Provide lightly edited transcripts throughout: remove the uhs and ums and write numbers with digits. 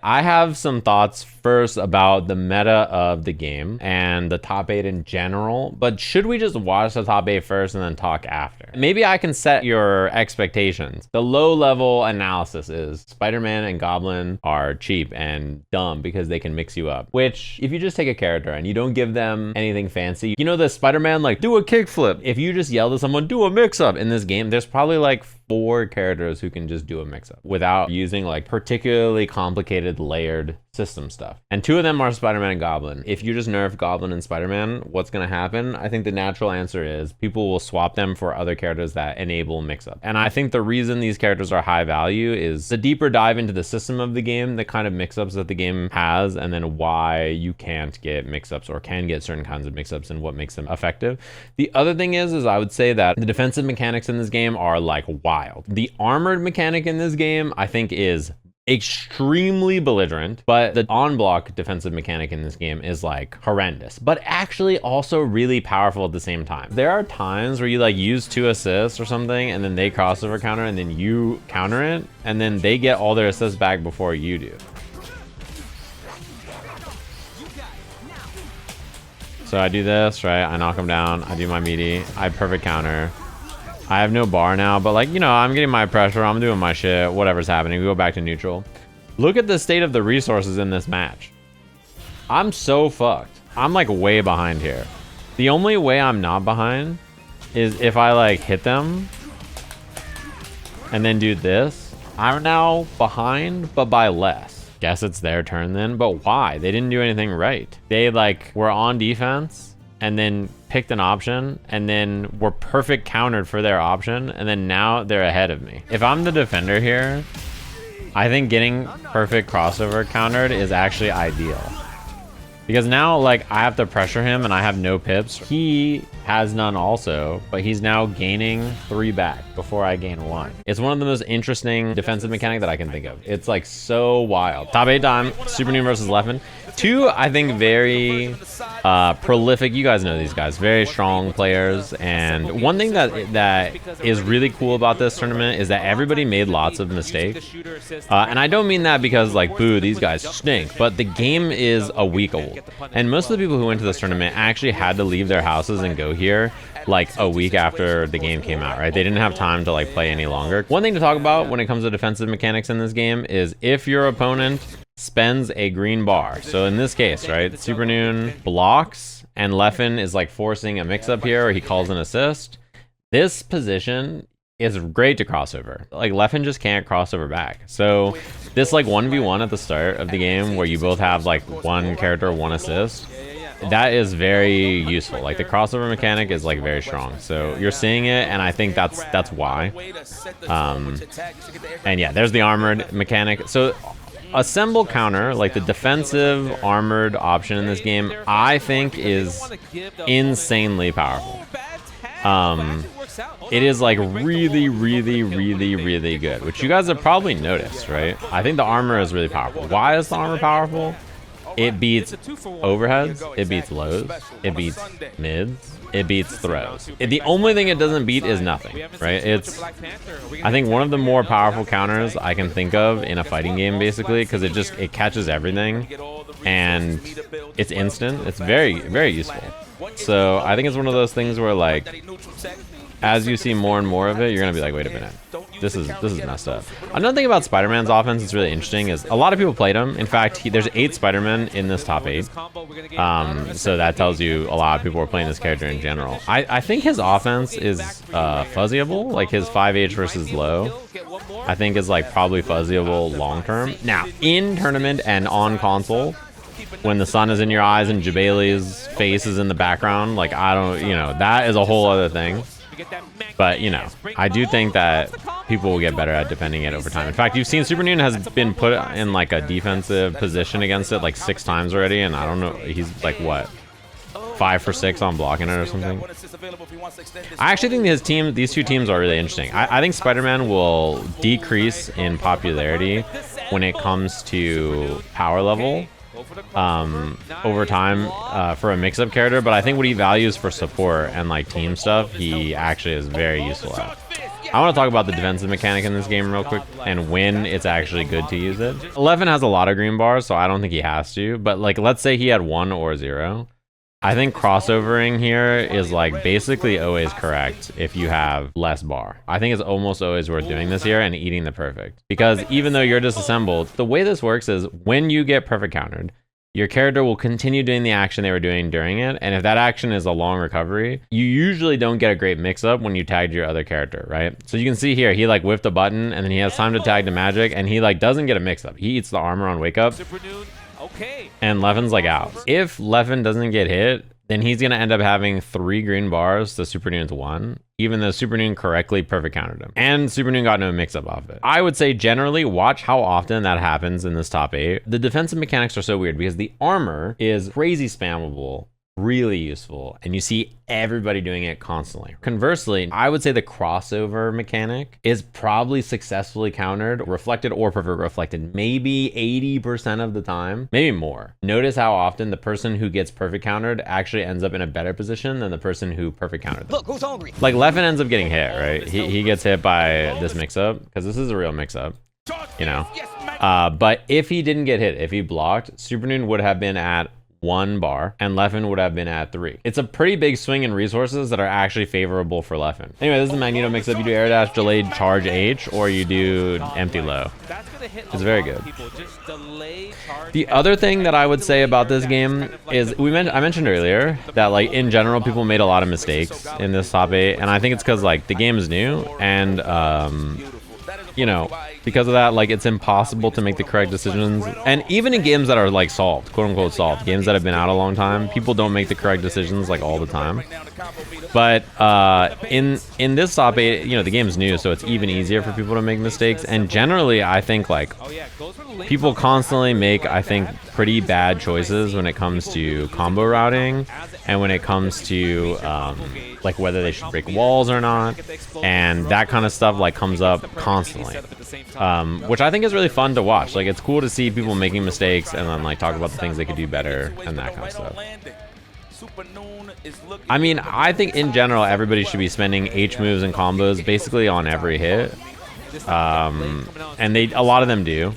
I have some thoughts first about the meta of the game and the top 8 in general, but should we just watch the top 8 first and then talk after? Maybe I can set your expectations. The low level analysis is Spider-Man and Goblin are cheap and dumb because they can mix you up, which if you just take a character and you don't give them anything fancy, you know the Spider-Man like do a kickflip. If you just yell to someone, do a mix-up in this game, there's probably like 4 characters who can just do a mix-up without using like particularly complicated layered system stuff. And 2 of them are Spider-Man and Goblin. If you just nerf Goblin and Spider-Man, what's gonna happen? I think the natural answer is people will swap them for other characters that enable mix-up. And I think the reason these characters are high value is the deeper dive into the system of the game, the kind of mix-ups that the game has, and then why you can't get mix-ups or can get certain kinds of mix-ups and what makes them effective. The other thing is I would say that the defensive mechanics in this game are like wild. The armored mechanic in this game, I think, is extremely belligerent, but the on-block defensive mechanic in this game is like horrendous, but actually also really powerful at the same time. There are times where you like use 2 assists or something and then they crossover counter and then you counter it and then they get all their assists back before you do. So I do this, right? I knock him down, I do my meaty, I perfect counter. I have no bar now, but like, you know, I'm getting my pressure, I'm doing my shit, whatever's happening, we go back to neutral. Look at the state of the resources in this match. I'm so fucked. I'm like way behind here. The only way I'm not behind is if I like hit them and then do this. I'm now behind, but by less. Guess it's their turn then, but why? They didn't do anything right. They like were on defense and then picked an option and then were perfect countered for their option and then now they're ahead of me. If I'm the defender here, I think getting perfect crossover countered is actually ideal. Because now like I have to pressure him and I have no pips. He has none also, but he's now gaining 3 back before I gain 1. It's one of the most interesting defensive mechanic that I can think of. It's like so wild. Top 8 time, Supernoon versus Leffen. 2, I think, very prolific. You guys know these guys, very strong players. And one thing that is really cool about this tournament is that everybody made lots of mistakes. And I don't mean that because like, boo, these guys stink, but the game is a week old. And most of the people who went to this tournament actually had to leave their houses and go here like a week after the game came out, right? They didn't have time to like play any longer. One thing to talk about when it comes to defensive mechanics in this game is if your opponent spends a green bar. So in this case, right, Supernoon blocks and Leffen is like forcing a mix up here or he calls an assist. This position is great to crossover. Like Leffen just can't crossover back. So this like 1v1 at the start of the game where you both have like 1 character, 1 assist, that is very useful. Like the crossover mechanic is like very strong. So you're seeing it and I think that's why. And yeah, there's the armored mechanic. So assemble counter, like the defensive armored option in this game, I think is insanely powerful. It is like really, really, really, really good, which you guys have probably noticed, right? I think the armor is really powerful. Why is the armor powerful? It beats overheads, it beats lows, it beats mids, it beats throws. The only thing it doesn't beat is nothing, right? It's, I think, one of the more powerful counters I can think of in a fighting game, basically, because it catches everything and it's instant. It's very, very useful. So I think it's one of those things where like, as you see more and more of it, you're gonna be like, wait a minute, this is messed up. Another thing about Spider-Man's offense that's really interesting is a lot of people played him. In fact, there's 8 Spider-Men in this top 8. So that tells you a lot of people are playing this character in general. I think his offense is fuzzyable, like his 5H versus low, I think is like probably fuzzyable long term. Now, in tournament and on console, when the sun is in your eyes and Jabali's face is in the background, like I don't, you know, that is a whole other thing. But, you know, I do think that people will get better at defending it over time. In fact, you've seen Supernoon has been put in like a defensive position against it like 6 times already, and I don't know, he's like what, 5 for 6 on blocking it or something. I actually think these 2 teams are really interesting. I think Spider-Man will decrease in popularity when it comes to power level over time for a mix-up character, but I think what he values for support and like team stuff, he actually is very useful at. I want to talk about the defensive mechanic in this game real quick and when it's actually good to use it. Leffen has a lot of green bars, so I don't think he has to. But like, let's say he had 1 or 0. I think crossovering here is like basically always correct if you have less bar. I think it's almost always worth doing this here and eating the perfect. Because even though you're disassembled, the way this works is when you get perfect countered, your character will continue doing the action they were doing during it. And if that action is a long recovery, you usually don't get a great mix-up when you tagged your other character, right? So you can see here, he like whiffed a button and then he has time to tag to Magik and he like doesn't get a mix-up. He eats the armor on wake up. And Leffen's like out. If Leffen doesn't get hit, then he's going to end up having 3 green bars to Supernoon's 1, even though Supernoon correctly perfect countered him. And Supernoon got no mix-up off it. I would say generally watch how often that happens in this top 8. The defensive mechanics are so weird because the armor is crazy spammable, really useful, and you see everybody doing it constantly. Conversely, I would say the crossover mechanic is probably successfully countered, reflected or perfect reflected, maybe 80% of the time, maybe more. Notice how often the person who gets perfect countered actually ends up in a better position than the person who perfect countered them. Look, who's hungry? Like Leffen ends up getting hit, right? He gets hit by this mix-up, because this is a real mix-up, you know? But if he didn't get hit, if he blocked, Supernoon would have been at 1 bar and Leffen would have been at 3. It's a pretty big swing in resources that are actually favorable for Leffen. Anyway, this is the Magneto mix-up. You do air dash, delayed charge H, or you do empty low. It's very good. The other thing that I would say about this game is I mentioned earlier that like in general people made a lot of mistakes in this top 8, and I think it's because like the game is new and you know, because of that, like it's impossible to make the correct decisions. And even in games that are like solved, quote unquote solved, games that have been out a long time, people don't make the correct decisions like all the time. But in this top 8, you know, the game's new, so it's even easier for people to make mistakes. And generally, I think like people constantly make, I think, pretty bad choices when it comes to combo routing and when it comes to like whether they should break walls or not, and that kind of stuff like comes up constantly, which I think is really fun to watch. Like it's cool to see people making mistakes and then like talk about the things they could do better and that kind of stuff. I mean, I think in general everybody should be spending H moves and combos basically on every hit, and a lot of them do.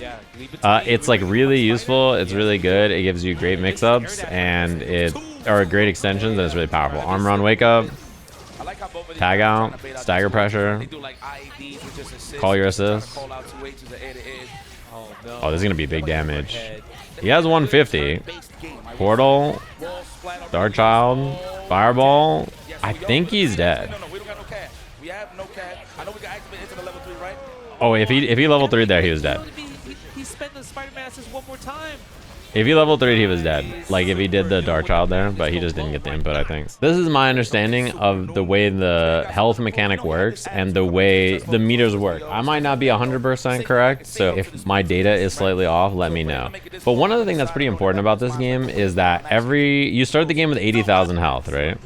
It's like really useful, it's really good, it gives you great mix-ups, and or great extensions, and it's really powerful. Armor on wake up, tag out, stagger pressure, call your assist. Oh, this is gonna be big damage. He has 150. Portal, Dark Child, Fireball. I think he's dead. Oh, if he level 3 there, he was dead. He spent the Spider-Man assist one more time. If he level 3'd, he was dead. Like if he did the Dark Child there, but he just didn't get the input, I think. This is my understanding of the way the health mechanic works and the way the meters work. I might not be 100% correct, so if my data is slightly off, let me know. But one other thing that's pretty important about this game is that you start the game with 80,000 health, right?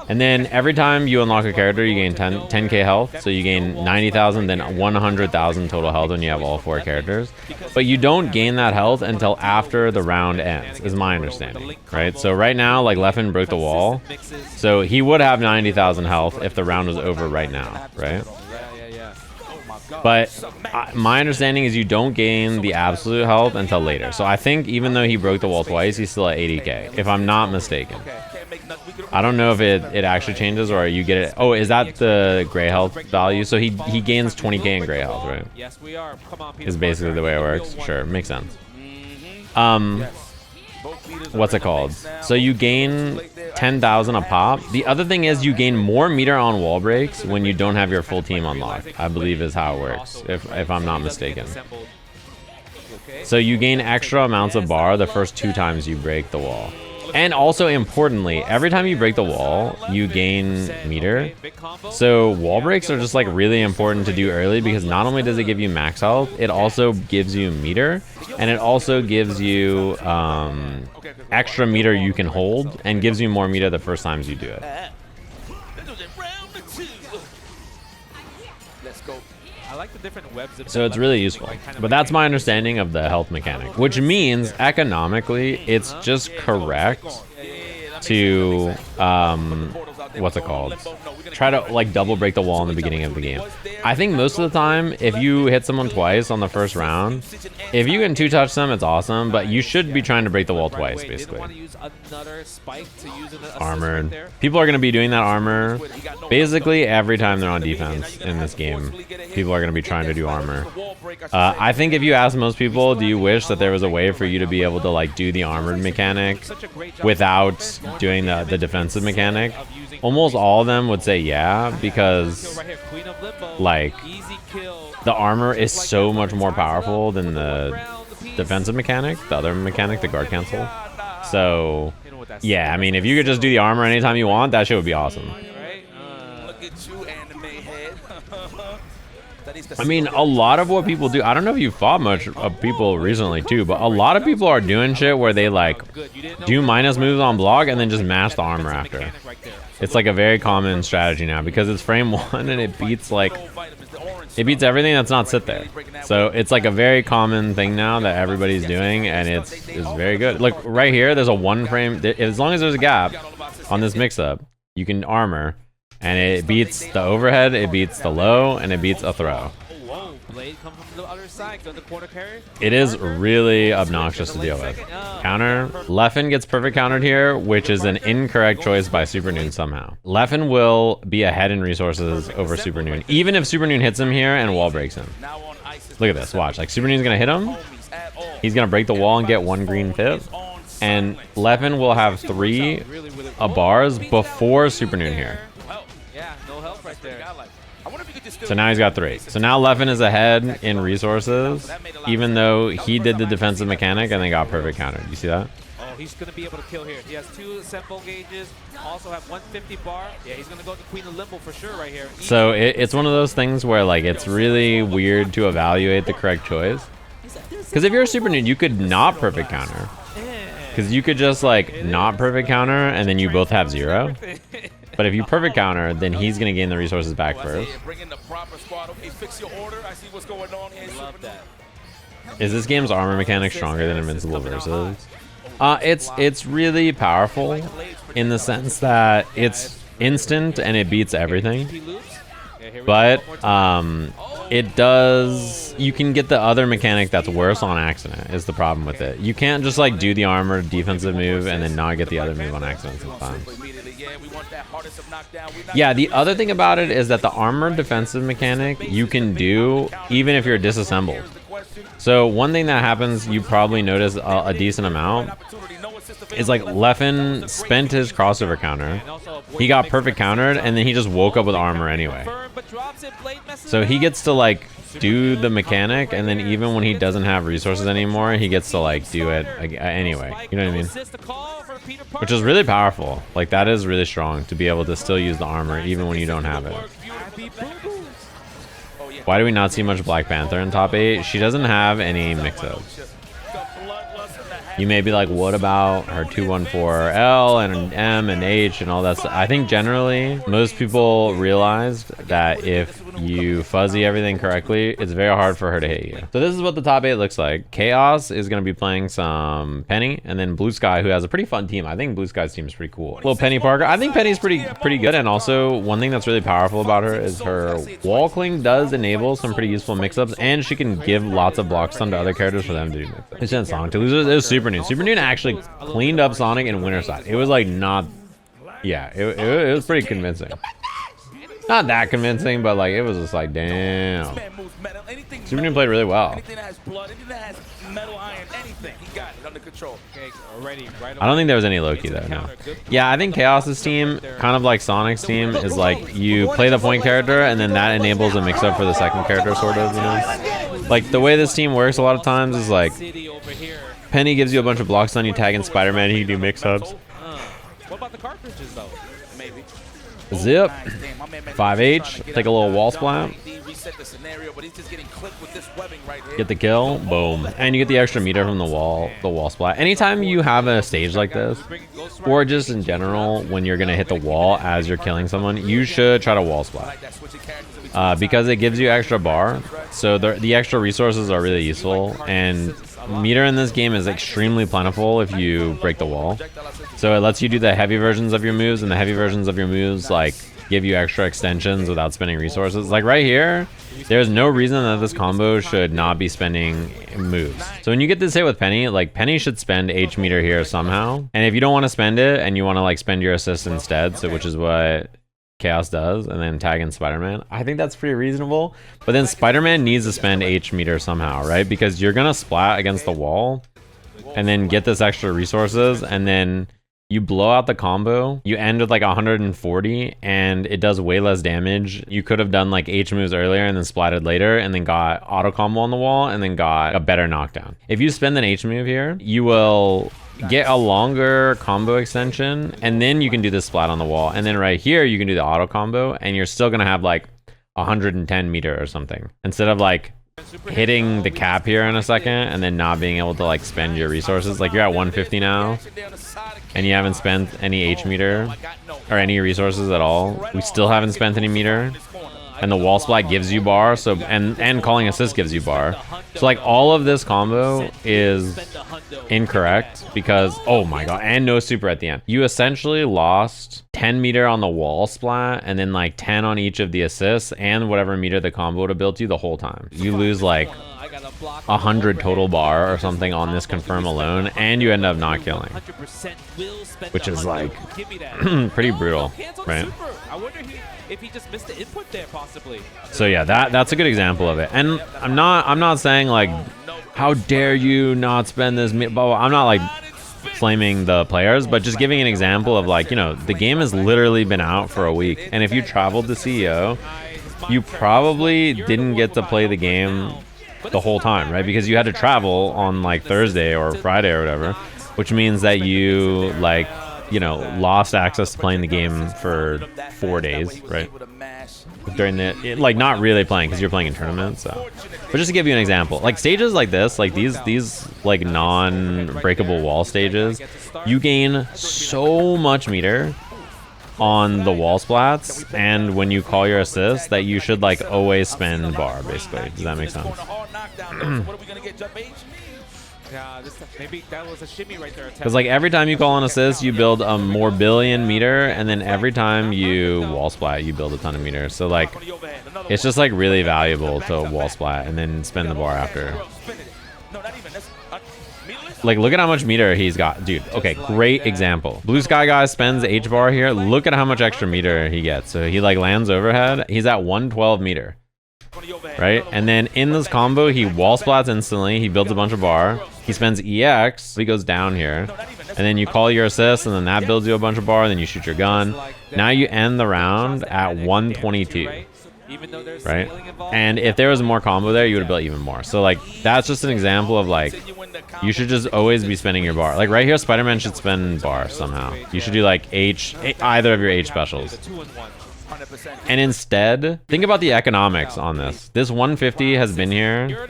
And then every time you unlock a character, you gain 10k health. So you gain 90,000, then 100,000 total health when you have all 4 characters. But you don't gain that health until after the round ends, is my understanding, right? So right now, like Leffen broke the wall, so he would have 90,000 health if the round was over right now, right? But my understanding is you don't gain the absolute health until later. So I think even though he broke the wall twice, he's still at 80k, if I'm not mistaken. I don't know if it actually changes or you get it. Oh, is that the gray health value? So he gains 20k in gray health, right? Yes, we are. Come on, is basically the way it works. Sure, makes sense. What's it called? So you gain 10,000 a pop. The other thing is you gain more meter on wall breaks when you don't have your full team unlocked, I believe is how it works, if I'm not mistaken. So you gain extra amounts of bar the first 2 times you break the wall. And also importantly, every time you break the wall, you gain meter. So wall breaks are just like really important to do early because not only does it give you max health, it also gives you meter, and it also gives you extra meter you can hold and gives you more meter the first times you do it. So it's really useful. But that's my understanding of the health mechanic, which means economically it's just correct to what's it called? Try to like double break the wall in the beginning of the game. I think most of the time, if you hit someone twice on the first round, if you can 2-touch them, it's awesome, but you should be trying to break the wall twice, basically. Armored. People are going to be doing that armor basically every time they're on defense in this game. People are going to be trying to do armor. I think if you ask most people, do you wish that there was a way for you to be able to like do the armored mechanic without doing the defensive mechanic? Almost all of them would say yeah, because like the armor is so much more powerful than the defensive mechanic, the other mechanic, the guard cancel. So yeah, I mean, if you could just do the armor anytime you want, that shit would be awesome. I mean, a lot of what people do, I don't know if you fought much of people recently too, but a lot of people are doing shit where they like do minus moves on block and then just mash the armor after. It's like a very common strategy now because it's frame 1 and it beats like, it beats everything that's not sit there. So it's like a very common thing now that everybody's doing, and it's very good. Look, right here, there's a 1 frame, as long as there's a gap on this mix-up, you can armor. And it beats the overhead, it beats the low, and it beats a throw. It is really obnoxious to deal with. Counter. Leffen gets perfect countered here, which is an incorrect choice by Supernoon somehow. Leffen will be ahead in resources over Supernoon, even if Supernoon hits him here and wall breaks him. Look at this, watch. Like, Supernoon's gonna hit him, he's gonna break the wall and get 1 green pip, and Leffen will have 3 bars before Supernoon here. So now he's got 3. So now Leffen is ahead in resources, even though he did the defensive mechanic and they got perfect counter. You see that? Oh, he's going to be able to kill here. He has 2 assemble gauges, also have 150 bar. Yeah, he's going to go to Queen of Limbo for sure right here. So it's one of those things where like it's really weird to evaluate the correct choice. Because if you're a Supernoon, you could not perfect counter. Because you could just like not perfect counter and then you both have 0. But if you perfect counter, then he's going to gain the resources back first. Is this game's armor mechanic stronger than Invincible Versus? It's really powerful in the sense that it's instant and it beats everything. But it does, you can get the other mechanic that's worse on accident is the problem with it. You can't just like do the armor defensive move and then not get the other move on accident sometimes. Yeah, the other thing about it is that the armor defensive mechanic you can do even if you're disassembled. So one thing that happens, you probably notice a decent amount, is like Leffen spent his crossover counter, he got perfect countered, and then he just woke up with armor anyway. So he gets to like do the mechanic, and then even when he doesn't have resources anymore, he gets to like do it anyway. You know what I mean? Which is really powerful. Like that is really strong to be able to still use the armor even when you don't have it. Why do we not see much Black Panther in top 8? She doesn't have any mix-ups. You may be like, what about her 214L and M and H and all that stuff? I think generally most people realized that if you fuzzy everything correctly, it's very hard for her to hit you. So this is what the top 8 looks like. Kayos is going to be playing some Peni, and then BlueSky, who has a pretty fun team. I think BlueSky's team is pretty cool. Little Peni Parker. I think Penny's pretty good, and also one thing that's really powerful about her is her wall cling does enable some pretty useful mix-ups, and she can give lots of block stun to other characters for them to do mix-ups. It's in Sonic to lose. It was Supernoon. Supernoon actually cleaned up Sonic in Winterside. It was like not, yeah, it was pretty convincing. Not that convincing, but like it was just like, damn. Supernoon played really well. I don't think there was any Loki though, no. Yeah, I think Chaos's team, kind of like Sonic's team, is like you play the point character and then that enables a mix-up for the second character, sort of, you know? Like the way this team works a lot of times is like Peni gives you a bunch of blocks on you, tag in Spider-Man, he can do mix-ups. What about the cartridges though? Maybe. Zip. 5H. Take a little wall splat. Get the kill. Boom. And you get the extra meter from the wall splat. Anytime you have a stage like this, or just in general, when you're going to hit the wall as you're killing someone, you should try to wall splat. Because it gives you extra bar. So the extra resources are really useful. And meter in this game is extremely plentiful if you break the wall. So it lets you do the heavy versions of your moves, and the heavy versions of your moves like give you extra extensions without spending resources. Like right here, there's no reason that this combo should not be spending moves. So when you get this hit with Peni, like Peni should spend H meter here somehow. And if you don't want to spend it and you want to like spend your assist instead, so which is what Kayos does, and then tag in Spider-Man, I think that's pretty reasonable. But then Spider-Man needs to spend H meter somehow, right? Because you're gonna splat against the wall and then get this extra resources, and then you blow out the combo, you end with like 140, and it does way less damage. You could have done like H moves earlier and then splatted later, and then got auto combo on the wall, and then got a better knockdown. If you spend an H move here, you will get a longer combo extension, and then you can do the splat on the wall. And then right here, you can do the auto combo, and you're still gonna have like 110 meter or something. Instead of like hitting the cap here in a second and then not being able to like spend your resources. Like you're at 150 now and you haven't spent any H meter or any resources at all. We still haven't spent any meter, and the wall splat gives you bar, so and calling assist gives you bar. So like all of this combo is incorrect because, oh my god, and no super at the end. You essentially lost 10 meter on the wall splat and then like 10 on each of the assists and whatever meter the combo would have built you the whole time. You lose like 100 total bar or something on this confirm alone, and you end up not killing, which is like pretty brutal, right? I wonder if he just missed the input there possibly. So yeah, that's a good example of it. And I'm not saying like, how dare you not spend this, blah, blah. I'm not like flaming the players, but just giving an example of like, you know, the game has literally been out for a week, and if you traveled to CEO, you probably didn't get to play the game the whole time, right? Because you had to travel on like Thursday or Friday or whatever, which means that you like, you know, lost access to playing the game for 4 days, right? During the like not really playing because you're playing in tournaments. So, but just to give you an example, like stages like this, like these like non-breakable wall stages, you gain so much meter on the wall splats and when you call your assist that you should like always spend bar, basically. Does that make sense? Maybe that was a shimmy right there. Because like every time you call an assist, you build a more billion meter, and then every time you wall splat, you build a ton of meter. So like, it's just like really valuable to wall splat and then spend the bar after. Like, look at how much meter he's got, dude. Okay, great example. BlueSkyGuy spends H bar here. Look at how much extra meter he gets. So he like lands overhead. He's at 112 meter. Right, and then in this combo he wall splats instantly, he builds a bunch of bar, he spends EX, he goes down here, and then you call your assist, and then that builds you a bunch of bar, and then you shoot your gun. Now you end the round at 122, right? And if there was more combo there, you would have built even more. So like, that's just an example of like, you should just always be spending your bar. Like right here, Spider-Man should spend bar somehow. You should do like either of your H specials. And instead, think about the economics on this. This 150 has been here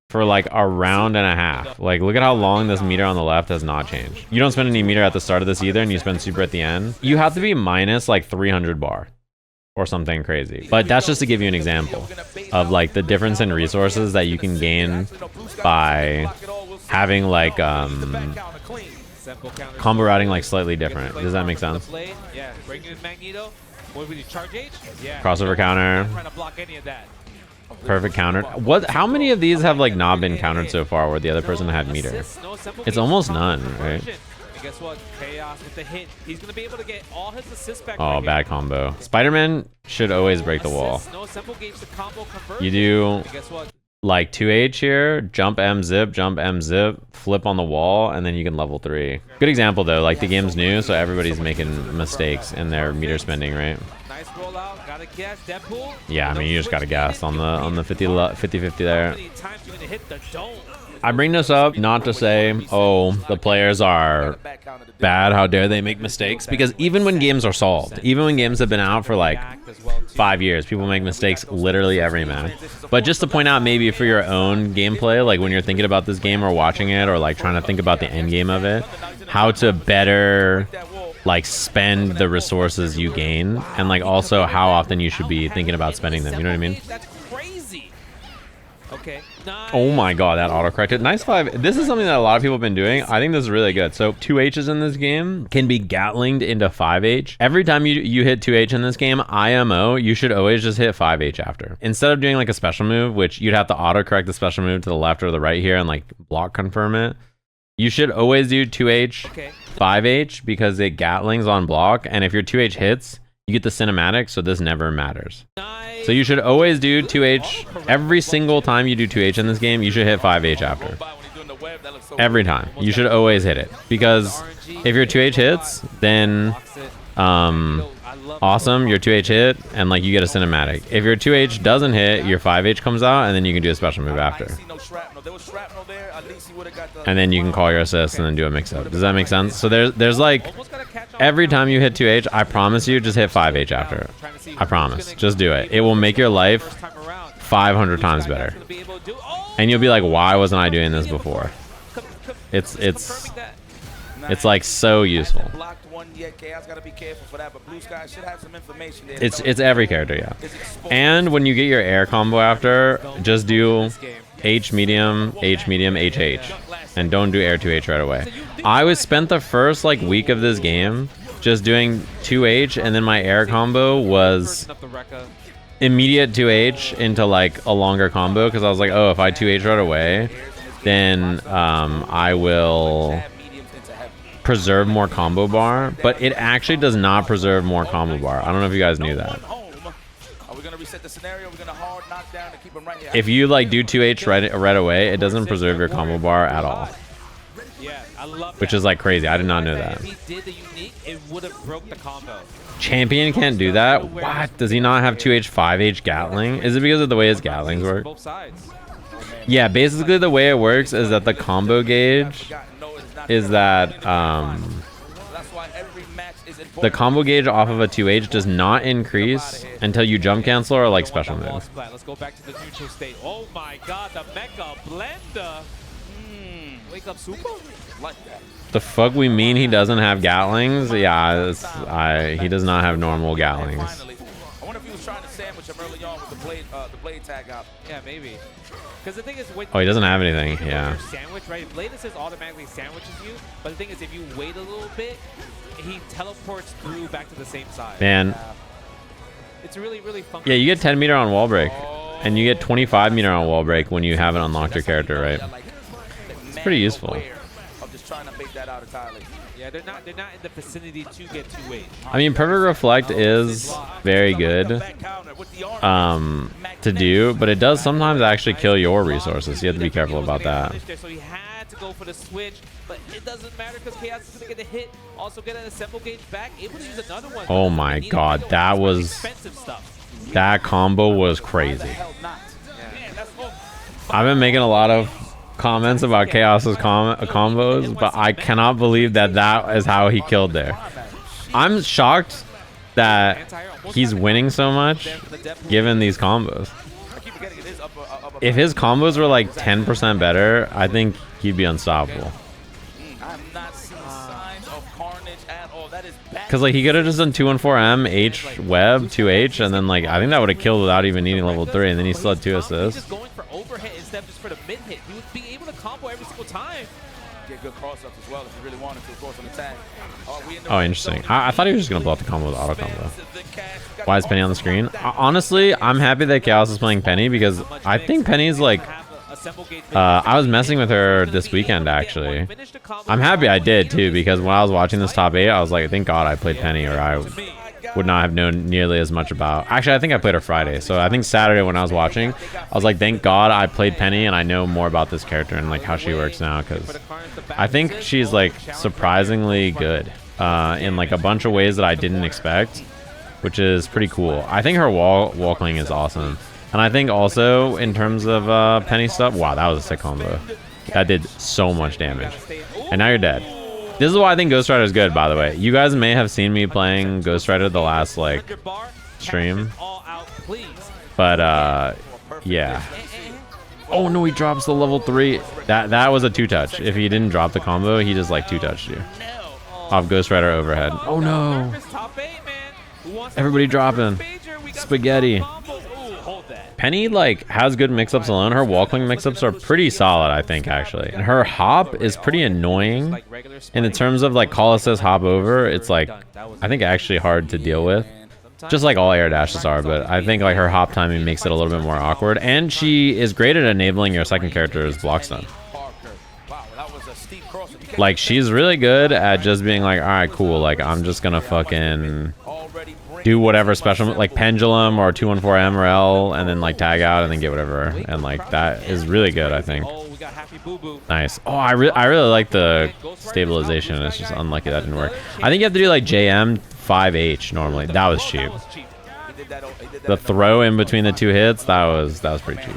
for like a round and a half. Like, look at how long this meter on the left has not changed. You don't spend any meter at the start of this either, and you spend super at the end. You have to be minus like 300 bar or something crazy. But that's just to give you an example of like the difference in resources that you can gain by having like combo routing like slightly different. Does that make sense? Yeah, bringing in Magneto. What would you charge H? Yeah. Crossover counter. Trying to block any of that. Perfect counter. What? How many of these have like not been countered so far where the other person had meter? It's almost none, right? Guess what? Kayos with the hit. He's gonna be able to get all his assists back. Oh, bad combo. Spider-Man should always break the wall. You do like 2H here, jump M zip, flip on the wall, and then you can level 3. Good example though, like the game's new, so everybody's making mistakes in their meter spending, right? Nice rollout, gotta guess, Deadpool. Yeah, I mean you just gotta guess on the 50-50 there. I bring this up not to say, oh, the players are bad, how dare they make mistakes, because even when games are solved, even when games have been out for like 5 years, people make mistakes literally every match. But just to point out, maybe for your own gameplay, like when you're thinking about this game or watching it or like trying to think about the end game of it, how to better like spend the resources you gain, and like also how often you should be thinking about spending them, you know what I mean? That's crazy. Okay. Oh my god, that auto-corrected. Nice 5. This is something that a lot of people have been doing. I think this is really good. So 2Hs in this game can be gatlinged into 5H. Every time you hit 2H in this game, IMO, you should always just hit 5H after. Instead of doing like a special move, which you'd have to auto-correct the special move to the left or the right here and like block confirm it, you should always do 2H, 5H because it gatlings on block. And if your 2H hits, you get the cinematic, so this never matters. So you should always do 2H. Every single time you do 2H in this game, you should hit 5H after. Every time. You should always hit it. Because if your 2H hits, then awesome, your 2H hit, and like you get a cinematic. If your 2H doesn't hit, your 5H comes out, and then you can do a special move after. And then you can call your assist and then do a mix-up. Does that make sense? So there's like, every time you hit 2H, I promise you, just hit 5H after. I promise. Just do it. It will make your life 500 times better. And you'll be like, why wasn't I doing this before? It's like so useful. It's every character, yeah. And when you get your air combo after, just do H medium, HH, and don't do air 2H right away. I was spent the first like week of this game just doing 2H, and then my air combo was immediate 2H into like a longer combo because I was like, oh, if I 2H right away, then I will preserve more combo bar. But it actually does not preserve more combo bar. I don't know if you guys knew that. If you like do 2H right away, it doesn't preserve your combo bar at all. Which is like crazy. I did not know that. Champion can't do that? What? Does he not have 2H 5H Gatling? Is it because of the way his Gatlings work? Yeah, basically the way it works is that the combo gauge is that the combo gauge off of a 2H does not increase until you jump cancel or like special move. Let's go back to the neutral state. Oh my god, the Mecha Blender. Wake up Super? Like that. The fuck we mean he doesn't have Gatlings? Yeah, he does not have normal Gatlings. I wonder if he was trying to sandwich him early on with the blade tag out. Yeah, maybe. Because the thing is, oh, he doesn't have anything. Yeah. Sandwich, right? Blade assist automatically sandwiches you, but the thing is, if you wait a little bit, he teleports through back to the same side. Man. It's really, really fun. Yeah, you get 10 meter on wall break, and you get 25 meter on wall break when you haven't unlocked your character, right? It's pretty useful. Yeah, they're not in the vicinity to get 2H. I mean, Perfect Reflect is very good to do, but it does sometimes actually kill your resources. You have to be careful about that. So he had to go for the switch, but it doesn't matter because Kayos is going to get a hit, also get an assemble gauge back, able to use another one. Oh my god, that was... That combo was crazy. I've been making a lot of comments about Kayos's combos, but I cannot believe that is how he killed there. I'm shocked that he's winning so much given these combos. If his combos were like 10% better, I think he'd be unstoppable. Because like he could have just done 214M, H web, 2H, and then like I think that would have killed without even needing level 3, and then he still had 2 assists. Just going for overhead instead of just for the mid hit. He would be able to combo every single time. Get good cross-ups as well if you really wanted to, of course, on the tag. Oh, interesting. I thought he was just going to blow up the combo with auto combo. Why is Peni on the screen? Honestly, I'm happy that Kayos is playing Peni because I think Penny's like... I was messing with her this weekend, actually. I'm happy I did, too, because when I was watching this top 8, I was like, thank God I played Peni, or I would not have known nearly as much about... Actually, I think I played her Friday, so I think Saturday when I was watching, I was like, thank God I played Peni, and I know more about this character and like how she works now, because I think she's like surprisingly good in like a bunch of ways that I didn't expect, which is pretty cool. I think her wall cling is awesome. And I think also in terms of Peni stuff, wow, that was a sick combo. That did so much damage. And now you're dead. This is why I think Ghost Rider is good, by the way. You guys may have seen me playing Ghost Rider the last like stream. But yeah. Oh no, he drops the level 3. That was a 2-touch. If he didn't drop the combo, he just like 2-touched you. Off Ghost Rider overhead. Oh no. Everybody dropping. Spaghetti. Hold that. Penny like has good mix-ups alone. Her wall cling mix-ups are pretty solid, I think, actually. And her hop is pretty annoying. And in terms of like call assist hop over, it's like I think actually hard to deal with. Just like all air dashes are, but I think like her hop timing makes it a little bit more awkward. And she is great at enabling your second character's block stun. Like she's really good at just being like, all right, cool. Like I'm just gonna fucking do whatever special, like pendulum or 214M or L, and then like tag out and then get whatever. And like that is really good, I think. Nice. Oh, I really like the stabilization. It's just unlucky that didn't work. I think you have to do like JM 5H normally. That was cheap. The throw in between the two hits, that was pretty cheap.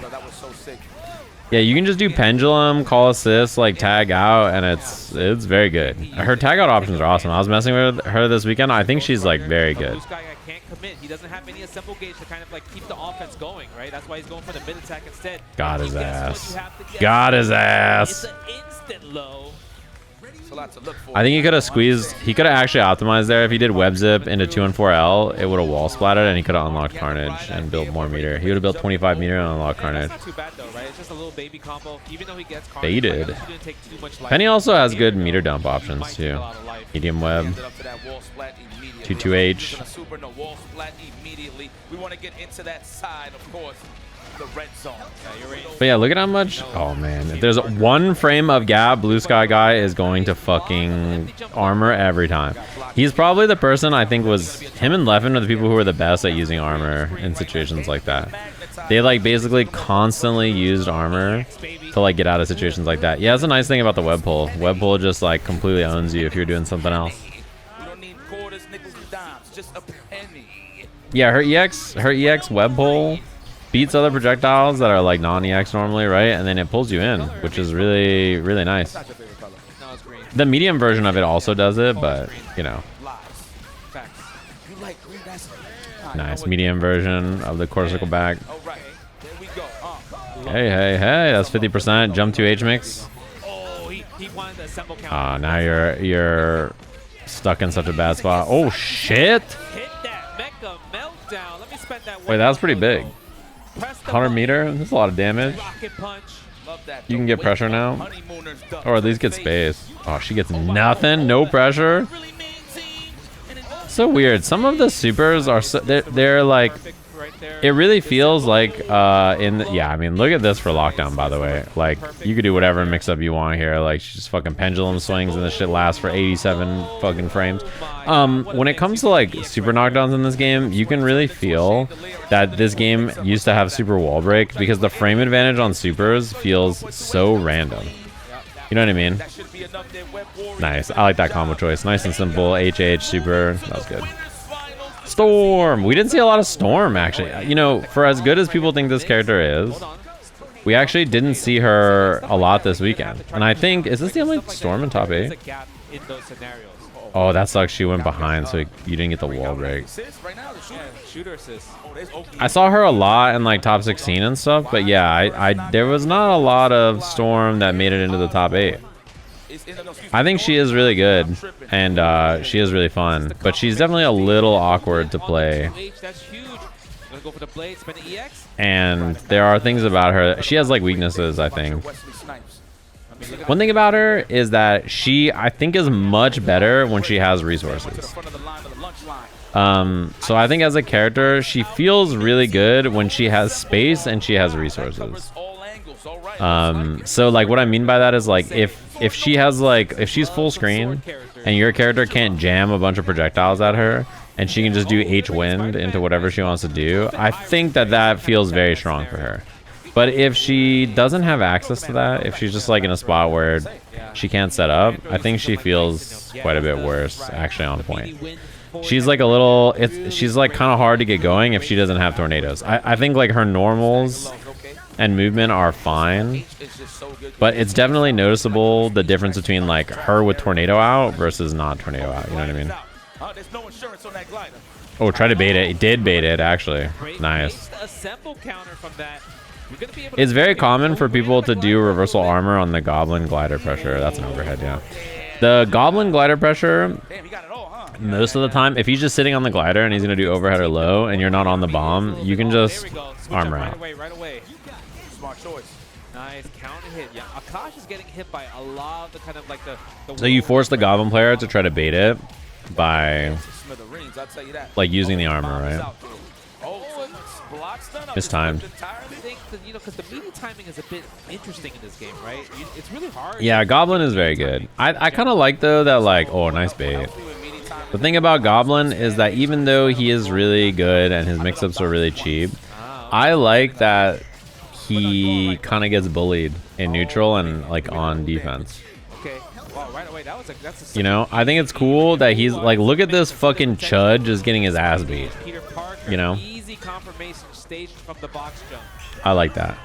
Yeah, you can just do pendulum, call assist, like tag out, and it's very good. Her tag out options are awesome. I was messing with her this weekend. I think she's like very good. Can't commit. He doesn't have any assemble gauge to kind of like keep the offense going, right? That's why he's going for the mid attack instead. Got his ass. Got his ass. It's an instant low. I think he could have squeezed. He could have actually optimized there. If he did web zip into 214L, it would have wall splattered, and he could have unlocked Carnage and built more meter. He would have built 25 meter and unlocked Carnage. That's not too bad though, right? It's just a little baby combo. Even though he gets Carnage, Baited. like, take too much life. Penny also has good meter dump options too. Medium web, 2-2H. We want to get into that side, of course. The red zone. But yeah, look at how much. Oh man, if there's one frame of gap, BlueSkyGuy is going to fucking armor every time. He's probably the person I think was him and Leffen are the people who are the best at using armor in situations like that. They like basically constantly used armor to like get out of situations like that. Yeah, that's a nice thing about the web pull. Web pull just like completely owns you if you're doing something else. Yeah, her EX web pull beats other projectiles that are like non-EX normally, right? And then it pulls you in, which is really, really nice. The medium version of it also does it, but you know. Nice medium version of the quarter circle back. Hey, hey, hey, that's 50%. Jump to H mix. Now you're stuck in such a bad spot. Oh shit! Wait, that was pretty big. 100 meter, that's a lot of damage. You can get pressure now, or at least get space. Oh, she gets nothing, no pressure. So weird. Some of the supers are so, they're like, it really feels like yeah, I mean, look at this for lockdown, by the way. Like you could do whatever mix up you want here. Like she's just fucking pendulum swings and this shit lasts for 87 fucking frames. When it comes to like super knockdowns in this game, you can really feel that this game used to have super wall break because the frame advantage on supers feels so random. You know what I mean? Nice. I like that combo choice. Nice and simple. HH super. That was good. Storm. We didn't see a lot of Storm, actually. You know, for as good as people think this character is, we actually didn't see her a lot this weekend. And I think, is this the only Storm in top 8? Oh, that sucks. She went behind, so you didn't get the wall break. I saw her a lot in like top 16 and stuff, but yeah, there was not a lot of Storm that made it into the top 8. I think she is really good, and she is really fun, but she's definitely a little awkward to play. And there are things about her. She has like weaknesses, I think. One thing about her is that she, I think, is much better when she has resources. So I think as a character, she feels really good when she has space and she has resources. So like what I mean by that is like if she has like, if she's full screen and your character can't jam a bunch of projectiles at her and she can just do H wind into whatever she wants to do, I think that feels very strong for her. But if she doesn't have access to that, if she's just like in a spot where she can't set up, I think she feels quite a bit worse actually on point. She's like a little, she's like kind of hard to get going if she doesn't have tornadoes. I think like her normals and movement are fine, but it's definitely noticeable the difference between like her with tornado out versus not tornado out. You know what I mean? Oh, try to bait it. It did bait it actually. Nice. It's very common for people to do reversal armor on the Goblin glider pressure. That's an overhead, yeah. The Goblin glider pressure most of the time, if he's just sitting on the glider and he's gonna do overhead or low, and you're not on the bomb, you can just armor out. Right away. Smart choice. Nice counter hit. Yeah, Akash is getting hit by a lot of the kind of like the So you force the Goblin player to try to bait it by Smithereens, I'll tell you that. like using the armor, right? Mistimed. I think that, you know, because the melee timing is a bit interesting in this game, right? It's really hard. Yeah, Goblin is very good. I kind of like though that like, oh, nice bait. The thing about Goblin is that even though he is really good and his mix-ups are really cheap, I like that he kind of gets bullied in neutral and like on defense. Okay. Wow, right away. That's a You know, I think it's cool that he's like, look at this fucking chud just getting his ass beat. Peter Parker, You know? easy confirmation staged from the box jump. I like that.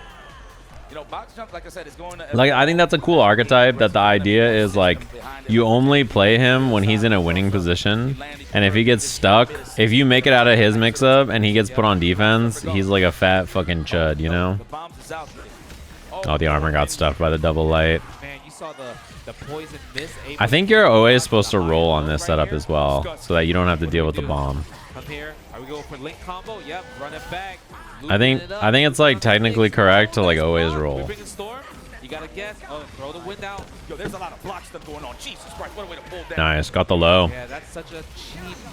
You know, box jump, like I said, is going to Like, I think that's a cool archetype, that the idea is like, you only play him when he's in a winning position, and if he gets stuck, if you make it out of his mix-up and he gets put on defense, he's like a fat fucking chud, you know? the bombs is out there. Oh, the armor got stuffed by the double light. Man, you saw the poison miss. I think you're always supposed to roll on this setup as well, so that you don't have to deal with the bomb. Come here. Are we going for link combo? Yep. Run it back. I think it's like technically correct to like always roll. Storm. You gotta guess. Oh, throw the wind out. Yo, there's a lot of block stuff going on. Jesus Christ, what a way to pull down. Nice, got the low. Yeah, that's such a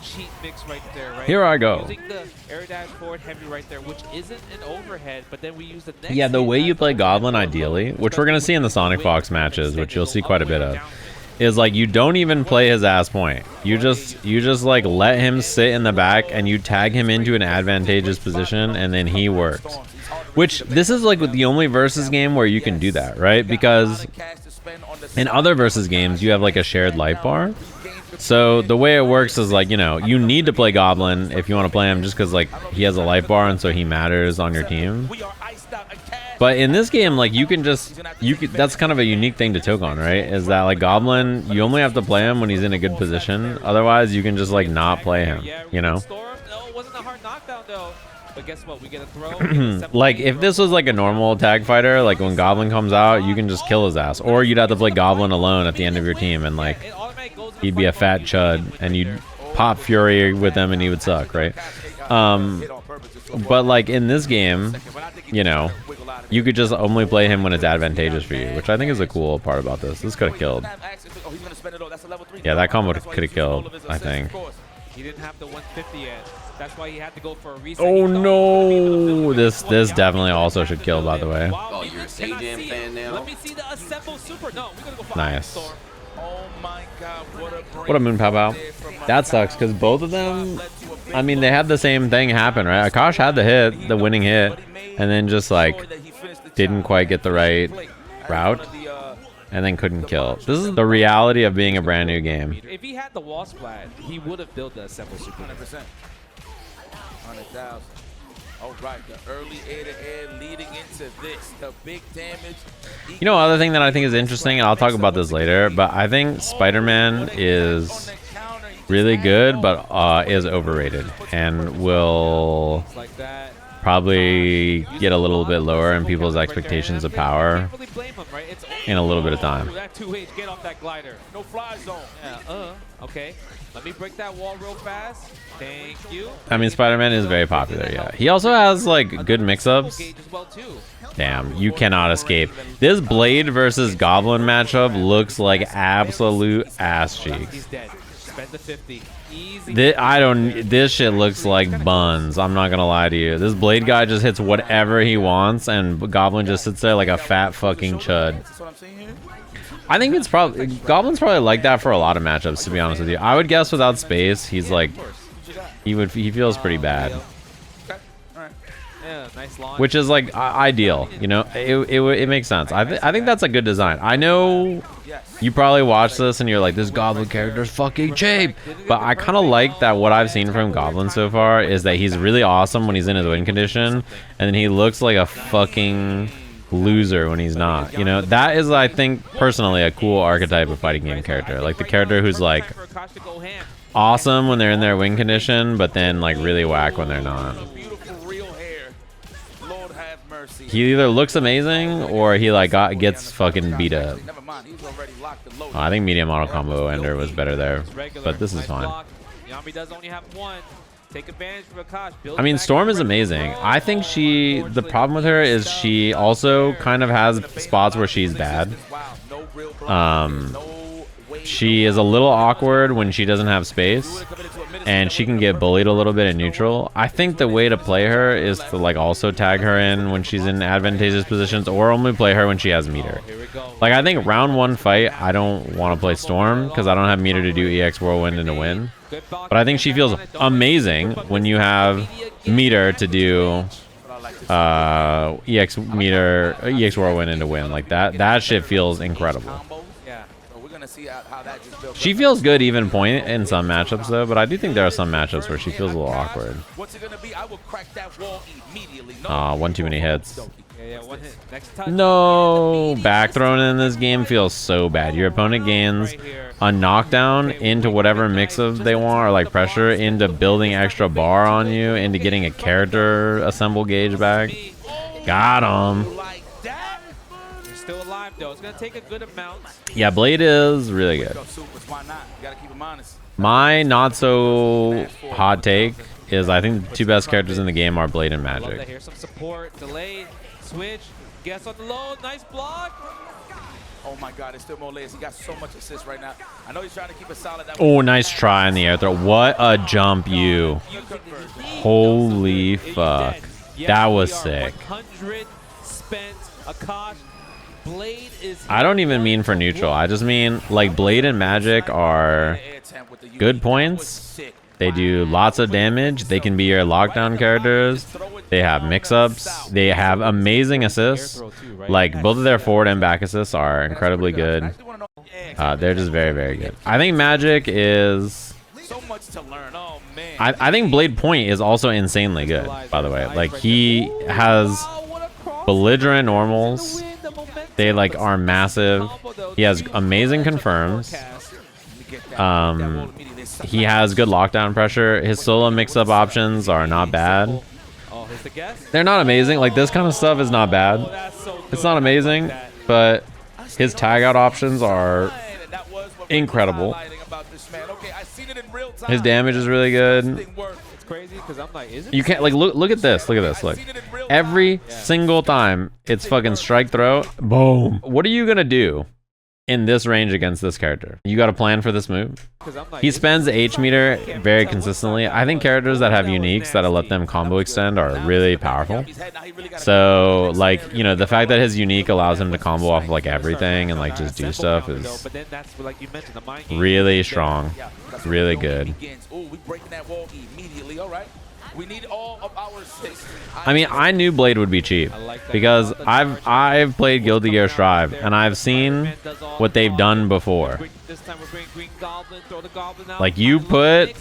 cheap mix right there, right? Here I go. Using the air dash forward heavy right there, which isn't an overhead, but then we use the next. Yeah, the way you play Goblin ideally, which we're gonna see in the Sonic SonicFox matches, which you'll see quite a bit of, is like you don't even play his ass point. You just like let him sit in the back and you tag him into an advantageous position and then he works. Which this is like the only versus game where you can do that, right? Because in other versus games you have like a shared light bar. So the way it works is like, you know, you need to play Goblin if you want to play him just because like he has a light bar and so he matters on your team. But in this game, like you can that's kind of a unique thing to Tokon, right? Is that like Goblin, you only have to play him when he's in a good position. Otherwise, you can just like not play him, you know? No, it wasn't a hard knockdown though. But guess what? We get a throw. Like if this was like a normal tag fighter, like when Goblin comes out, you can just kill his ass. Or you'd have to play Goblin alone at the end of your team and like he'd be a fat chud and you'd pop Fury with him and he would suck, right? But like in this game, you know, you could just only play him when it's advantageous for you, which I think is a cool part about this. This could have killed. Yeah, that combo could have killed, I think. He didn't have the 150 yet. That's why he had to go for a reset. Oh no! This definitely also should kill, by the way. Oh, you're a Sajam fan now? Let me see the assemble super. No, we're gonna go for Nice. Oh my God, What a moon pow pow. That sucks because both of them, I mean, they had the same thing happen, right? Akash had the hit, the winning hit, and then just like didn't quite get the right route and then couldn't kill. This is the reality of being a brand new game. If he had the wall splat, he would have built the assemble super. 100%. 100,000. All right, the early air-to-air leading into this, the big damage. You know, other thing that I think is interesting, and I'll talk about this later, but I think Spider-Man is really good, but is overrated and will probably get a little bit lower in people's expectations of power in a little bit of time. That 2H, get off that glider. No fly zone. Yeah, okay. Let me break that wall real fast. Thank you. I mean, Spider-Man is very popular, yeah. He also has, like, good mix-ups. Damn, you cannot escape. This Blade versus Goblin matchup looks like absolute ass cheeks. He's dead. Spend the 50. Easy. This shit looks like buns. I'm not gonna lie to you. This Blade guy just hits whatever he wants, and Goblin just sits there like a fat fucking chud. I think it's probably Goblin's probably like that for a lot of matchups, to be honest with you. I would guess without space, he's like he feels pretty bad. Yeah, nice launch. Which is like ideal, you know. It makes sense. I think that's a good design. I know you probably watch this and you're like, this Goblin character's fucking cheap, but I kind of like that. What I've seen from Goblin so far is that he's really awesome when he's in his win condition, and then he looks like a fucking loser when he's not. You know, that is, I think personally, a cool archetype of fighting game character. Like the character who's like awesome when they're in their win condition, but then like really whack when they're not. mercy. he either looks amazing or he like gets fucking beat up. Never mind, he's already locked and loaded. I think medium auto combo ender was better there, but this is fine. Yamii does only have one. Take advantage of Akash. I mean, Storm is amazing. I think the problem with her is she also kind of has spots where she's bad. She is a little awkward when she doesn't have space, and she can get bullied a little bit in neutral. I think the way to play her is to like also tag her in when she's in advantageous positions, or only play her when she has meter. Like, I think round 1 fight, I don't want to play Storm because I don't have meter to do EX Whirlwind and to win. But I think she feels amazing when you have meter to do EX Whirlwind and to win. Like that shit feels incredible. She feels good even point in some matchups though, but I do think there are some matchups where she feels a little awkward. One too many hits. One hit. Next touch. No, back thrown in this game feels so bad. Your opponent gains a knockdown into whatever mix-up they want, or like pressure into building extra bar on you, into getting a character assemble gauge back. Got him. You're still alive though. It's gonna take a good amount. Yeah, Blade is really good. My not so hot take is I think the 2 best characters in the game are Blade and Magik. Here's some support. Delayed. Switch. Guess on the low. Nice block. Oh my God, it's still Moles. He got so much assist right now. I know he's trying to keep it solid. Oh, nice try in the air throw. What a jump, you. Holy fuck. That was sick. 100 spent. Akash. Blade is. I don't even mean for neutral. I just mean like Blade and Magik are good points. They do lots of damage. They can be your lockdown characters. They have mix-ups. They have amazing assists. Like, both of their forward and back assists are incredibly good. They're just very, very good. I think Magik is... I think Blade Point is also insanely good, by the way. Like, he has belligerent normals. They, like, are massive. He has amazing confirms. He has good lockdown pressure. His solo mix-up options are not bad. They're not amazing. Like, this kind of stuff is not bad. It's not amazing, but his tag out options are incredible. His damage is really good. It's crazy because I'm like, is it? You can't, like, look at this. Look at this. Look. Every single time it's fucking strike throw. Boom. What are you gonna do in this range against this character? You got a plan for this move? He spends H meter very consistently. I think characters that have uniques that let them combo extend are really powerful. So, like, you know, the fact that his unique allows him to combo off of like everything and like just do stuff is really strong, really good. I mean, I knew Blade would be cheap because I've played Guilty Gear Strive and I've seen what they've done before. Like, you put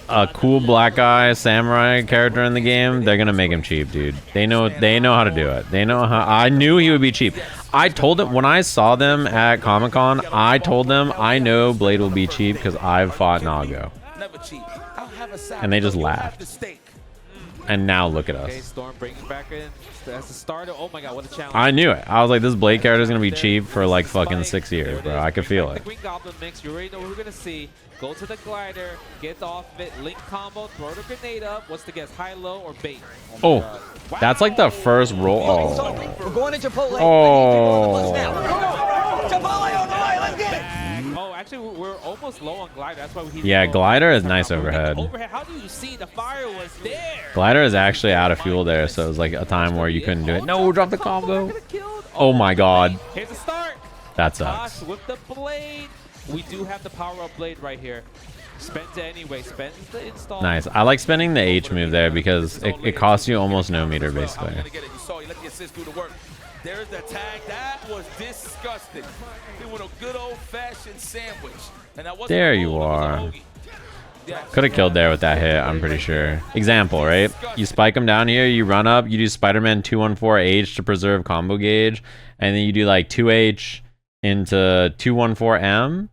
a cool black guy samurai character in the game, they're gonna make him cheap, dude. They know how to do it. They know how. I knew he would be cheap. I told them when I saw them at Comic-Con, I told them I know Blade will be cheap because I've fought Nago. And they just laughed. And now look at us. Storm bringing back in. That's the starter. Oh my God, what a challenge. I knew it. I was like, this Blade character is going to be cheap for like fucking 6 years, bro. I could feel it. The Green Goblin mix. You already know what we're going to see. Go to the glider. Get off of it. Link combo. Throw the grenade up. What's the guess? High, low, or bait? Oh, that's like the first roll. Oh. We're going to Chipotle. Oh. Chipotle on the way. Let's get it. Oh, actually, we're almost low on glider. That's why we. Yeah, glider is nice overhead. How do you see the fire was there? Glider is actually out of fuel there, so it was like a time where you couldn't do it. No, drop the combo. Oh my God. Here's the start. That sucks. With the blade. We do have the power-up blade right here. Spends it anyway. Spends the install. Nice. I like spending the H move there because it costs you almost no meter, basically. There's the tag. That was disgusting. It was a good old-fashioned sandwich. And that wasn't there you are. Could have killed there with that hit, I'm pretty sure. Example, right? You spike him down here, you run up, you do Spider-Man 214H to preserve combo gauge, and then you do like 2H into 214M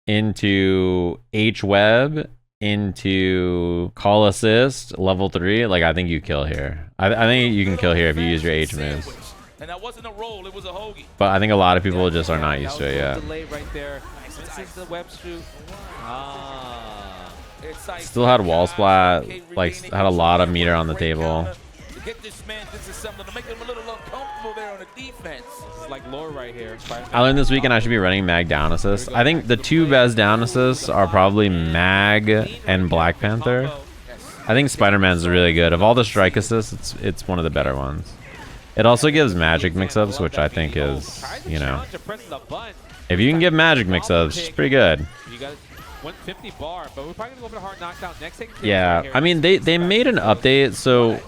into H web into call assist level 3, like I think you kill here. I think you can kill here if you use your H moves. And that wasn't a roll, it was a hoagie. But I think a lot of people just are not used to it yet. Delay right there. This is the web shoot. Still had wall splat, like had a lot of meter on the table. Get this man disassembled to make him a little uncomfortable there on the defense. It's like lore right here. I learned this weekend I should be running mag down assist. I think the 2 best down assists are probably mag and Black Panther. I think Spider-Man's really good. Of all the strike assists, it's one of the better ones. It also gives magic mix-ups, which I think is, you know, if you can give magic mix-ups, it's pretty good. You got 150 bar, but we're probably gonna go for the hard knockdown next. Yeah, I mean they made an update, so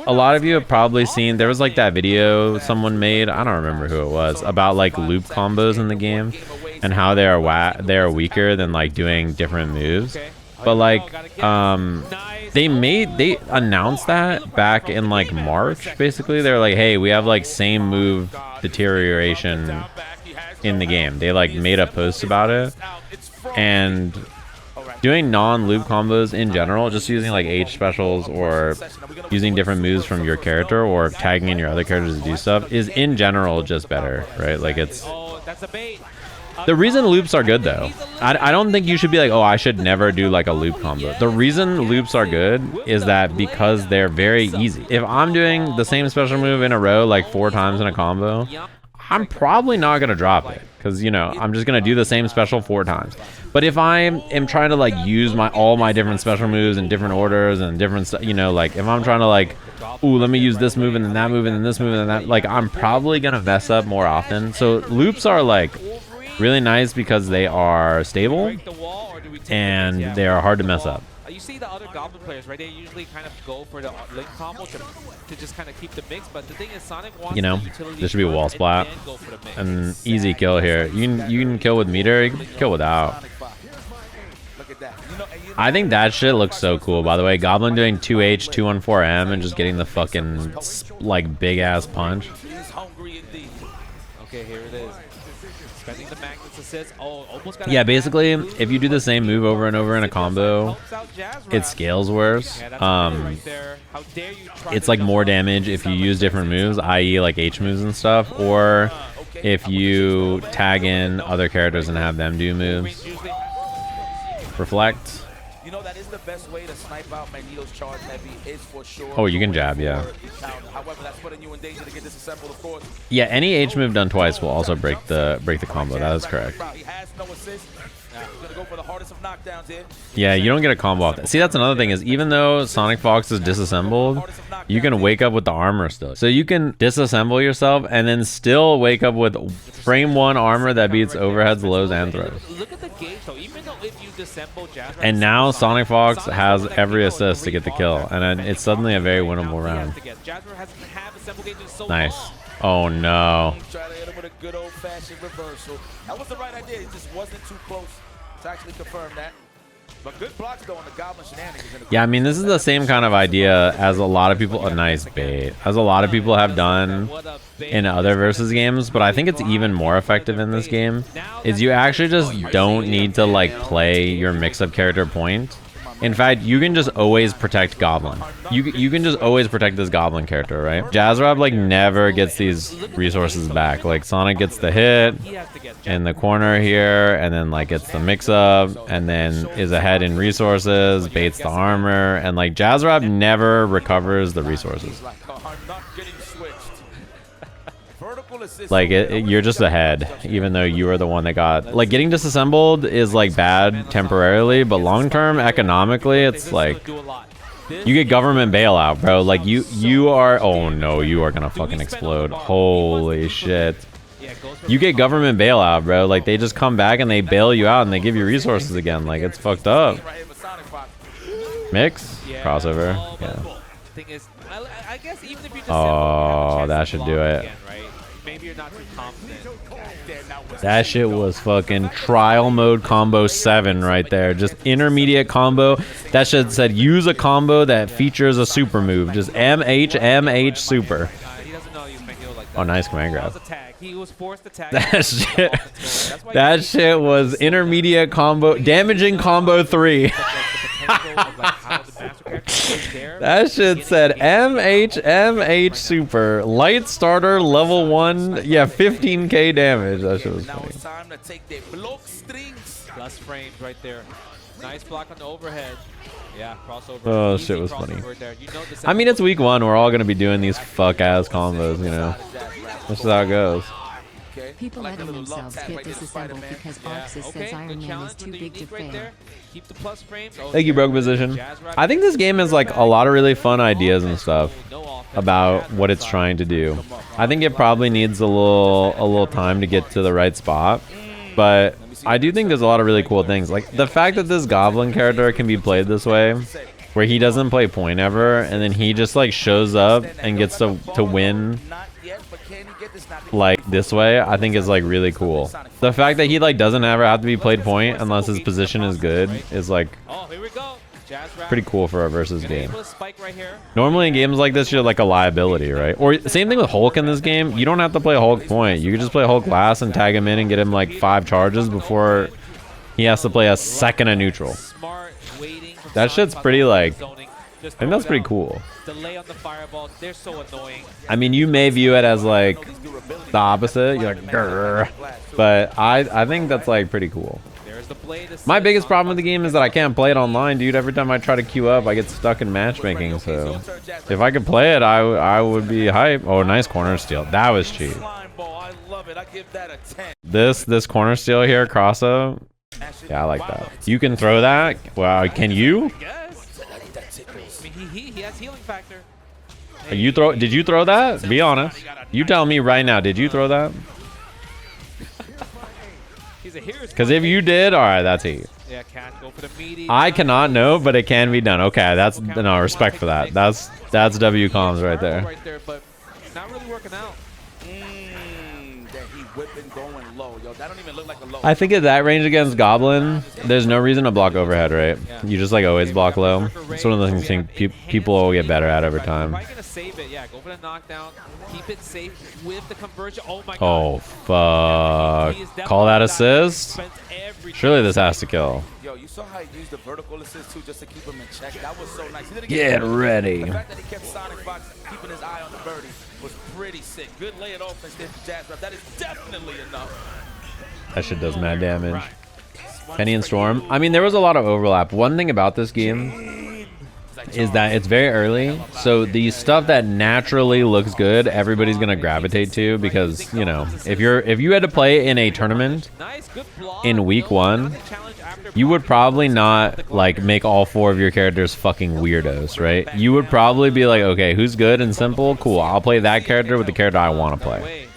a lot of you have probably seen there was like that video someone made, I don't remember who it was, about like loop combos in the game and how they are weaker than like doing different moves. But like they announced that back in like March. Basically they're like, hey, we have like same move deterioration in the game. They like made a post about it. And doing non-loop combos in general, just using like H specials or using different moves from your character or tagging in your other characters to do stuff is in general just better, right? Like it's the reason loops are good though. I don't think you should be like, oh, I should never do like a loop combo. The reason loops are good is that because they're very easy. If I'm doing the same special move in a row like 4 times in a combo, I'm probably not going to drop it because, you know, I'm just going to do the same special 4 times. But if I am trying to like use all my different special moves in different orders and different, you know, like if I'm trying to like, ooh, let me use this move and then that move and then this move and then that, like I'm probably going to mess up more often. So loops are like really nice because they are stable and they are hard to mess up. You see the other Goblin players, right? They usually kind of go for the link combo to just kind of keep the mix. But the thing is, Sonic wants, you know, this should be a wall splat. An easy kill here. You can kill with meter. You can kill without. I think that shit looks so cool. By the way, Goblin doing 2H, 214M, and just getting the fucking like big ass punch. Okay, here it is. Spending the magnets assist. Oh, almost got. Yeah, basically, if you do the same move over and over in a combo, it scales worse. It's like more damage if you use different moves, i.e. like H moves and stuff, or if you tag in other characters and have them do moves. Reflect. You know, that is the best way to snipe out Magneto's charge heavy is for sure. Oh, you can jab, yeah. However, that's putting you in danger to get disassembled, of course. Yeah, any H move done twice will also break the combo. That is correct. He has no assist. He's gonna go for the hardest of knockdowns here. Yeah, you don't get a combo off that. See, that's another thing is even though SonicFox is disassembled, you can wake up with the armor still. So you can disassemble yourself and then still wake up with frame 1 armor that beats overheads, lows, and throws. Look at the gauge though. Even though if you disassemble JaazzRap, And now SonicFox has every assist to get the kill, and then it's suddenly a very winnable round. Nice. Oh no. Try to hit him with a good old-fashioned reversal. That was the right idea. He just wasn't too close to actually confirm that. But good blocks though on the Goblin shenanigans. Yeah, I mean this is the same kind of idea as a lot of people. A nice bait, as a lot of people have done in other versus games, but I think it's even more effective in this game. Is you actually just don't need to like play your mix-up character point. In fact, you can just always protect Goblin. You can just always protect this Goblin character, right? JaazzRap like never gets these resources back. Like Sonic gets the hit in the corner here, and then like gets the mix-up, and then is ahead in resources, baits the armor, and like JaazzRap never recovers the resources. Like you're just ahead, even though you are the one that got like getting disassembled is like bad temporarily, but long term economically it's like you get government bailout, bro. Like you are, oh no, you are gonna fucking explode. Holy shit. You get government bailout, bro. Like they just come back and they bail you out and they give you resources again. Like it's fucked up. Mix crossover, yeah. Oh, that should do it. Maybe you're not too confident. That shit was fucking trial mode combo 7 right there. Just intermediate combo. That shit said use a combo that features a super move. Just MH super. Oh, nice command grab. That shit was intermediate combo, damaging combo 3. of like how the master character is there. That shit said MH Super Light Starter Level 1. Yeah, 15k damage. That shit was Now funny. it's time to take their block strings. Plus frames right there. Nice block on the overhead. Yeah, crossover. Oh, Easy shit was crossover funny. there. You know the I mean, it's week 1. We're all gonna be doing these fuck ass combos, you know. That's just how it goes. Okay. People I like letting the little love themselves tag get right there to disassembled Spider-Man. because Yeah, Arxis okay, says Iron good Man is challenge too with the big to unique right fail. there. Keep the plus frames. Oh, Thank you, Broke Position. JaazzRap I think this game has like a lot of really fun ideas and stuff no offense. about what it's trying to do. I think it probably needs a little time to get to the right spot, but I do think there's a lot of really cool things. Like the fact that this Goblin character can be played this way, where he doesn't play point ever, and then he just like shows up and gets to win Not yet, but can he get this? Not like this way, I think is like really cool. The fact that he like doesn't ever have to be played point unless his position is good is like Oh, here we go. JaazzRap. pretty cool for a versus game. Able to spike right here. Normally in games like this, you're like a liability, right? Or same thing with Hulk in this game. You don't have to play Hulk point. You can just play Hulk last and tag him in and get him like 5 charges before he has to play a second of neutral. Smart waiting. from That shit's SonicFox pretty, like, zoning. Just I think throw that's it pretty out. cool. Delay on the fireball. They're so annoying. I mean, you may view it as like the opposite. You're like, grrr. But I think that's like pretty cool. There's the blade. My biggest problem with the game is that I can't play it online, dude. Every time I try to queue up, I get stuck in matchmaking. So if I could play it, I would be hype. Oh, nice corner steal. That was cheap. Slime ball, I love it. I give that a 10. This corner steal here, Crosso. Yeah, I like that. You can throw that. Wow, can you? Yes. I mean, he has healing factor. You throw? Did you throw that? Be honest. You tell me right now. Did you throw that? He's a hero's. Because if you did, all right, that's heat. Yeah, can't go for the meaty. I cannot know, but it can be done. Okay, that's no respect for that. That's W comms right there. Right there, but not really working out. That he whipping going low. Yo, that don't even look like a low. I think at that range against Goblin, there's no reason to block overhead, right? You just like always block low. It's one of the things people will get better at over time. Probably gonna save it. Yeah, go for the knockdown. Keep it safe with the conversion. Oh my god. Oh fuck! Call that assist. Surely this has to kill. Yo, you saw how he used the vertical assist too, just to keep him in check. That was so nice. He didn't Get ready. The fact that he kept SonicFox keeping his eye on the birdie was pretty sick. Good layered offense there for JaazzRap. That is definitely enough. That shit does mad damage. Penny and Storm. I mean, there was a lot of overlap. One thing about this game is that it's very early, so the stuff that naturally looks good, everybody's gonna gravitate to because you know if you had to play in a tournament in week 1, you would probably not like make all 4 of your characters fucking weirdos, right? You would probably be like, okay, who's good and simple? Cool, I'll play that character with the character I want to play.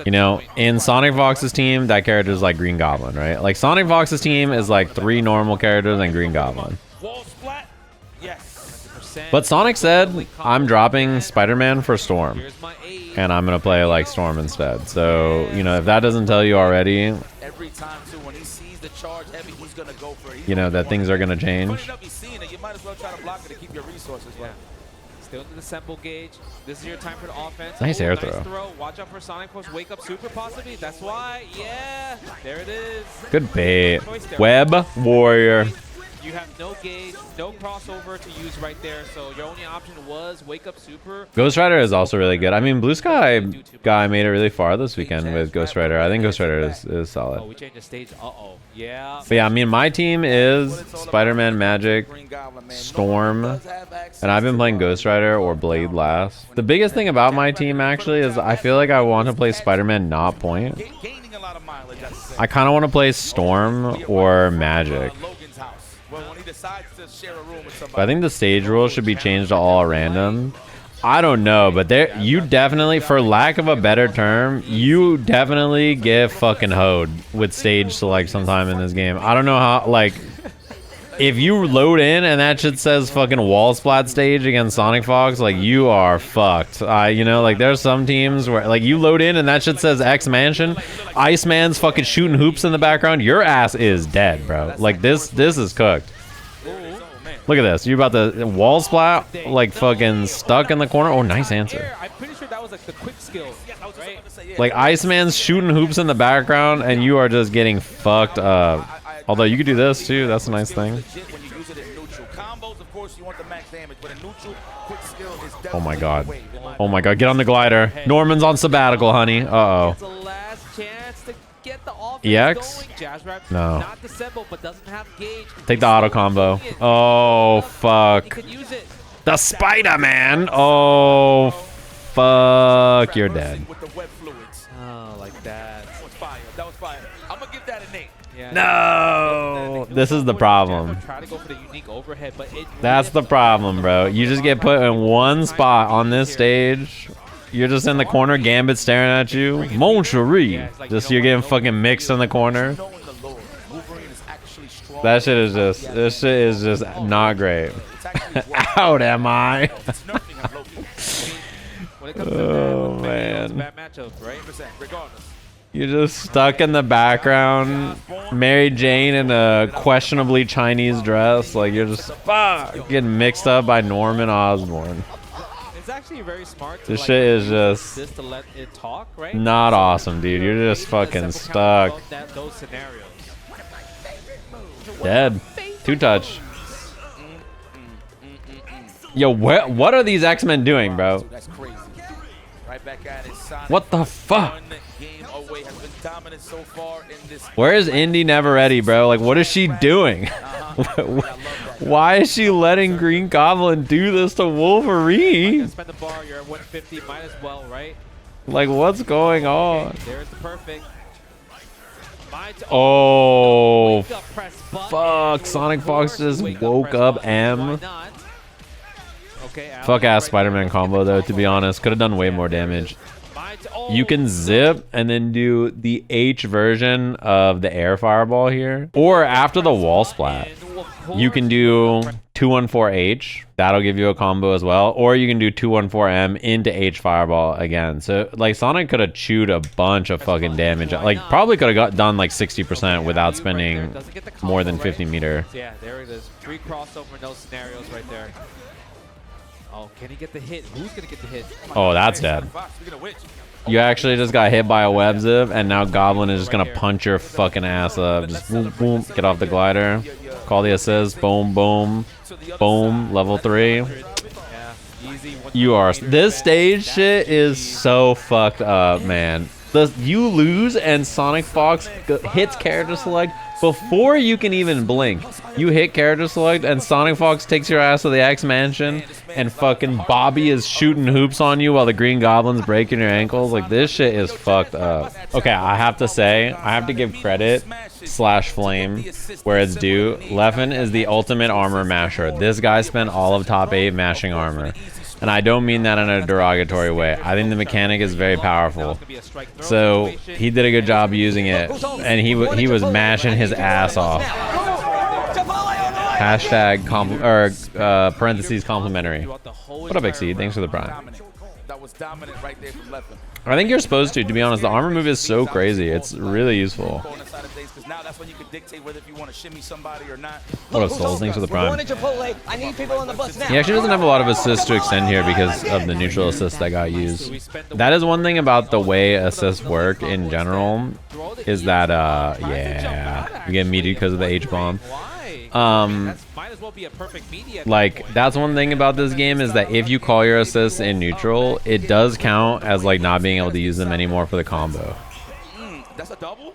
You know, in SonicFox's team, that character is like Green Goblin, right? Like SonicFox's team is like 3 normal characters and Green Goblin. Wall splat. Yes. But Sonic said, I'm dropping Spider-Man for Storm. And I'm going to play like Storm instead. So, you know, if that doesn't tell you already, Every time too, when he sees the charge heavy, he's gonna go for it. you know, that things are going to change. Funny enough, he's seeing it. You might as well try to block it to keep your resources. Right? Still to the sample gauge. This is your time for the offense. Nice air throw. Watch out for SonicFox. Wake up super possibly. That's why. Yeah. There it is. Good bait. Web Warrior. You have no gauge, no crossover to use right there. So your only option was wake up super. Ghost Rider is also really good. I mean, BlueSkyGuy made it really far this weekend with Ghost Rider. I think Ghost Rider is Oh, solid. we changed the stage. Uh-oh. Yeah. But yeah, I mean, my team is Spider-Man, Magik, Storm, and I've been playing Ghost Rider or Blade last. The biggest thing about my team actually is I feel like I want to play Spider-Man not point. Gaining a lot of mileage. I kind of want to play Storm or Magik. Logan's house. Well, when he decides to share a room with But I somebody. think the stage rule should be changed to all random. I don't know, but there you definitely, for lack of a better term, you definitely get fucking hoed with stage select sometime in this game. I don't know how, like, if you load in and that shit says fucking wall splat stage against SonicFox, like, you are fucked. You know, like, there's some teams where, like, you load in and that shit says X Mansion, Iceman's fucking shooting hoops in the background, your ass is dead, bro. Like, this is cooked. Look at this. You about the wall splat, like fucking stuck in the corner. Oh, nice answer. I'm pretty sure that was like the quick skill. Right? Like Iceman's shooting hoops in the background, and you are just getting fucked up. Although you could do this too. That's a nice thing. Legit when you use it you want the max damage, but a neutral quick skill is definitely Oh my god. the way. Oh my god, get on the glider. Norman's on sabbatical, honey. Uh-oh. It's the last chance to get the offense EX? going. JaazzRap No. not dissemble, but doesn't have gauge. Take the auto combo. Oh, He fuck. could use it. The Spider-Man. Oh, fuck. You're dead. With the web fluids. Oh, like that. That was fire. That was fire. I'm gonna give that a name. Yeah. No. This is the problem. Try to go for the unique overhead, but it That's the problem, bro. You just get put in one spot on this stage. You're just in the corner, Gambit staring at you. Mon chéri. Just you're getting fucking mixed in the corner. Knowing the Lord, Wolverine is actually strong. That shit is just, this shit is just not great. It's actually working. Out am I? It's nerfing him, Loki. when it comes to Oh, that, man. it's a bad matchup, right? 100%, regardless. You're just stuck in the background, Mary Jane in a questionably Chinese dress. Like, you're just getting mixed up by Norman Osborn. It's actually very smart. To This like, shit is use just this to let it talk, right? not awesome, dude. You're just fucking stuck. Those scenarios. Dead. Two touch. Yo, what are these X-Men doing, bro? That's crazy. Right back at it. Sonic, What the fuck? one game away, has been dominant so far in this. Where is Indy Never Ready, bro? Like, what is she doing? Why is she letting Green Goblin do this to Wolverine? Spend the bar, you're at 150, might as well, right? Like, what's going on? There's the perfect. Oh, Wake up, press button. fuck. SonicFox just Wake woke press up button. M. Why not? Okay, Fuck Alex ass right Spider-Man there. combo, though, to be honest. Could have done way more damage. You can zip and then do the H version of the air fireball here. Or after the wall splat, you can do 214H. That'll give you a combo as well. Or you can do 214M into H fireball again. So, like, Sonic could have chewed a bunch of fucking damage. Like, probably could have done like 60% without spending more than 50 meter. Yeah, there it is. 3 crossover, no scenarios right there. Oh, can he get the hit? Who's going to get the hit? Oh, that's dead. Speaking of which, You actually just got hit by a web zip, and now Goblin is just gonna punch your fucking ass up. Just boom, boom, get off the glider. Call the assist, boom, boom, boom, level 3. Yeah, easy. You are, this stage shit is so fucked up, man. You lose and SonicFox hits character select before you can even blink. You hit character select and SonicFox takes your ass to the X Mansion and fucking Bobby is shooting hoops on you while the Green Goblin's breaking your ankles. Like, this shit is fucked up. Okay, I have to say, I have to give credit / flame where it's due. Leffen is the ultimate armor masher. This guy spent all of top 8 mashing armor. And I don't mean that in a derogatory way. I think the mechanic is very powerful. So he did a good job using it, and he was mashing his ass off. Hashtag parentheses complimentary. What up, Exceed? Thanks for the prime. that was dominant right there from Leffen. I think you're supposed to be honest. The armor move is so crazy. It's really useful. Corner side of things, 'cause now that's when you can dictate whether if you want to shimmy somebody or not. What up, Souls? Thanks for the We're going prime. to Chipotle. I need people on the bus now. He actually doesn't have a lot of assists to extend here because of the neutral assist that got used. That is one thing about the way assists work in general, is that yeah, you get meaty because of the H-bomb. Might as well be a perfect media. Like, that's one thing about this game, is that if you call your assists in neutral, it does count as like not being able to use them anymore for the combo. That's a double?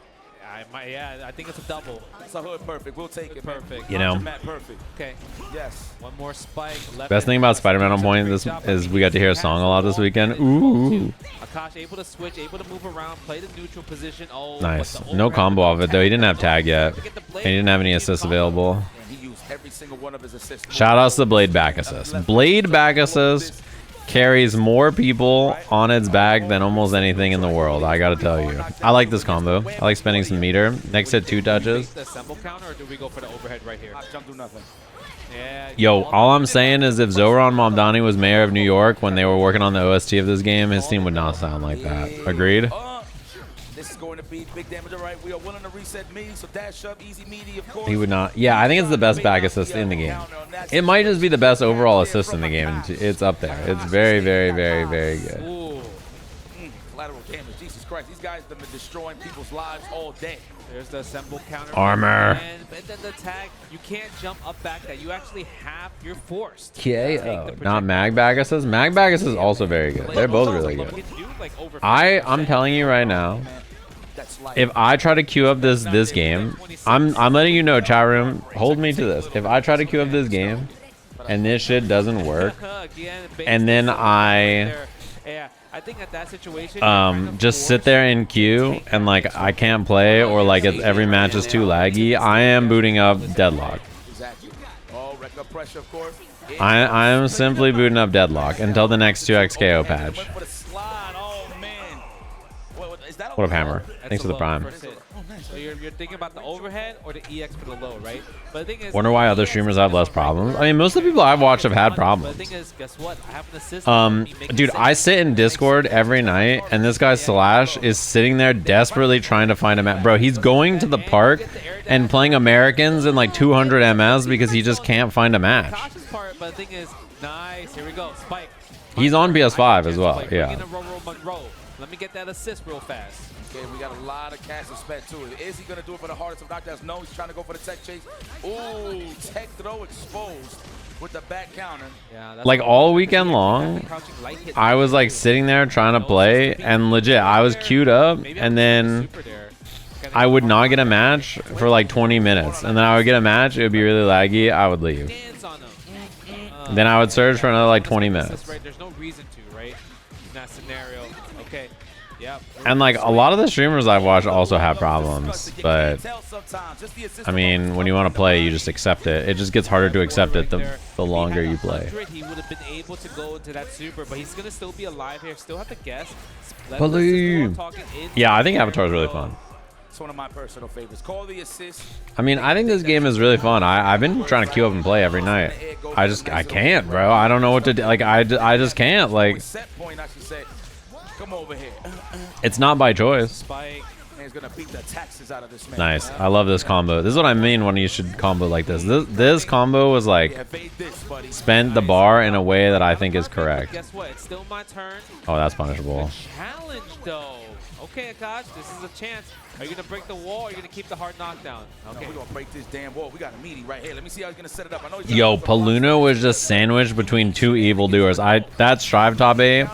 Yeah, I think it's a double. That's a hood perfect. We'll take it, man. Perfect. You know. Matt perfect. Okay. Yes. One more spike. Best thing about Spider-Man on point is we got to hear a song a lot this weekend. Ooh. Akash able to switch, able to move around, play the neutral position. Oh, Nice. but the No overhead combo off it though. He didn't have tag yet. Look at the And blade. he didn't have any assists available. And he used every single one of his assists. Shout outs to Blade back assist. Blade back assist carries more people on its back than almost anything in the world. I gotta tell you. I like this combo. I like spending some meter. Next hit 2 touches. The assemble counter, or do we go for the overhead right here? Jump through nothing. Yeah. Yo, all I'm saying is if Zoran Mamdani was mayor of New York when they were working on the OST of this game, his team would not sound like that. Agreed? This is going to be big damage. All right, we are willing to reset me, so dash up, easy meaty, of course. He would not. Yeah, I think it's the best back assist in the game. It might just be the best overall assist in the game. It's up there. It's very, very, very, very good. Ooh. collateral damage. Jesus Christ, these guys have been destroying people's lives all day. There's the assemble counter. Armor. And then the tag, you can't jump up back that. You actually have, you're forced. KO. Not Magbagus. Magbagus is also very good. They're both really good. I'm telling you right now, if I try to queue up this game, I'm letting you know, chat room, hold me to this. If I try to queue up this game and this shit doesn't work, and then I think at that situation, just sit there in queue and like I can't play, or like every match is too laggy, I am booting up Deadlock. I am simply booting up Deadlock until the next 2x KO patch. What up, Hammer? Thanks for the prime. So you're thinking about the overhead or the EX for the low, right? But the thing is, wonder why other streamers have less problems. I mean, most of the people I've watched have had problems. But the thing is, guess what? I have an assist. Dude, I sit in Discord every night, and this guy Slash is sitting there desperately trying to find a map. Bro, he's going to the park and playing Americans in like 200 MS because he just can't find a match. But the thing is, nice. Here we go. Spike. He's on PS5 as well. Yeah. Let me get that assist real fast. Okay, we got a lot of cash to spend too. Is he gonna do it for the hardest of knockdowns? No, he's trying to go for the tech chase. Ooh, tech throw exposed with the back counter. Yeah, like all weekend long, I was like sitting there trying to play, and legit, I was queued up, and then I would not get a match for like 20 minutes, and then I would get a match, it would be really laggy, I would leave. Then I would search for another like 20 minutes. There's no reason to, right? In that scenario. Okay. Yep. And like a lot of the streamers I've watched also have problems, but I mean, when you want to play, you just accept it. It just gets harder to accept it the longer you play. He would have been able to go into that super, but he's gonna still be alive here. Still have to guess. Yeah, I think Avatar is really fun. It's one of my personal favorites. Call the assist. I mean, I think this game is really fun. I've been trying to queue up and play every night. I can't, bro. I don't know what to do. Like, I just can't. Like, come over here. It's not by choice. Nice. I love this combo. This is what I mean when you should combo like this. This combo was like spend the bar in a way that I think is correct. Guess what? It's still my turn. Oh, that's punishable. Challenge though. Okay, Akash, this is a chance. Are you gonna break the wall or are you gonna keep the hard knockdown? Okay. No, we're gonna break this damn wall. We got a meaty right here. Let me see how he's gonna set it up. I know he's Yo, Paluna was just sandwiched between two evildoers. That strive top A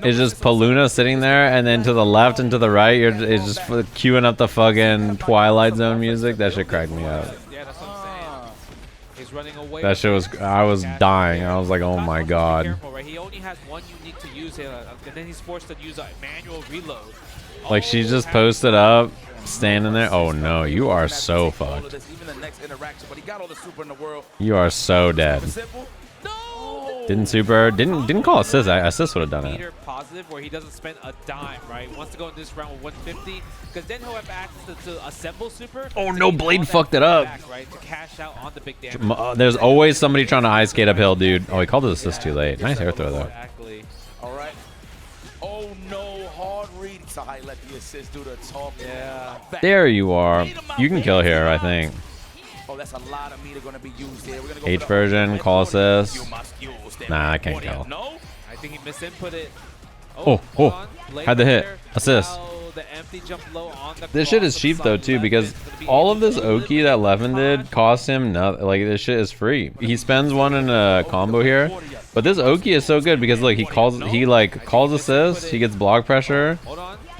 is just Paluna sitting there, and then to the left and to the right, it's just queuing up the fucking Twilight Zone music. That shit cracked me up. Yeah, that's what I'm saying. He's running away. That shit was, I was dying. I was like, oh my god. Careful, right? He only has one unique to use here, and then he's forced to use a manual reload. Like, she just posted up, standing there. Oh no, you are so fucked. You are so dead. Didn't call assist. Assist would have done it. Positive where he doesn't spend a dime, right? Wants to go in this round with 150 because then he'll have access to assemble super. Oh no, Blade fucked it up. Back, right, to cash out on the big damage. There's always somebody trying to ice skate uphill, dude. Oh, he called his assist too late. Nice air throw though. Exactly. All right. Oh no, hard read. So I let the assist do the talk. Yeah. There you are. You can kill here, I think. Oh, that's a lot of meter going to be used here. We're gonna go H version, call assist. Nah, I can't kill. No, I think he misinputted. Oh, had the hit. Assist. The empty jump low on the this shit is cheap though too, because all of this Oki that Leffen did cost him nothing. Like, this shit is free. He spends one in a combo here, but this Oki is so good because look, he calls assist, he gets block pressure.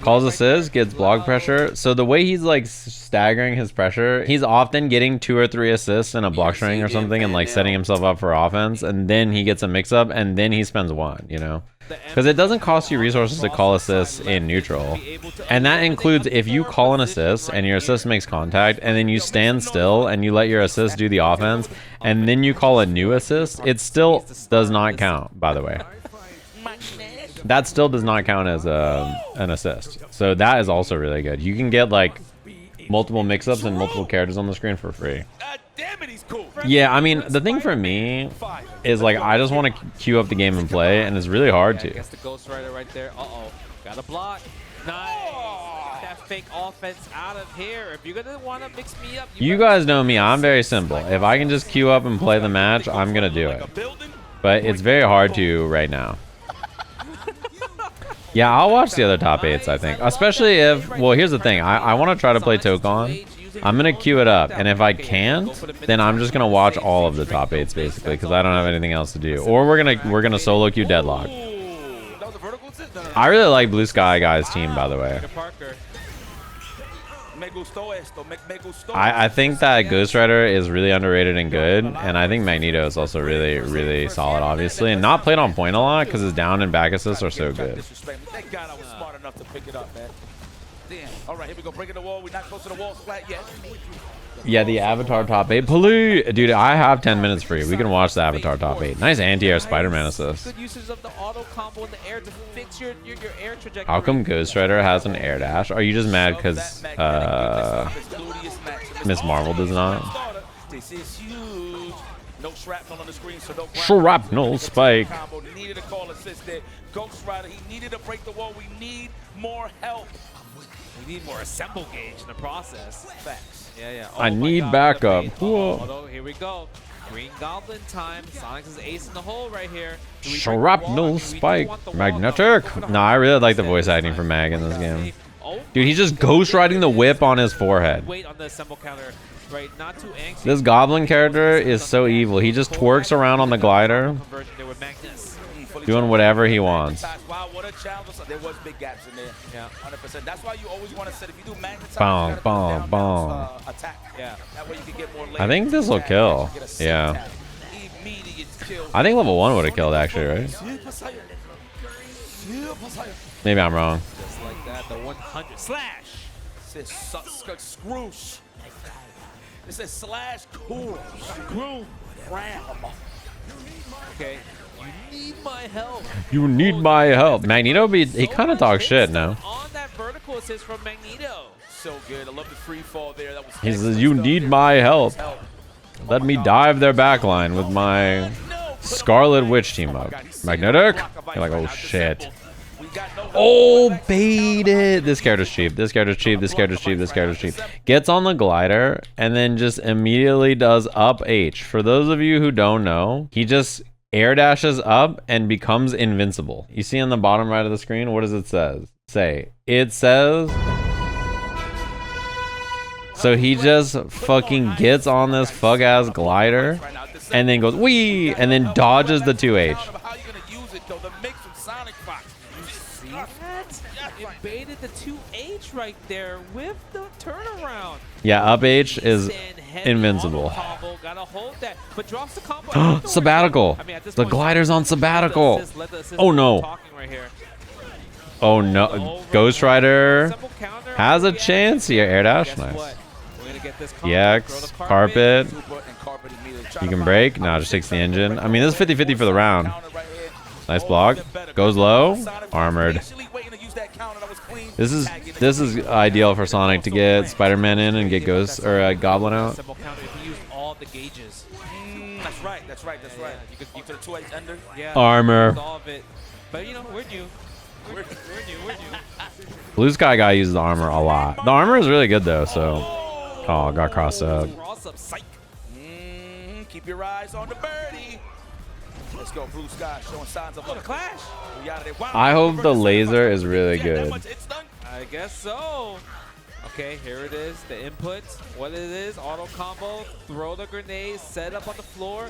Calls assist, gets block pressure. So the way he's like staggering his pressure, he's often getting 2 or 3 assists in a block string or something and like setting himself up for offense, and then he gets a mix up and then he spends 1, you know? Because it doesn't cost you resources to call assists in neutral. And that includes if you call an assist and your assist makes contact and then you stand still and you let your assist do the offense and then you call a new assist, it still does not count, by the way. That still does not count as an assist. So that is also really good. You can get like multiple mix-ups and multiple characters on the screen for free. Yeah, I mean, the thing for me is like I just want to queue up the game and play, and it's really hard to. Gets the Ghost Rider right there. Uh-oh. Got a block. Nice. Get that fake offense out of here. If you're going to want to mix me up. You guys know me. I'm very simple. If I can just queue up and play the match, I'm going to do it. But it's very hard to right now. Yeah, I'll watch the other top 8s, I think. Especially if, well, here's the thing. I want to try to play Tokon. I'm going to queue it up. And if I can't, then I'm just going to watch all of the top 8s, basically, because I don't have anything else to do. Or we're gonna solo queue Deadlock. I really like BlueSkyGuy's team, by the way. I think that Ghost Rider is really underrated and good, and I think Magneto is also really, really solid, obviously, and not played on point a lot because his down and back assists are so good. Thank God I was smart enough to pick it up, man. Damn. All right, here we go. Breaking the wall. We're not close to the wall flat yet. Yeah, the Avatar top 8. Please, dude, I have 10 minutes free. We can watch the Avatar top 8. Nice anti-air Spider-Man assist. Good usage of the auto combo in the air to fix your air trajectory. How come Ghost Rider has an air dash? Are you just mad because Miss Marvel does not? This is huge. No shrapnel on the screen, so no Shrapnel spike. Needed a call assist there. Ghost Rider, he needed to break the wall. We need more help. We need more assemble gauge in the process. Facts. Yeah. I need backup. Whoa. Although, here we go. Green Goblin time. Sonic's is ace in the hole right here. Shrapnel spike. Magnetic. No, I really like the voice acting for Mag in this game. Dude, he's just ghost riding the whip on his forehead. Wait on the assemble counter. Right, not too anxious. This Goblin character is so evil. He just twerks around on the glider, doing whatever he wants. Wow, what a challenge. There was big gaps in there. Yeah, 100%. That's why you always want to set, if you do magnetize, attack. Yeah, that way you can get more. I think this will kill. Yeah. I think level 1 would have killed, actually, right? Maybe I'm wrong. Just like that, the 100 slash. Scrooge. It says slash cool. Screw ram. Okay. You need my help. You need my help. Magneto, he kind of talks shit now. On that vertical assist from Magneto. So good. I love the free fall there. That was he says, you need my help. Let me dive their backline with my Scarlet Witch team up. Magnetic? You're like, oh shit. Oh, baited. This character's cheap. This character's cheap. This character's cheap. This character's cheap. Gets on the glider and then just immediately does up H. For those of you who don't know, he just air dashes up and becomes invincible. You see on the bottom right of the screen, what does it say? It says... So he just fucking gets on this fuck-ass glider and then goes, wee, and then dodges the 2H. It baited the 2H right there with the turnaround. Yeah, up H is invincible. Gotta hold that, but drops the combo. Sabbatical. I mean, the glider's on sabbatical. Oh no. Oh no. Ghost Rider has a chance here. Air dash. Nice. EX. Carpet. You can break. No, just takes the engine. I mean, this is 50-50 for the round. Nice block. Goes low. Armored. This is ideal for Sonic to get Spider-Man in and get Ghost or Goblin out. That's right. You could 2H under. Yeah. Armor. But you know, we're new. We're new. BlueSkyGuy uses the armor a lot. The armor is really good though. So, oh, got crossed up. Keep your eyes on the birdie. Let's go, Blue Sky, showing signs of a clash. I hope the laser is really good. I guess so. Okay, here it is, the input. What it is, auto combo, throw the grenade, set up on the floor.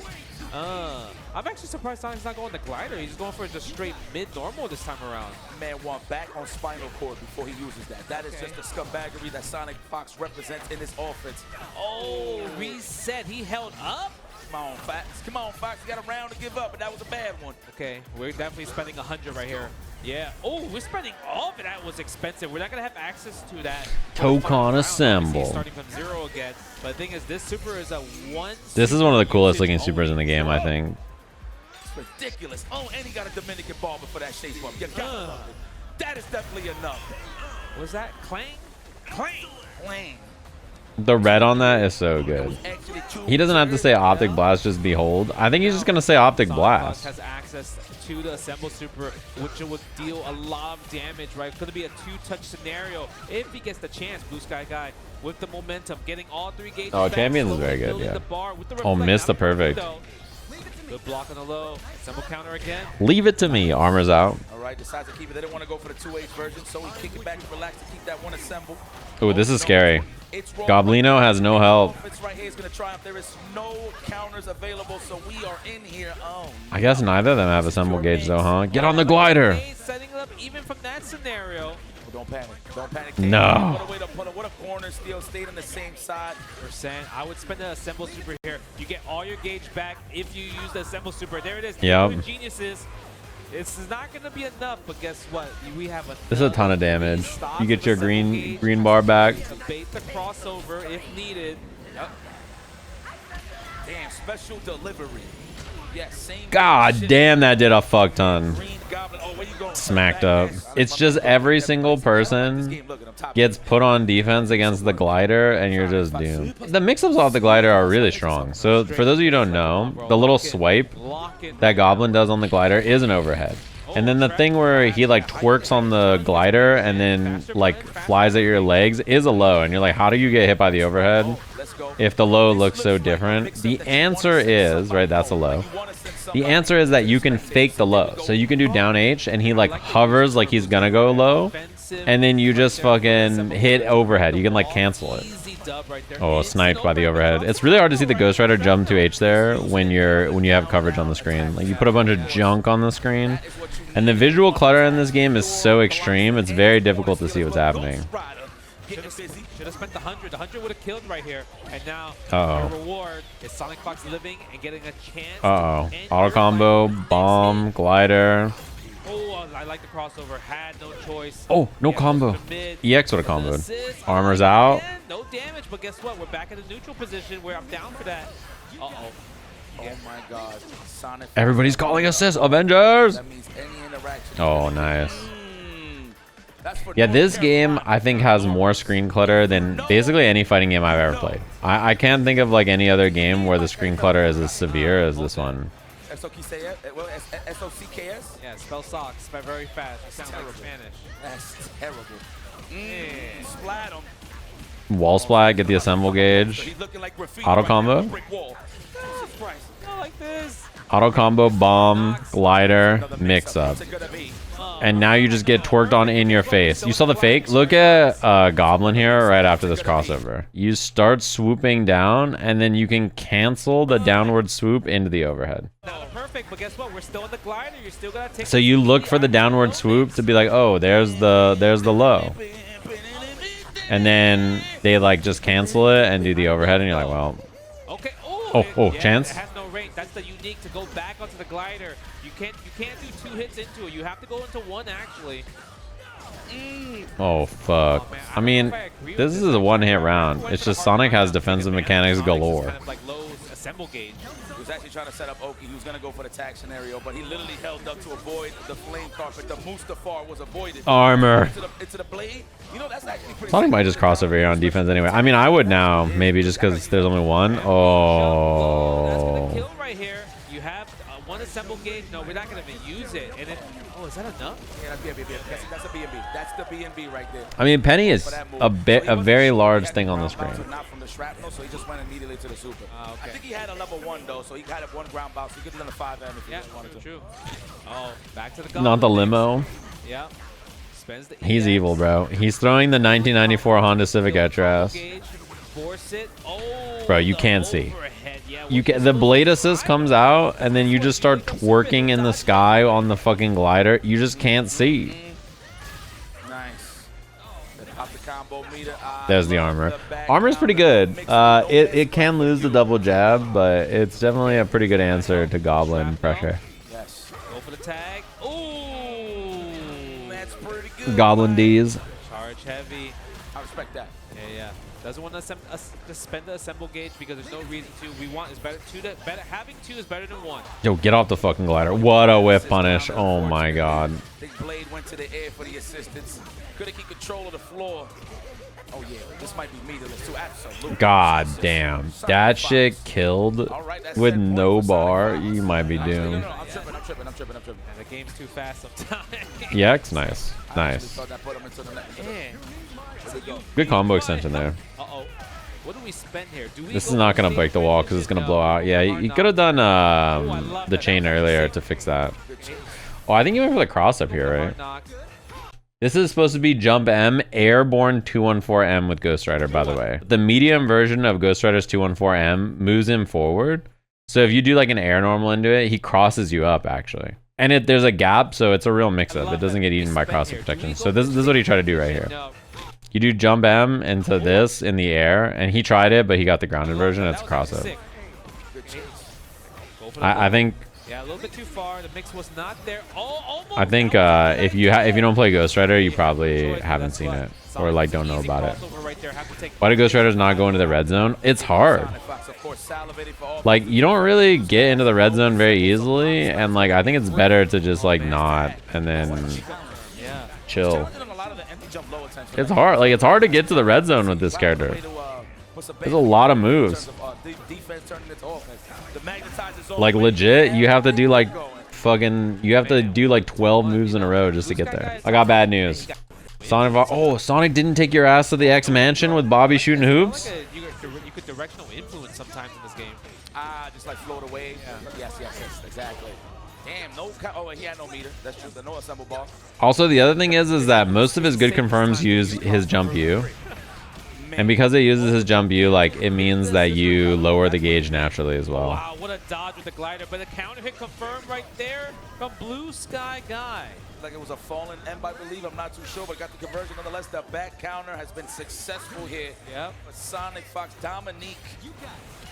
I'm actually surprised Sonic's not going the glider. He's going for just straight mid-normal this time around. Man want back on spinal cord before he uses that. That is just the scumbaggery that SonicFox represents in his offense. Oh, reset. He held up? Come on, Fox. Come on, Fox. You got a round to give up, but that was a bad one. Okay, we're definitely spending 100 right here. Yeah. Oh, we're spending all of it. That was expensive. We're not going to have access to that. Tokon assemble. Starting from 0 again. But the thing is, this super is a 1. This is one of the coolest looking supers in the game, I think. It's ridiculous. Oh, and he got a Dominican ball before that shape bump. You gotta love it. That is definitely enough. Was that clang? Clang. Clang. The red on that is so good. He doesn't have to say Optic Blast, just behold. I think he's just gonna say Optic Blast. Has access to the assemble super, which would deal a lot of damage, right? It's gonna be a 2-touch scenario if he gets the chance. BlueSkyGuy with the momentum, getting all 3 gates. Oh, Champion is very good, yeah. Oh, missed the perfect. Good block on the low. Assemble counter again. Leave it to me. Armor's out. All right, decides to keep it. They didn't want to go for the 2H version, so he kick it back and relax to keep that one assembled. Ooh, this is scary. It's wrong. Goblino has no help. It's right here. It's going to triumph. There is no counters available, so we are in here. Oh, I guess neither of them have assemble gauge though, huh? Get on the glider. Setting it up even from that scenario. don't panic. Don't panic. No. What a way to put it. What a corner steal. Stayed on the same side. Percent. I would spend the assemble super here. You get all your gauge back if you use the assemble super. There it is. Yep. Geniuses. This is not going to be enough, but guess what? We have a. This is a ton of damage. You get your green bar back. Bait the crossover if needed. Yep. Damn, special delivery. Yes, same. God damn, that did a fuck ton. Green Goblin. Oh, where you going? Smacked up. It's just every single person gets put on defense against the glider and you're just doomed. The mix-ups off the glider are really strong. So for those of you who don't know, the little swipe that Goblin does on the glider is an overhead. And then the thing where he like twerks on the glider and then like flies at your legs is a low. And you're like, how do you get hit by the overhead if the low looks so different? The answer is, right, that's a low. The answer is that you can fake the low. So you can do down H and he like hovers like he's gonna go low. And then you just fucking hit overhead. You can like cancel it. Oh, sniped by the overhead. It's really hard to see the Ghost Rider jump to H there when you have coverage on the screen. Like you put a bunch of junk on the screen. And the visual clutter in this game is so extreme, it's very difficult to see what's happening. Should have spent the 100. The 100 would have killed right here. And now Uh-oh. the reward is SonicFox living and getting a chance. Uh-oh. Auto combo, bomb, glider. Oh, I like the crossover. Had no choice. Oh, no combo. EX would have comboed. Armor's out. No damage, but guess what? We're back in the neutral position where I'm down for that. Uh-oh. Oh my God. Sonic. Everybody's calling assist. Avengers! That means any interaction. Oh, nice. That's for Yeah, North this game Carolina. I think has more screen clutter than basically any fighting game I've ever played. I can't think of like any other game where the screen clutter is as severe as this one. S-O-C-K-S? Yeah, spell socks. Spell very fast. It sounds like Spanish. That's terrible. Splat him. Wall splat, get the assemble gauge. He's looking like graffiti Auto right combo. now. Brick wall. Jesus Christ. Not like this. Auto combo, bomb, glider, Another mix up. What's it gonna be? And now you just get twerked on in your face. You saw the fake? Look at Goblin here right after this crossover. You start swooping down, and then you can cancel the downward swoop into the overhead. Not perfect, but guess what? We're still in the glider. You're still gonna take. So you look for the downward swoop to be like, oh, there's the low. And then they like just cancel it and do the overhead, and you're like, well, Okay. Oh, yeah, chance? It has no rate. That's the unique to go back onto the glider. You can't do 2 hits into it. You have to go into 1 actually. oh fuck. Oh, man, I mean, don't know if I agree with this is a one-hit round. Went It's to the just hard Sonic part. has defensive mechanics Sonic's galore. Kind of like low assemble gauge. He was actually trying to set up Oki. He was going to go for the tag scenario, but he literally held up to avoid the flame carpet. The Mustafar was avoided. Armor. Into the blade. You know, that's actually pretty Sonic might just cross over here on defense anyway. I mean, I would now, maybe just because there's only one. That's gonna Oh. kill right here. You have 1 assemble gauge. No, we're not gonna even use it. And it. Oh, is that enough? Yeah, that's BNB. That's a BNB. That's the BNB right there. I mean, Penny is a very large thing on the Ground bounce, screen. Not from the shrapnel, so he just went immediately to the super. Okay. I think he had a level 1 though, so he had a 1 ground bounce. He could have done a 5M if he Yeah, just wanted to. true. Oh, back to the Not the Goblin. limo. Yeah. Spends the He's EX. evil, bro. He's throwing the 1994 Honda Civic at your ass. Gauge, force it. Oh, Bro, you the can't see. overhead. Yeah, You can, the blade assist comes out, and then you just start twerking in the sky on the fucking glider. You just can't see. Nice. Pop the combo meter. There's the armor. Armor's pretty good. It can lose the double jab, but it's definitely a pretty good answer to Goblin pressure. Yes. Go for the tag. Ooh. That's pretty good. Goblin D's. Charge heavy. I respect that. Yeah. Doesn't want to spend the assemble gauge because there's no reason to. We want is better. Having 2 is better than 1. Yo, get off the fucking glider. What a whiff punish. Oh my god. Big blade went to the air for the assistance. Couldn't keep control of the floor. Oh yeah, this might be meterless too. Absolutely. God damn. That shit killed with no bar. You might be doomed. No, I'm tripping. And the game's too fast sometimes. Yeah, it's nice. Nice. Thought that put him into the net. Man. Good combo extension there. Uh-oh. What do we spend here? Do we This go is not for gonna break the wall because it's gonna blow out. Yeah, you could have done the chain earlier to fix that. Oh, I think you went for the cross up here, right? Knock. This is supposed to be Jump M, Airborne 214M with Ghost Rider, by the way. The medium version of Ghost Rider's 214M moves him forward. So if you do like an air normal into it, he crosses you up, actually. And there's a gap, so it's a real mix-up. It doesn't get eaten by cross protection. So this is what he tried to do right here. You do Jump M into this in the air, and he tried it, but he got the grounded version. It's a cross-up. I think... Yeah, a little bit too far. The mix was not there. I think if you don't play Ghost Rider, you probably haven't seen it or like don't know about it. Why do Ghost Riders not go into the red zone? It's hard. Like you don't really get into the red zone very easily, and like I think it's better to just like not and then chill. It's hard. Like it's hard to get to the red zone with this character. There's a lot of moves. Like legit, you have to do like you have to do like 12 moves in a row just to get there. I got bad news. Sonic didn't take your ass to the X Mansion with Bobby shooting hoops? You could directional influence sometimes in this game. Just like float away. Yeah. Yes, exactly. Damn, he had no meter. That's true. The no assemble ball. Also, the other thing is that most of his good confirms use his jump U. And because it uses his jump U, like it means that you lower the gauge naturally as well. Wow, what a dodge with the glider, but a counter hit confirmed right there from BlueSkyGuy. Like it was a fallen M, I believe. I'm not too sure, but got the conversion nonetheless. The back counter has been successful here. Yep. But SonicFox, Dominique,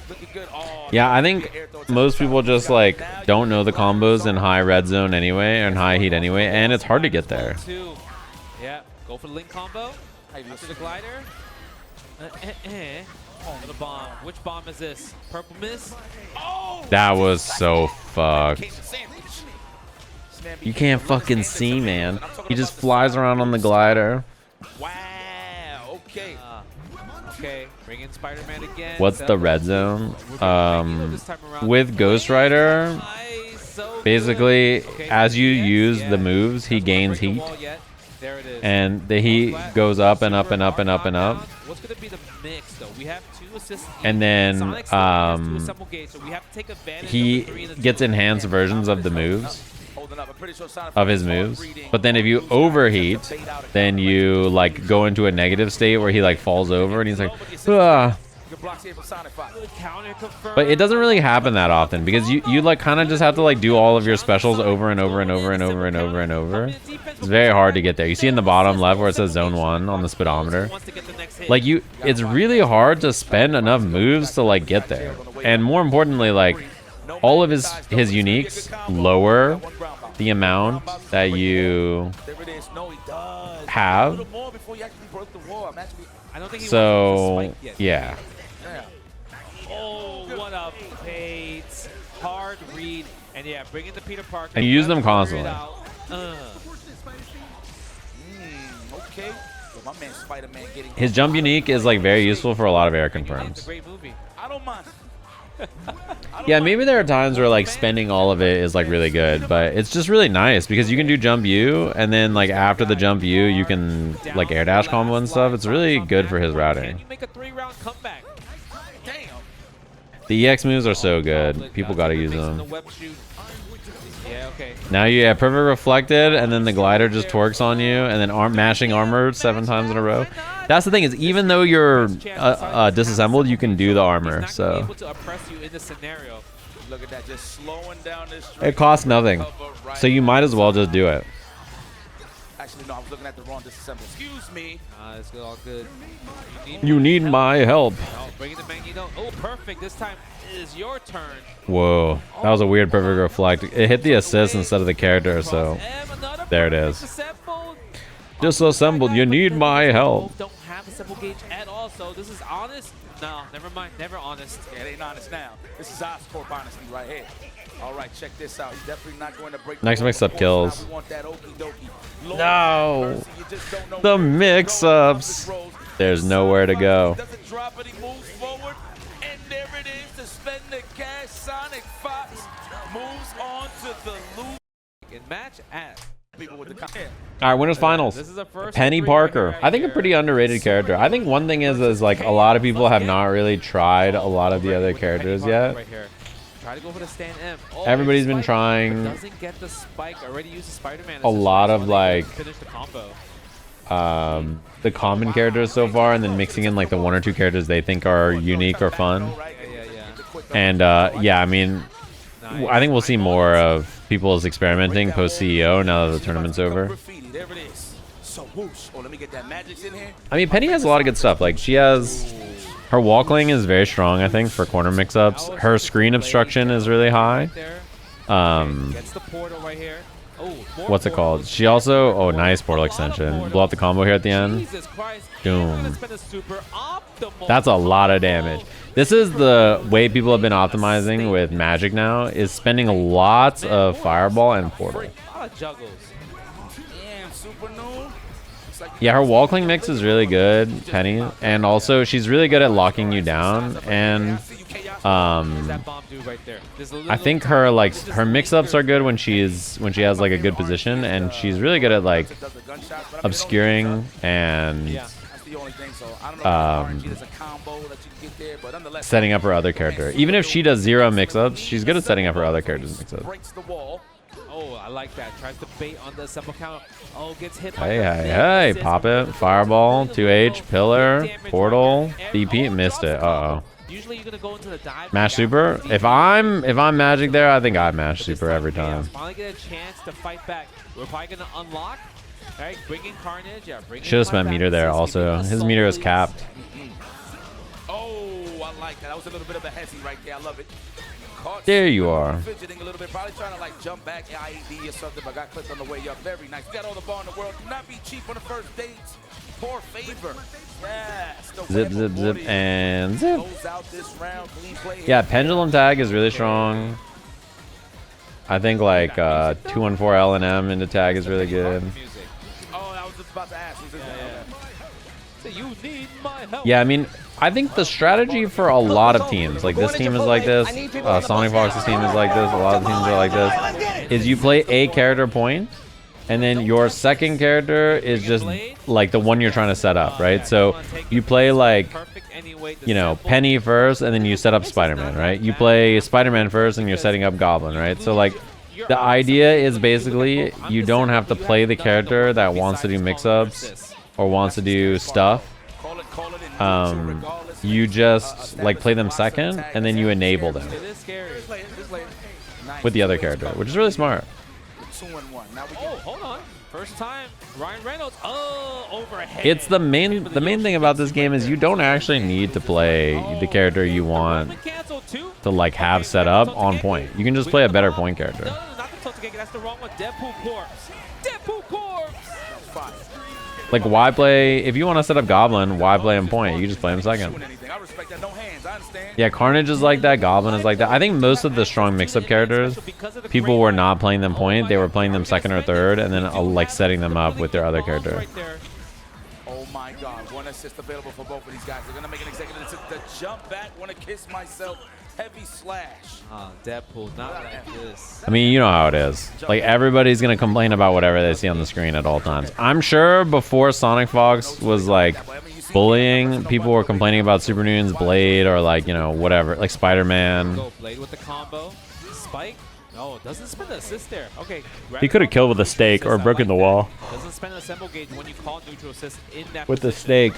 looking good. Oh, yeah, I think most people just like don't know the combos in high red zone anyway, or in high heat anyway, and it's hard to get there. Yeah, go for the link combo. After the glider. The bomb. Which bomb is this? Purple miss? Oh! That was so fucked. You can't fucking see, man. He just flies around on the glider. Wow. Okay. Okay. Bring in Spider-Man again. What's the red zone? With Ghost Rider, basically, as you use the moves, he gains heat. There it is. And the heat goes up and up and up and up and up. What's going to be the mix, though? We have 2 assists. And then he gets enhanced versions of the moves, of his moves. But then if you overheat, then you like go into a negative state where he like falls over and he's like, ah. But it doesn't really happen that often because you like kind of just have to like do all of your specials over and over and over and over and over and over. It's very hard to get there. You see in the bottom left where it says zone 1 on the speedometer. Like it's really hard to spend enough moves to like get there. And more importantly, like all of his uniques lower the amount that you have. So yeah. Oh, what a bait. Hard read. And yeah, bring in the Peter Parker. And you use them constantly. Okay. Well, my man Spider-Man getting his jump unique is like very useful for a lot of air confirms. Great movie. I don't mind. Yeah, maybe there are times where like spending all of it is like really good, but it's just really nice because you can do jump U and then like after the jump U you can like air dash combo and stuff. It's really good for his routing. You make a 3-round comeback. The EX moves are so good. People gotta use them. Yeah, okay. Now you have perfect reflected and then the glider just twerks on you and then mashing armor 7 times in a row. That's the thing is even though you're disassembled, you can do the armor. So it costs nothing. So you might as well just do it. Actually, no, I was looking at the wrong disassemble. Excuse me. It's all good. You need my help. Oh, bring in the Magneto. Oh, perfect. This time is your turn. Whoa, that was a weird perfect reflect. It hit the assist instead of the character, so there it is. Disassembled. You need my help. Don't have assemble gauge at all, so this is honest. No, never mind. Never honest. Yeah, it ain't honest now. This is Oscorp honesty right here. All right, check this out. He's definitely not going to break. Next mix-up kills. No, the mix-ups. There's nowhere to go. Doesn't drop it, he moves forward, and there it is to spend the cash. SonicFox moves on to the lose. Match at People with the All right, winners finals. This is the first Penny three Parker. right I think a here. pretty underrated character. I think one thing is like a lot of people have not really tried a lot of the other characters yet. Right here. Try to go for the stand M. Oh, Everybody's been spike, trying but doesn't get the spike. Already used the Spider-Man. a lot of like finish the combo. the common characters so far, and then mixing in like the one or two characters they think are unique or fun. And yeah, I mean, I think we'll see more of people's experimenting post CEO now that the tournament's over. There it is. So whoosh. Oh, let me get that Magik in here. I mean, Penny has a lot of good stuff. Like she has her wall cling is very strong, I think, for corner mix-ups. Her screen obstruction is really high. Gets the portal right here. Oh, What's it called? She also, oh, nice portal extension. Blow up the combo here at the end. Jesus Christ. Doom. Super optimal. That's a lot of damage. This is the way people have been optimizing with Magik now, is spending lots of fireball and portal. A lot of juggles. Damn, Supernoon. Yeah, her wall cling mix is really good, Penny, and also she's really good at locking you down. And That bomb dude right there. I think her her mix-ups are good when she has like a good position, and she's really good at like obscuring and That's the only thing. So I don't know if there's a combo that you can get there, but nonetheless, setting up her other character. Even if she does 0 mix-ups, she's good at setting up her other character's mix-ups. breaks the wall. Oh, I like that. Tries to bait on the assemble counter. Oh, gets hit by Hey, the hey, thing. pop it. Fireball, 2H, pillar, portal, DP, missed it. Uh-oh. Usually you're gonna go into the dive. Mash super. If I'm Magik there, I think I mash super every time. Finally get a chance to fight back. We're probably gonna unlock. All right, bringing Carnage. Yeah, bringing. Should have spent meter there also. His meter is capped. Oh, I like that. That was a little bit of a hezzy right there. I love it. Caught There you are. fidgeting a little bit, probably trying to like jump back IED or something, but got clipped on the way up. Very nice. Got all the ball in the world. Do not be cheap on the first dates. Poor favor. Yes. The Zip, web zip, of zip, booty. and zip. Close out this round. Clean play. Yeah, pendulum tag is really strong. I think like 214 L and M into tag is really good. Oh, I was just about to ask. Was this So you need my help. Yeah, I mean, I think the strategy for a lot of teams, like this team is like this, SonicFox's team is like this, a lot of teams are like this, is you play a character point, and then your second character is just like the one you're trying to set up, right? So you play like, you know, Penny first, and then you set up Spider-Man, right? You play Spider-Man first, and you're setting up Goblin, right? So like, the idea is basically you don't have to play the character that wants to do mix-ups or wants to do stuff. You just like play them second, and then you enable them It is scary. with the other character, which is really smart. 2-1. Now we Oh, hold on. First time, Ryan Reynolds. Oh, overhead. It's the main thing about this game is you don't actually need to play the character you want Cancel too. to like have set up on point. You can just play a better point character. No, not the Tokon. That's the wrong one. Deadpool corpse. Deadpool corpse. Like, why play if you want to set up Goblin? Why play him point? You can just play him second. anything. I respect that. No hands. I understand. Yeah, Carnage is like that. Goblin is like that. I think most of the strong mix-up characters, people were not playing them point. They were playing them second or third, and then like setting them up with their other character. Right there. Oh my God. One assist available for both of these guys. They're gonna make an executive decision to jump back. Want to kiss myself. Heavy slash. Deadpool, not like this. I mean, you know how it is. Like, everybody's going to complain about whatever they see on the screen at all times. I'm sure before SonicFox was, like, bullying, people were complaining about Supernoon's Blade or, like, you know, whatever. Like, Spider-Man. Go Blade with the combo. Spike. No, doesn't spend the assist there. Okay. He could have killed with a stake or broken the wall. Doesn't spend an assemble gauge when you call neutral assist in that With the position. stake.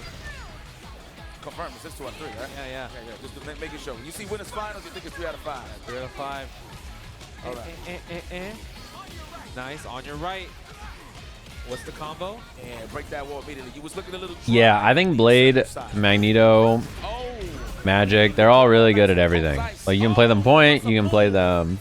Confirm. It's 2 out of 3, right? Yeah. Just to make it show. When you see winners finals, you think it's 3 out of 5. 3 out of 5. All right. Nice. On your right. What's the combo? And break that wall immediately. You was looking a little. Yeah, I think Blade, Magneto, Oh. Magic, they're all really good at everything. Like, you can play them point, you can play them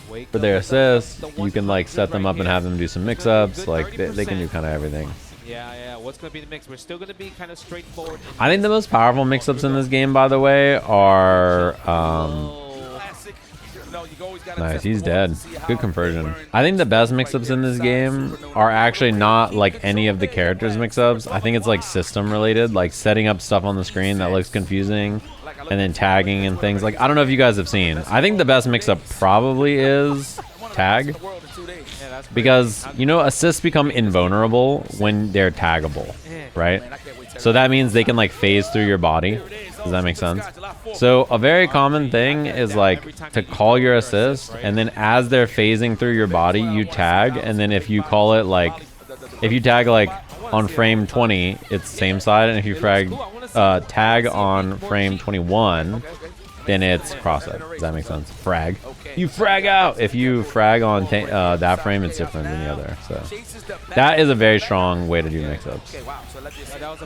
Wake for up their the- assists, the you one can, like, set them up and have them do some mix-ups. Like, they can do kind of everything. Yeah. What's going to be the mix? We're still going to be kind of straightforward. I think the most powerful mix-ups in this game, by the way, are Classic. No, you always gotta nice. test He's the waters dead. to see how Good they conversion. burn. I think the best mix-ups in this game are actually not like any of the characters' mix-ups. I think it's like system related, like setting up stuff on the screen that looks confusing, and then tagging and things. Like, I don't know if you guys have seen. I think the best mix-up probably is tag. Yeah, that's Because, you know, assists become invulnerable when they're taggable, right? So that means they can like phase through your body. Does that make sense? So a very common thing is like to call your assist, and then as they're phasing through your body, you tag, and then if you call it like, if you tag like on frame 20, it's same side, and if you tag on frame 21, then it's cross it. Does that make sense? Frag. You frag out. If you frag on that frame, it's different than the other. So that is a very strong way to do mix-ups. that was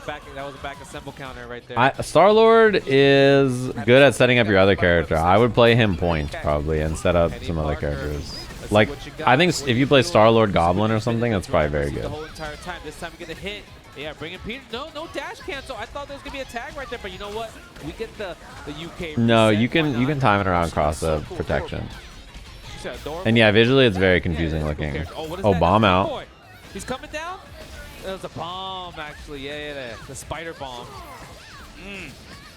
a back assemble counter right there. Star-Lord is good at setting up your other character. I would play him point probably and set up some other characters. Like, I think if you play Star-Lord Goblin or something, that's probably very good. The whole entire time. This time we get a hit. Yeah, bring in Peter. No dash cancel. I thought there was gonna be a tag right there, but you know what? We get the UK. No, you can time it around cross the protection. And yeah, visually it's very confusing looking. Oh, bomb out. He's coming down. It was a bomb actually. Yeah, the spider bomb.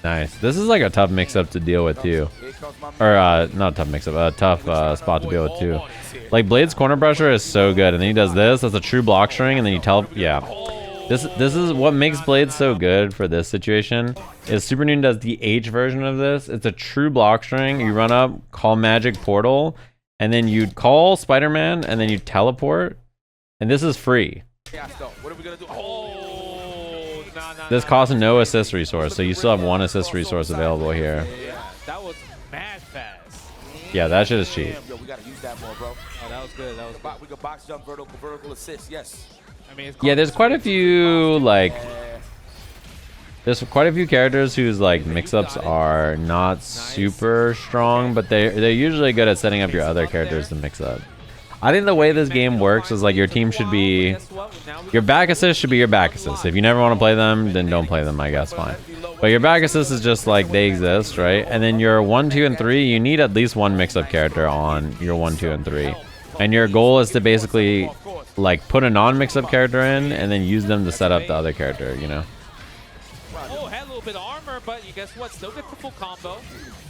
Nice. This is like a tough mix-up to deal with too. Or not a tough mix-up, a tough spot to deal with too. Like Blade's corner pressure is so good, and then he does this. That's a true block string, and then you yeah. This is what makes Blade so good for this situation. Is Supernoon does the H version of this. It's a true block string. You run up, call Magic Portal, and then you call Spider-Man, and then you teleport. And this is free. What are we gonna do? This costs no assist resource, so you still have one assist resource available here. Yeah, that was mad fast. Yeah, that shit is cheap. Yo, we gotta use that more, bro. Oh, that was good. That was good. We could box jump, vertical assist. Yes. I mean, Yeah, there's quite a few like. There's quite a few characters whose like mix-ups are not super strong, but they're usually good at setting up your other characters to mix up. I think the way this game works is like your team should be, your back assist should be your back assist. If you never want to play them, then don't play them, I guess, fine. But your back assist is just like they exist, right? And then your 1, 2, and 3, you need at least one mix-up character on your 1, 2, and 3. And your goal is to basically like put a non-mix-up character in and then use them to set up the other character, you know? Oh, had a little bit of armor, but you guess what? Still get the full combo.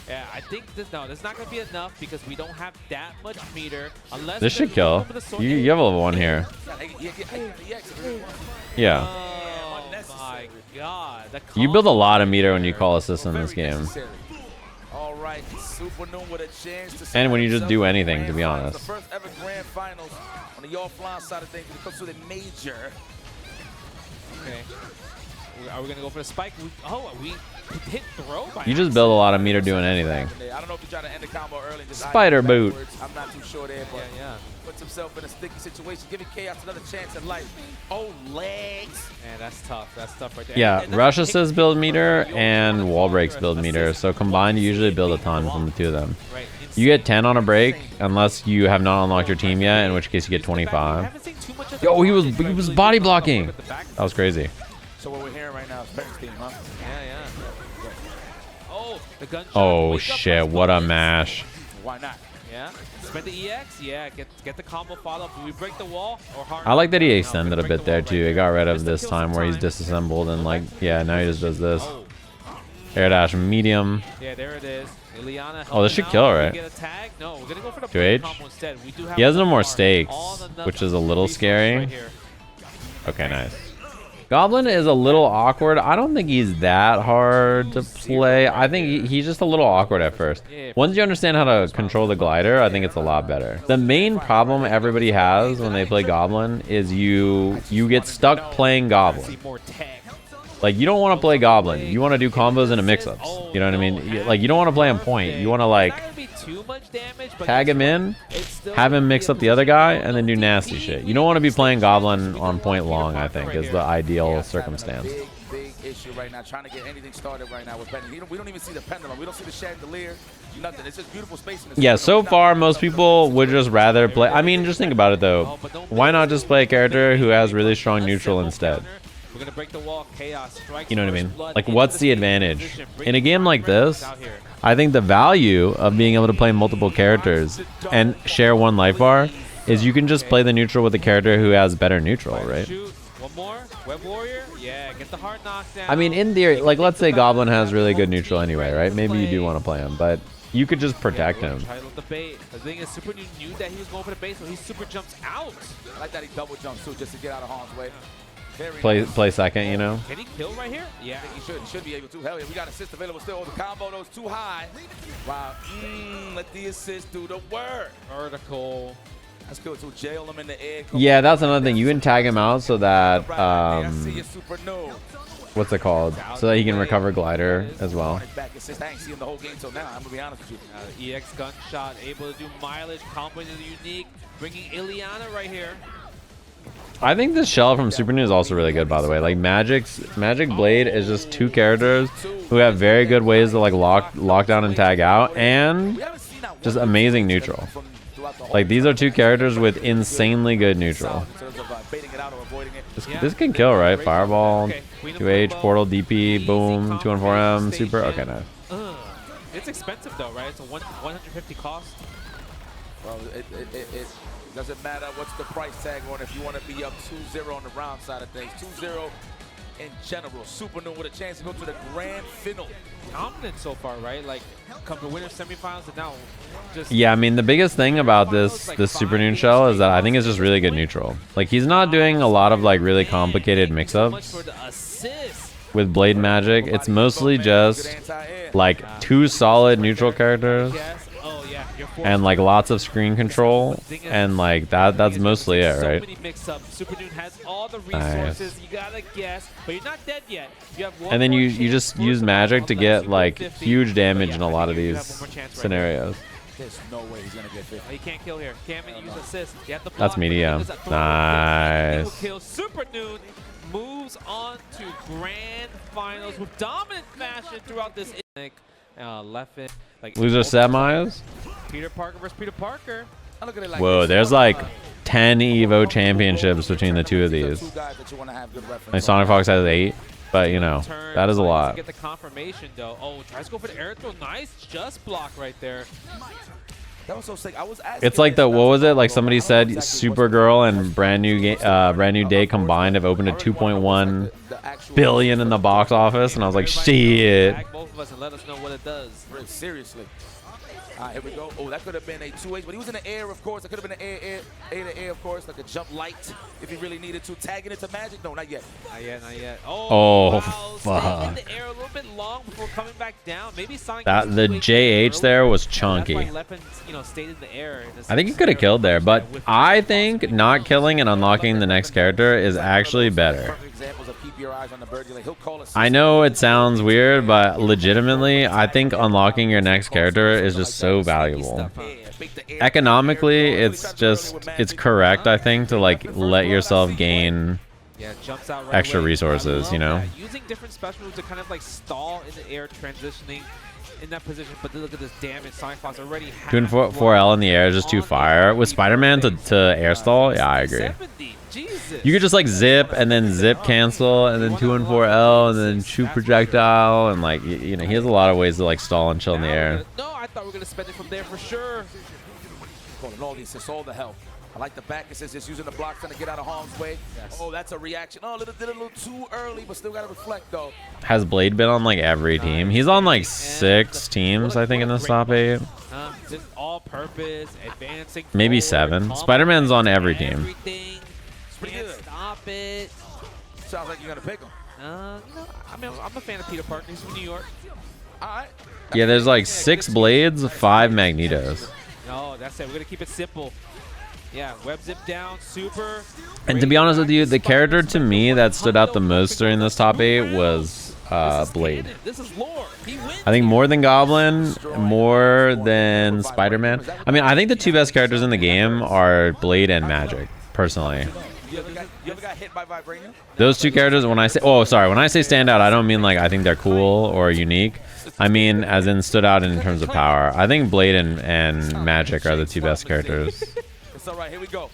Yeah, I think this is not gonna be enough because we don't have that much meter. Unless This should kill. You have a level 1 here. Yeah. Oh my god. You build a lot of meter when you call assist in this game. All right, Supernoon with a chance to And when you just do anything, to be honest. The first ever grand finals on the offline side of things. It comes to the major. Okay. Are we gonna go for the spike? We hit throw. You just build a lot of meter doing anything. I don't know if you try to end the combo early. And just Spider boot. I'm not too sure there, but Yeah. puts himself in a sticky situation, giving Kayos another chance at life. Oh, legs. Man, that's tough. That's tough right there. Yeah, And rush assists build meter and wall breaks build meter. So combined, you usually build a ton from the two of them. Right. You get 10 on a break unless you have not unlocked your team yet, in which case you get 25. Yo, he was body blocking. That was crazy. So what we're hearing right now is Peni's team, huh? Yeah. Oh, the gunshot. Oh Wake up, shit, let's what go. a mash. Why not? Yeah. Spend the EX. Yeah. Get the combo follow up. Do we break the wall or hard? I like that he No, extended a break bit the there wall too. right He got rid of Just to this kill time some where he's time. disassembled and like, yeah, now he just does this. Oh. Air dash medium. Yeah, there it is. Ileana Oh, this should kill, right? Get a tag? No, we're gonna go for the 2H? combo instead. We do have He has no all more the stakes, nuts which is a little resources scary. right here. Okay, nice. Goblin is a little awkward. I don't think he's that hard to play. I think he's just a little awkward at first. Once you understand how to control the glider, I think it's a lot better. The main problem everybody has when they play Goblin is you get stuck playing Goblin. See more tech. Like, you don't want to play Goblin. You want to do combos into mix-ups. You know what I mean? Like, you don't want to play him point. You want to, like, Not gonna be too much damage, but tag him in, it's still have him gonna mix be up the other guy, and then do nasty shit. You don't want to be playing Goblin on point long, I think, is the ideal circumstance. Big issue right now, trying to get anything started right now with Peni. We don't even see the pendulum. We don't see the chandelier. Nothing. It's just beautiful space in the Yeah, so far, most people would just rather play... I mean, just think about it, though. Why not just play a character who has really strong neutral instead? We're gonna break the wall. Kayos strikes. You know what I mean? first blood Like, into what's the stage advantage? position. In a game like this, Out here. I think the value of being able to play multiple characters and share one life bar is you can just play the neutral with a character who has better neutral, right? Shoot. One more. Web Warrior. Yeah, get the hard knockdown. I mean, in theory, like, let's say Goblin has really good neutral anyway, right? Maybe you do want to play him, but you could just protect him. Try to the bait. The thing is, Supernoon knew that he was going for the bait, so he super jumps out. I like that he double jumps too, just to get out of harm's way. Very nice. Play second, you know. Can he kill right here? Yeah. I think he should. He should be able to. Hell yeah, we got assist available still. Oh, the combo those too high. Wow. Let the assist do the work. Vertical. That's good. So jail him in the air. Yeah, that's another thing. You can tag him out so that I see you, Supernoon. what's it called? So that he can recover glider as well. Back assist. I ain't seen the whole game till now. I'm gonna be honest with you. EX gunshot able to do mileage. Combo is unique. Bringing Ileana right here. I think this shell from Supernoon is also really good, by the way. Like Magic Blade is just two characters who have very good ways to like lock down and tag out, and just amazing neutral. Like these are two characters with insanely good neutral. This can kill, right? Fireball, 2H, Portal, DP, boom, 214M, super. Okay, nice. It's expensive though, right? It's a 150 cost. Well, it doesn't matter what's the price tag on if you want to be up 2-0 on the round side of things. 2-0 in general. Supernoon with a chance to go to the grand final. Dominant so far, right? Like, come to winner semifinals and now just... Yeah, I mean, the biggest thing about this Supernoon shell is that I think it's just really good neutral. Like, he's not doing a lot of, like, really complicated mix-ups with Blade Magic. It's mostly just, like, two solid neutral characters and, like, lots of screen control, and, like, that's mostly it, right? Supernoon has all the resources. You gotta guess, but you're not dead yet. You have and then you just use magic to get like huge damage in a lot of these scenarios. There's no way he's gonna get 50. He can't kill here. Can't use assist. That's medium. Nice. Supernoon moves on to grand finals with dominant fashion throughout this. Leffen, like loser semis. Peter Parker versus Peter Parker. Whoa, there's like 10 Evo championships between the two of these. Like SonicFox has 8, but you know, that is a lot. Get the confirmation though. Oh, tries to go for the air throw. Nice, just block right there. That was so sick. It's like the, what was it? Like somebody said Supergirl and Brand New Day combined have opened a 2.1 billion in the box office, and I was like, shit. Both of us and let us know what it does. Seriously. All right, here we go. Oh, that could have been a 2H, but he was in the air, of course. That could have been an air, of course, like a jump light if he really needed to. Tagging it to Magik? No, not yet. Not yet, not yet. Oh, wow. fuck. In the air a little bit long before coming back down. Maybe Sonic the JH there was chunky. That's why Leffen, you know, stayed in the air. I think he could have killed there, but I think not killing and unlocking the next character is actually better. I know it sounds weird, but legitimately, I think unlocking your next character is just so valuable. Economically, it's correct, I think, to like let yourself gain extra resources, you know? Using different special moves to kind of like stall in the air, transitioning in that position, but look at this damage. SonicFox already has 4L in the air is just too fire. With Spider-Man to air stall, yeah, I agree. You could just like zip and then zip cancel and then 2-4L and then shoot projectile, and like you know, he has a lot of ways to like stall and chill in the air. No, I thought we were gonna spend it from there for sure. Calling all these assists, all the help. I like the back assist, just using the blocks trying to get out of harm's way. Yes. Oh, that's a reaction. Oh, did a little too early, but still gotta reflect though. Has Blade been on like every team? He's on like 6 teams, I think, in this top 8. Just all-purpose, advancing. Maybe 7. Spider-Man's on every team. Can't stop it. Sounds like you're gonna pick him. No, I mean, I'm a fan of Peter Parker. He's from New York. All right. Yeah, there's like 6 Blades, 5 Magnetos. No, that's it. We're gonna keep it simple. Yeah, web zip down, super. And to be honest with you, the character to me that stood out the most during this top 8 was Blade. This is lore. He wins. I think more than Goblin, more than Spider-Man. I mean, I think the 2 best characters in the game are Blade and Magik, personally. You ever got hit by Vibranium? Those 2 characters, when I say, when I say stand out, I don't mean like I think they're cool or unique. I mean as in stood out in terms of power. I think Blade and Magik are the 2 best characters. It's all right, here we go.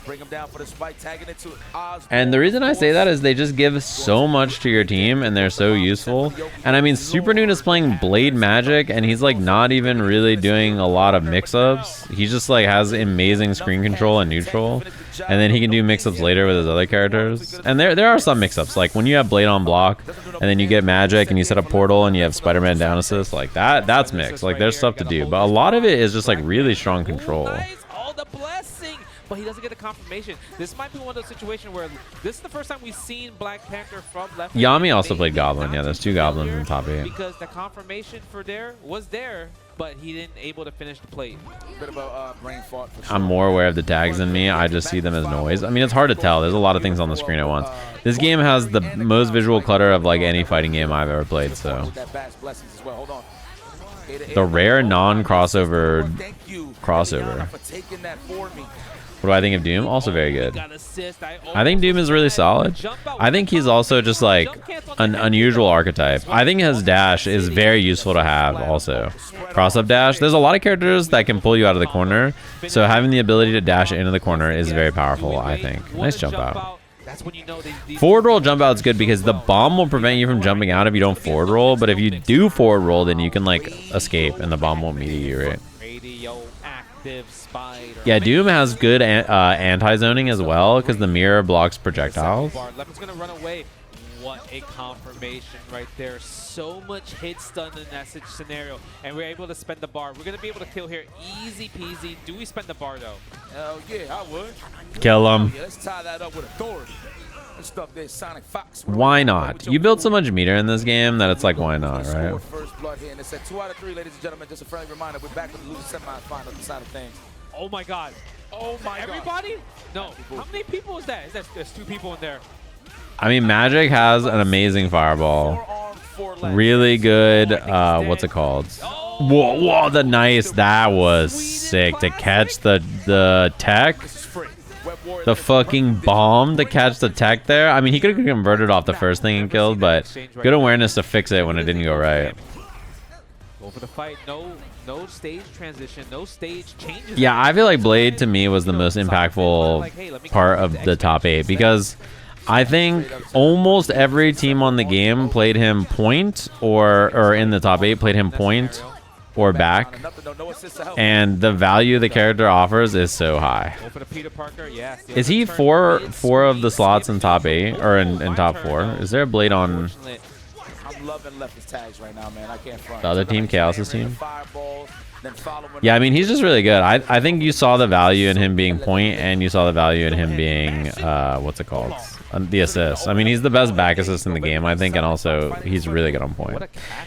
Bring him down for the spike, tagging it to Oz. And the reason I say that is they just give so much to your team and they're so useful. And I mean, Supernoon is playing Blade Magik and he's like not even really doing a lot of mix-ups. He just like has amazing screen control and neutral. And then he can do mix-ups later with his other characters. And there are some mix-ups, like when you have Blade on block and then you get Magik and you set up Portal and you have Spider-Man down assist, like that's mixed. Like there's stuff to do. But a lot of it is just like really strong control. All the blessing, but he doesn't get the confirmation. This might be one of those situations where this is the first time we've seen Black Panther from Leffen. Yamii also played Goblin. Yeah, there's 2 Goblins in top 8. Because the confirmation for there was there, but he didn't able to finish the plate. Bit of a brain fart for sure. I'm more aware of the tags than me. I just see them as noise. I mean, it's hard to tell. There's a lot of things on the screen at once. This game has the most visual clutter of like any fighting game I've ever played. So the rare non-crossover crossover. What do I think of Doom? Also very good. I think Doom is really solid. I think he's also just like an unusual archetype. I think his dash is very useful to have also. Cross-up dash. There's a lot of characters that can pull you out of the corner. So having the ability to dash into the corner is very powerful, I think. Nice jump out. Forward roll jump out is good because the bomb will prevent you from jumping out if you don't forward roll. But if you do forward roll, then you can like escape and the bomb won't meet you, right? Yeah, Doom has good anti-zoning as well because the mirror blocks projectiles. Leffen's gonna run away. What a confirmation right there. So much hit stun in that scenario, and we're able to spend the bar. We're gonna be able to kill here, easy peasy. Do we spend the bar though? Hell yeah, I would. Kill him. Yeah, let's tie that up with authority. Let's stuff this SonicFox. Why not? You built so much meter in this game that it's like, why not, right? First blood here, and it's at 2 out of 3, ladies and gentlemen. Just a friendly reminder, we're back with the loser semifinal side of things. Oh my God! Oh my God! Everybody? No. How many people is that? There's 2 people in there. I mean, Magik has an amazing fireball. Really good, what's it called? Whoa, that was sick to catch the tech. The fucking bomb to catch the tech there. I mean, he could have converted off the first thing and killed, but good awareness to fix it when it didn't go right. Go for the fight. No stage transition. No stage changes. Yeah, I feel like Blade to me was the most impactful part of the top 8 because I think almost every team on the game played him point or in the top 8 played him point or back, and the value the character offers is so high. Is he four of the slots in top 8 or in top 4? Is there a Blade on the other team, Kayos' team? Yeah, I mean, he's just really good. I think you saw the value in him being point, and you saw the value in him being what's it called? The assist. I mean, he's the best back assist in the game, I think, and also he's really good on point.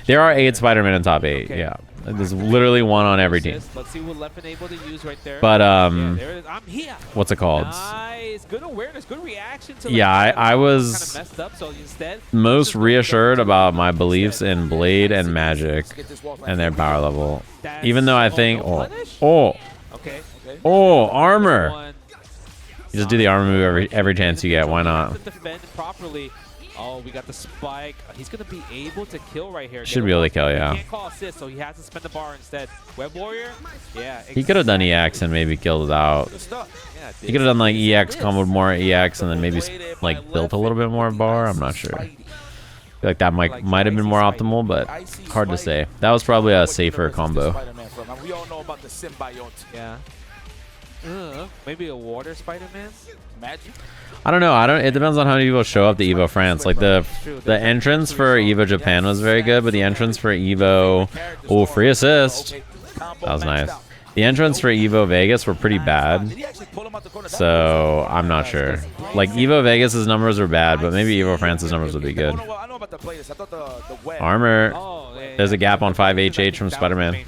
There are 8 Spider-Man in top 8. Yeah, there's literally 1 on every team. Let's see what Leffen able to use right there. But I'm here. What's it called? Nice, good awareness, good reaction to. Yeah, I was messed up, so instead, most reassured about my beliefs in Blade and Magik and their power level, even though I think armor. You just do the armor move every chance you get. Why not? Defend properly. Oh, we got the spike. He's gonna be able to kill right here. Should be able to kill, yeah. He can't call assist, so he has to spend the bar instead. Web Warrior, yeah. He could have done EX and maybe killed it out. He could have done like EX, comboed more EX, and then maybe like built a little bit more bar. I'm not sure. I feel like that might have been more optimal, but hard to say. That was probably a safer combo. We all know about the symbiote. Yeah. Maybe a water Spider-Man? Magic? I don't know. It depends on how many people show up to EVO France. Like the entrance for EVO Japan was very good, but the entrance for EVO free assist. That was nice. The entrance for EVO Vegas were pretty bad. So I'm not sure. Like EVO Vegas's numbers are bad, but maybe EVO France's numbers would be good. Armor. There's a gap on 5HH from Spider-Man.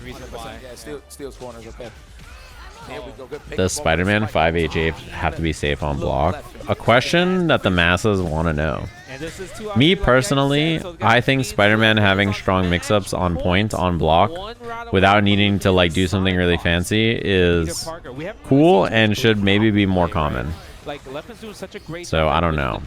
Does Spider-Man 5HH have to be safe on block? A question that the masses want to know. Me personally, I think Spider-Man having strong mix-ups on point on block without needing to like do something really fancy is cool and should maybe be more common. So I don't know.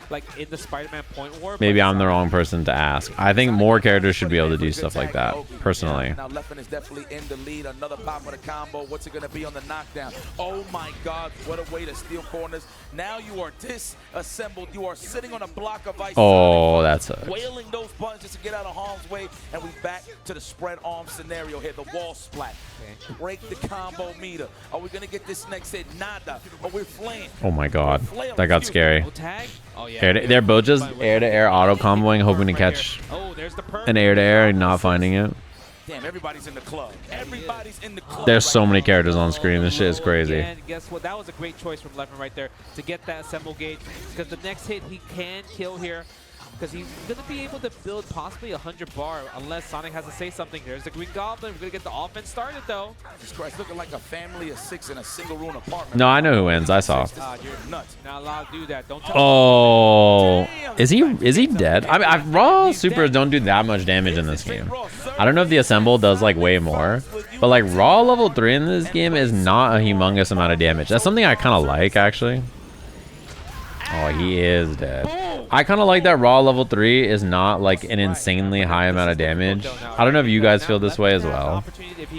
like in the Spider-Man point war. Maybe but I'm the wrong person to ask. I think more characters should be able to do stuff like that, personally. Now Leffen is definitely in the lead. Another pop of the combo. What's it going to be on the knockdown? Oh my God, what a way to steal corners. Now you are disassembled. You are sitting on a block of ice. Oh, that's a... Wailing those punches to get out of harm's way. And we back to the spread arm scenario here. The wall splat. Break the combo meter. Are we going to get this next hit? Nada. But we're flaying. Oh my God, that got scary. no tag. Oh yeah. They're both just air-to-air auto-comboing, hoping to catch Oh, there's the perm. an air-to-air and not finding it. Damn, everybody's in the club. Everybody's in the club. There's so many characters on screen. This shit is crazy. And guess what? That was a great choice from Leffen right there to get that assemble gauge, because the next hit he can kill here, because he's going to be able to build possibly 100 bar unless Sonic has to say something. There's the Green Goblin. We're going to get the offense started, though. Jesus Christ, looking like a family of 6 in a single-room apartment. No, I know who wins. I saw. You're nuts. Not allowed to do that. Don't tell Oh, is he dead? I mean, raw supers don't do that much damage in this game. I don't know if the assemble does like way more, but like raw level 3 in this game is not a humongous amount of damage. That's something I kind of like, actually. Oh, he is dead. I kind of like that raw level 3 is not like an insanely high amount of damage. I don't know if you guys feel this way as well,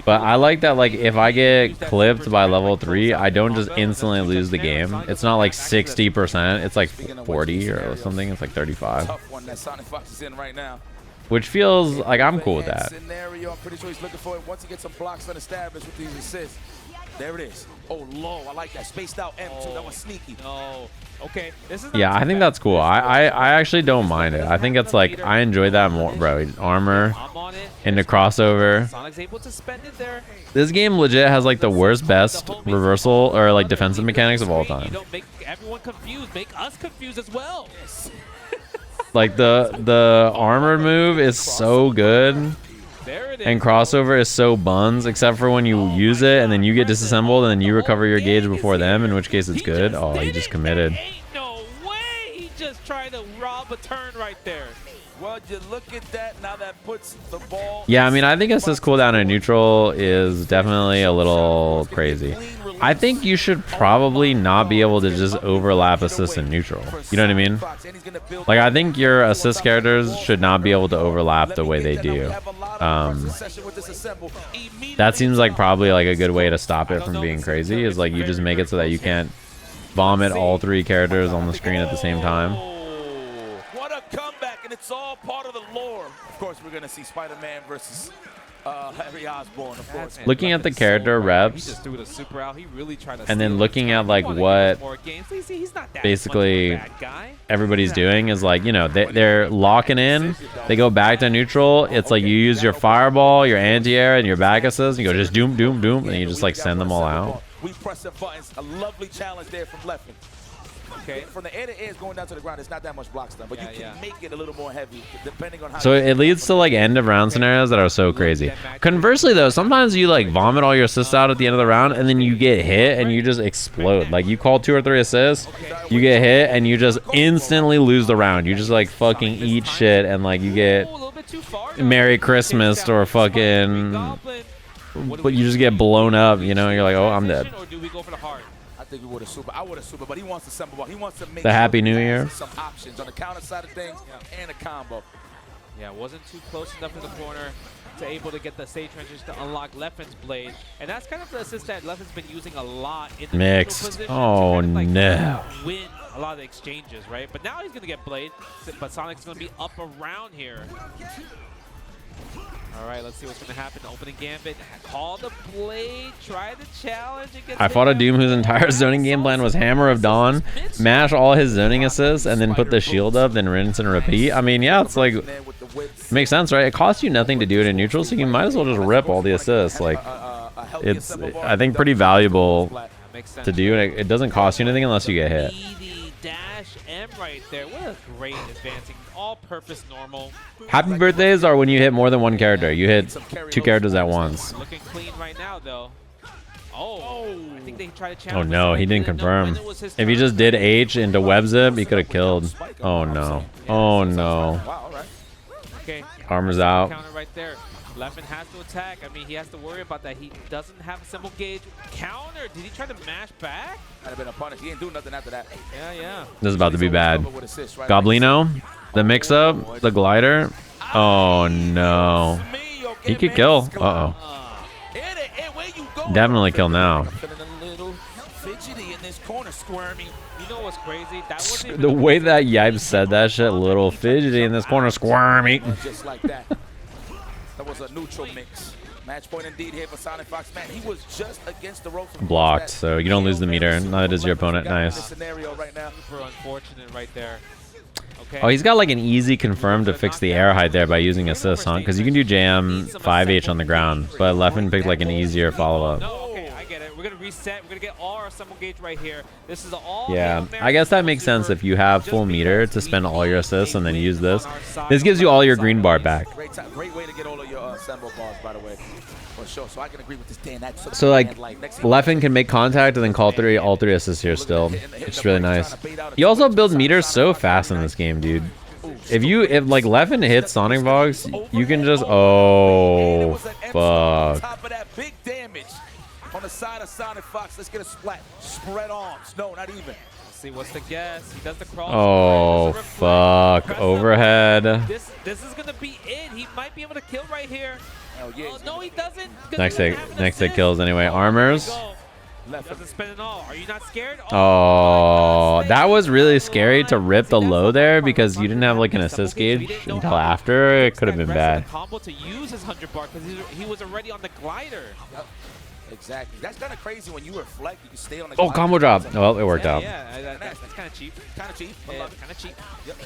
but I like that like if I get clipped by level 3, I don't just instantly lose the game. It's not like 60%, it's like 40 or something. It's like 35. Tough one that SonicFox is in right now. Which feels like I'm cool with that. Scenario, I'm pretty sure he's looking for it once he gets some blocks unestablished with these assists. There it is. Oh, low. I like that. Spaced out M2. That was sneaky. No. Okay. This is Yeah, I think that's cool. I actually don't mind it. I think it's like, I enjoy that more, bro. Armor I'm on it. into crossover. Sonic's able to spend it there. This game legit has like the worst, best reversal or like defensive mechanics of all You time. don't make everyone confused. Make us confused as well. Like the armored move is so good. There it is. And crossover is so buns, except for when you use it and then you get disassembled and then you recover your gauge before them, in which case it's good. Oh, he just committed. Ain't no way. He just tried to rob a turn right there. Well, you look at that. Now that puts the ball. Yeah, I mean, I think assist cooldown in neutral is definitely a little crazy. I think you should probably not be able to just overlap assists in neutral. You know what I mean? Like, I think your assist characters should not be able to overlap the way they do. That seems like probably like a good way to stop it from being crazy, is like you just make it so that you can't vomit all 3 characters on the screen at the same time. What a comeback, and it's all part of the lore. Of course, we're going to see Spider-Man versus Harry Osborn, of course. Looking at the character reps, He just threw the super out. He really tried to and then steal looking it. at like He wanted to what get more games. He's not that basically much of a bad guy. everybody's doing is like, you know, they're locking in, they go back to neutral. It's like you use your fireball, your anti-air, and your back assist, and you go just doom, doom, doom, and you just like send them all out. We press the buttons. A lovely challenge there from Leffen. Okay. From the air to air going down to the ground, it's not that much block stun, but you can make it a little more heavy depending on how. So it leads to like end of round scenarios that are so crazy. Conversely though, sometimes you like vomit all your assists out at the end of the round and then you get hit and you just explode. Like you call 2 or 3 assists, you get hit and you just instantly lose the round. You just like fucking eat shit and like you get Merry Christmas or fucking, but you just get blown up, you know, you're like, oh, I'm dead. I think we would have super. I would have super, but he wants to assemble. He wants to make The Happy New Year. Some options on the counter side of things and a combo. Yeah, wasn't too close enough in the corner to able to get the stage transition to unlock Leffen's blade, and that's kind of the assist that Leffen's been using a lot in the Mixed. position Oh, to kind of, like, no. win a lot of the exchanges, right? But now he's gonna get blade, but Sonic's gonna be up around here. All right, let's see what's going to happen. Opening gambit, call the blade, try the challenge. I fought a Doom whose entire zoning game plan was Hammer of Dawn, mash all his zoning assists, and then put the shield up, then rinse and repeat. I mean, yeah, it's like, makes sense, right? It costs you nothing to do it in neutral, so you might as well just rip all the assists. Like, it's, I think, pretty valuable to do, and it doesn't cost you anything unless you get hit. Dash M right there. What a great advancing, all-purpose normal. Happy birthdays are when you hit more than 1 character. You hit 2 characters at once. Looking clean right now, though. Oh, I think they tried to Oh challenge. no, he didn't confirm. If he just did H into web zip, he could have killed. Oh no. Oh no. Okay. Armor's out. Counter right there. Leffen has to attack. I mean, he has to worry about that. He doesn't have a simple gauge. Counter. Did he try to mash back? Might have been a punish. He didn't do nothing after that. Yeah. This is about to be bad. Goblino, the mix-up, the glider. Oh no. He could kill. Uh-oh. Definitely kill now. Fidgety in this corner, squirmy. You know what's crazy? That wasn't The way that Yipe said that shit, little fidgety in this corner, squirmy. Just like that. That was a neutral mix. Match point indeed here for SonicFox. Man, he was just against the ropes. Blocked, so you don't lose the meter. Neither does your opponent. Nice. Scenario right now. super unfortunate right there. Okay. Oh, he's got like an easy confirm to fix the air height there by using assist, huh? Because you can do jam 5H on the ground, but Leffen picked like an easier follow-up. No, okay, I get it. We're gonna reset. We're gonna get all our assemble gauge right here. This is all. Yeah, I guess that makes sense if you have full meter to spend all your assists and then use this. This gives you all your green bar back. Great way to get all of your assemble bars, by the way. For sure. So I can agree with this Dan. So like, Leffen can make contact and then call all three assists here still. It's really nice. You also build meters so fast in this game, dude. If like Leffen hits SonicFox, you can just fuck. Top of that big damage on the side of SonicFox. Let's get a splat. Spread arms. No, not even. Let's see what's the guess. He does the crawl. Oh fuck! Overhead. This is gonna be it. He might be able to kill right here. Oh, yeah, oh no, he doesn't. Next hit kills anyway. Armors. Doesn't spend it all. Are you not scared? Oh, that was really scary to rip the low there because you didn't have like an assist gauge until after. It could have been bad. Combo to use his 100 bar because he was already on the glider. Yep. Exactly. That's kind of crazy when you reflect. You can stay on the. Oh, combo drop. Well, it worked out. Yeah, that's kind of cheap. Kind of cheap. Yeah, kind of cheap. Yep.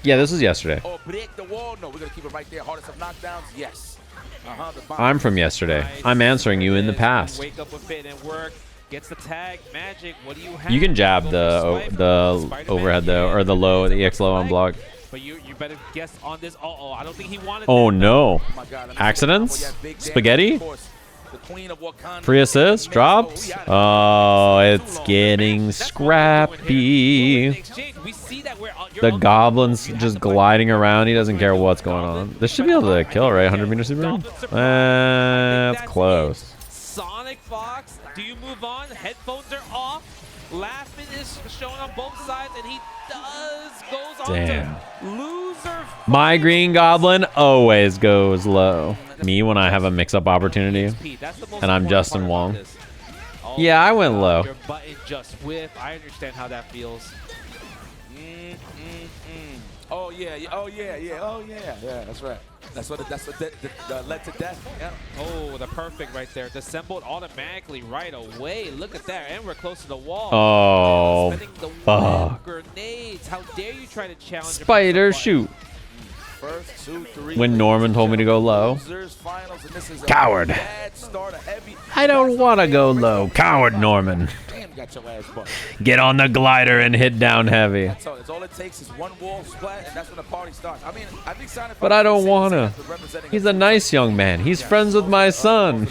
Yeah, this was yesterday. Oh, break the wall. No, we're gonna keep it right there. Hardest of knockdowns. Yes. I'm from yesterday. I'm answering you in the past. Wake up with it and work. Gets the tag. Magik. What do you have? You can jab the overhead though, or the low, the EX low on block. But you better guess on this. Oh, I don't think he wanted. Oh that. no! Accidents? Spaghetti? Free assist? Drops? Oh, it's getting scrappy. The Goblin's just gliding around. He doesn't care what's going on. This should be able to kill, right? 100 meter super? That's close. SonicFox, do you move on? Headphones are off. Laughing is shown on both sides, and he goes on to loser. My green Goblin always goes low. Me when I have a mix-up opportunity, and I'm Justin Wong. Yeah, I went low. Your button just whip. I understand how that feels. Oh yeah, oh yeah. Yeah, that's right. That's what led to death. Yeah. Oh, the perfect right there. Disassembled automatically right away. Look at that, and we're close to the wall. Oh, fuck. Grenades. How dare you try to challenge Spider shoot. First, 2, 3. When Norman told me to go low. Coward. I don't want to go low. Coward Norman. Get on the glider and hit down heavy. That's all it takes is one wall splat, and that's when the party starts. I mean, I think SonicFox, but I don't want to. He's a nice young man. He's friends with my son.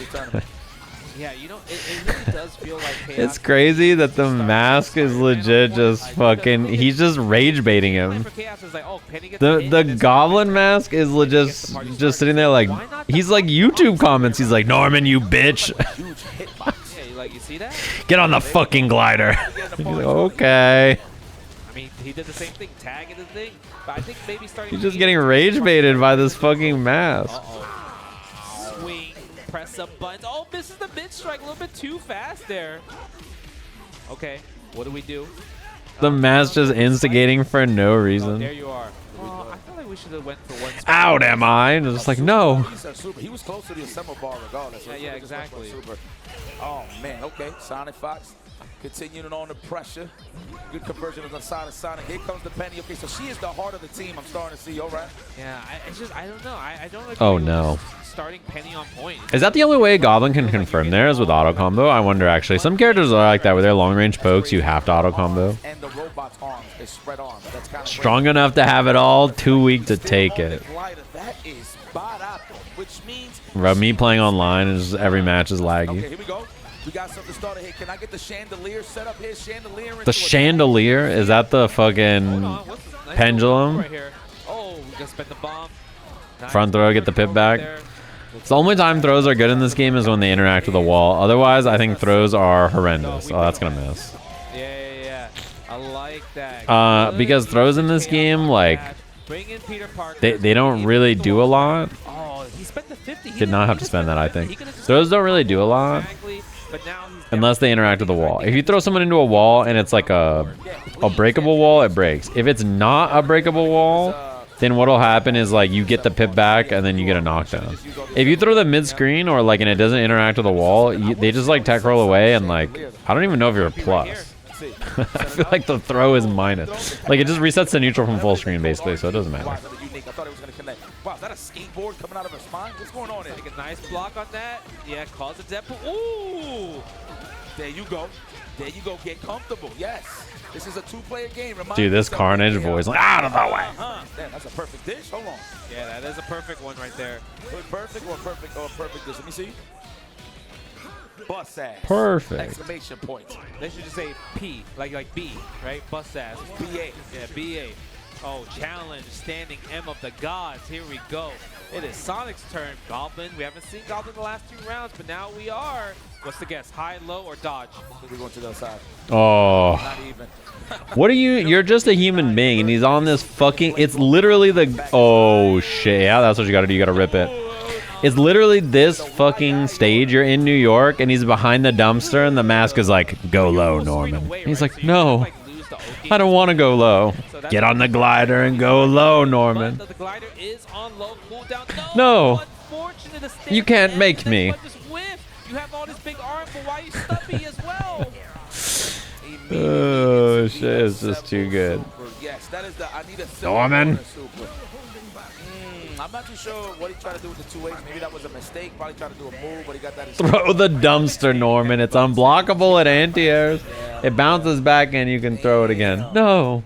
Yeah, you know, it really does feel like Kayos. It's crazy that the mask is legit just fucking. He's just rage baiting him. The Goblin mask is legit just sitting there like he's like YouTube comments. He's like, Norman, you bitch. Like, you see that? Get on the fucking glider. He's like, okay. I mean, he did the same thing, tagging the thing. But I think maybe starting. He's just getting rage baited by this fucking mask. Swing. Press up buttons. Oh, misses the mid strike a little bit too fast there. Okay, what do we do? The mask just instigating for no reason. Oh, there you are. I feel like we should have went for one. Out am I? And just like, no. He was close to the assemble bar regardless. Yeah, exactly. Oh man, okay. SonicFox continuing on the pressure. Good conversion on the side of Sonic. Here comes the Peni. Okay, so she is the heart of the team. I'm starting to see. All right. Yeah, I don't know. I don't agree. Oh no. Starting Peni on point. Is that the only way Goblin can confirm there is with auto combo? I wonder actually. Some characters are like that where they're long range pokes, you have to auto combo. And the robot's arms is spread arms. That's kind of strong enough to have it all, too weak to take it. That is spot up, which means Me playing online is every match is laggy. Okay, here we go. We got something started here. Can I get the chandelier set up here? Chandelier. The chandelier? Is that the fucking pendulum? Right here. Oh, we just spent the bomb. Front throw, get the pip back. The only time throws are good in this game is when they interact with the wall. Otherwise, I think throws are horrendous. Oh, that's gonna miss. Yeah. I like that. Because throws in this game, like, Bring in Peter Parker. they don't really do a lot. Oh, he spent the 50. Did not have to spend that, I think. Throws don't really do a lot unless they interact with the wall. If you throw someone into a wall and it's like a breakable wall, it breaks. If it's not a breakable wall, then what'll happen is like you get the pip back and then you get a knockdown. If you throw them mid-screen or like and it doesn't interact with the wall, they just like tech roll away and like I don't even know if you're a plus. I feel like the throw is minus. Like it just resets to neutral from full screen basically, so it doesn't matter. I thought it was going to connect. Wow, is that a skateboard coming out of her spine? What's going on there? Take a nice block on that. Yeah, calls a Deadpool. Ooh! There you go. There you go. Get comfortable. Yes. This is a two-player game. Dude, this Carnage voice, like, out of the way. Damn, that's a perfect dish. Hold on. Yeah, that is a perfect one right there. Perfect or perfect dish? Let me see. Bust ass. Perfect. Exclamation point. They should just say P, like B, right? Bust ass. BA. Yeah, BA. Oh, challenge, standing M of the gods. Here we go. It is Sonic's turn. Goblin. We haven't seen Goblin the last 2 rounds, but now we are. What's the guess? High, low, or dodge? We're going to the other side. Oh. Not even. What are you? You're just a human being, and he's on this fucking. It's literally the. Oh shit! Yeah, that's what you gotta do. You gotta rip it. It's literally this fucking stage. You're in New York, and he's behind the dumpster, and the mask is like, "Go low, Norman." He's like, "No, I don't want to go low. Get on the glider and go low, Norman." The glider is on low cooldown. No, you can't make me. You have all this big arm, but why are you stubby as well? Oh shit! It's just too good. Yes, that is the I need a Norman. I'm not too sure what he tried to do with the 2-8. Maybe that was a mistake. Probably tried to do a move, but he got that. Throw the dumpster, Norman. It's unblockable at anti-airs. It bounces back and you can throw it again. No.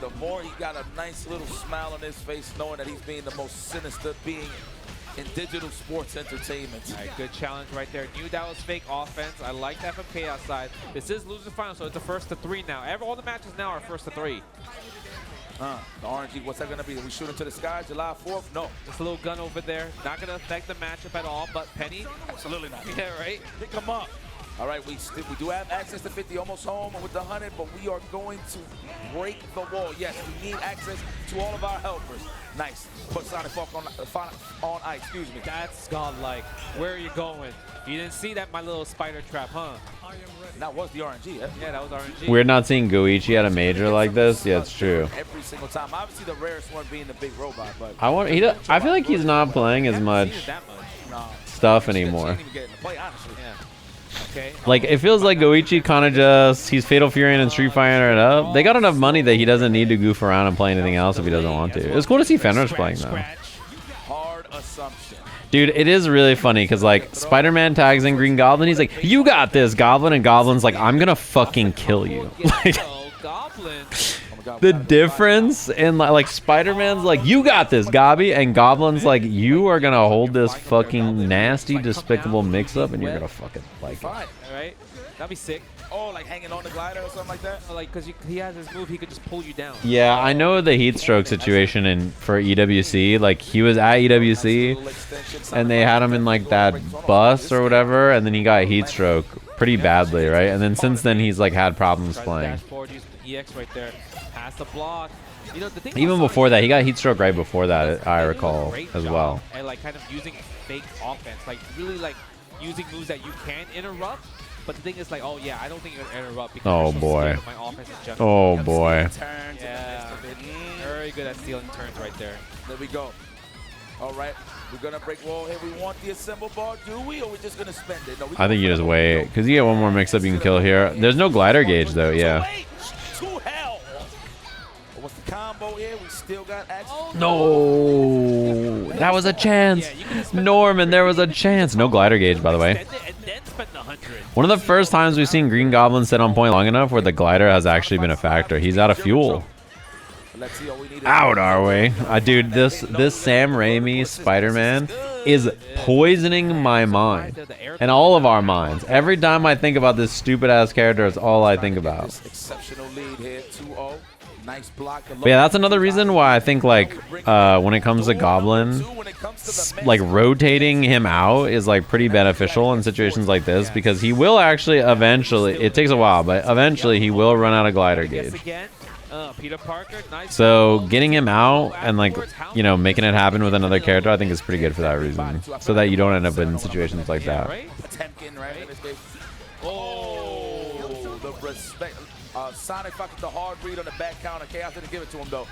The more he got a nice little smile on his face, knowing that he's being the most sinister being in digital sports entertainment. All right, good challenge right there. Knew that was fake offense. I like that from Kayos side. This is losing final, so it's a first to 3 now. All the matches now are first to 3. The RNG, what's that going to be? Are we shooting to the sky July 4th? No. Just a little gun over there. Not going to affect the matchup at all, but Peni. Absolutely not. Yeah, right? Pick him up. All right, we do have access to 50, almost home with the 100, but we are going to break the wall. Yes, we need access to all of our helpers. Nice. Put SonicFox on ice, excuse me. That's godlike. Where are you going? You didn't see that, my little spider trap, huh? That was the RNG, eh? Yeah, that was RNG. We're not seeing Goichi at a major like this. Yeah, it's true. Every single time. Obviously, the rarest one being the big robot, but I feel like he's not playing as much stuff anymore. Okay. Like, it feels like Goichi kind of just, he's Fatal Fury and Street Fighter it up. They got enough money that he doesn't need to goof around and play anything else if he doesn't want to. It's cool to see Fenris playing, though. Hard assumption. Dude, it is really funny, because, like, Spider-Man tags in Green Goblin. He's like, you got this, Goblin. And Goblin's like, I'm going to fucking kill you. Like, Goblin. the difference in, like Spider-Man's like, you got this, Gobby. And Goblin's like, you are going to hold this fucking nasty, despicable mix-up, and you're going to fucking like it. All right. That'd be sick. Oh, like hanging on the glider or something like that? Like, because he has his move, he could just pull you down. Yeah, I know the heat stroke situation for EWC. Like, he was at EWC, and they had him in, like, that bus or whatever, and then he got heat stroke pretty badly, right? And then since then, he's, like, had problems playing. EX right there. Pass the block. You know, the thing Even before that, he got heat stroke right before that, I recall, as well. And, like, kind of using fake offense. Like, really, like, using moves that you can interrupt. But the thing is, like, oh yeah, I don't think you're gonna interrupt because oh you're so boy, scared of my offense in general. oh boy. Yeah, very good at stealing turns right there. There we go. All right, we're gonna break wall here. We want the assemble bar, do we, or we're just gonna spend it? No, I think you just wait, because you get one more mix-up you can kill here. There's no glider gauge though, yeah. To hell. What's the combo here? We still got access. No, that was a chance. Norman, there was a chance. No glider gauge, by the way. One of the first times we've seen Green Goblin sit on point long enough where the glider has actually been a factor. He's out of fuel. Out our way. Dude, this Sam Raimi Spider-Man is poisoning my mind. And all of our minds. Every time I think about this stupid-ass character, it's all I think about. Exceptional lead here, 2-0. Nice block. But yeah, that's another reason why I think like when it comes to Goblin, like rotating him out is like pretty beneficial in situations like this because he will actually eventually, it takes a while, but eventually he will run out of glider gauge. So getting him out and like, you know, making it happen with another character, I think is pretty good for that reason. So that you don't end up in situations like that. Oh, the respect. SonicFox the hard read on the back counter. Kayos didn't give it to him though.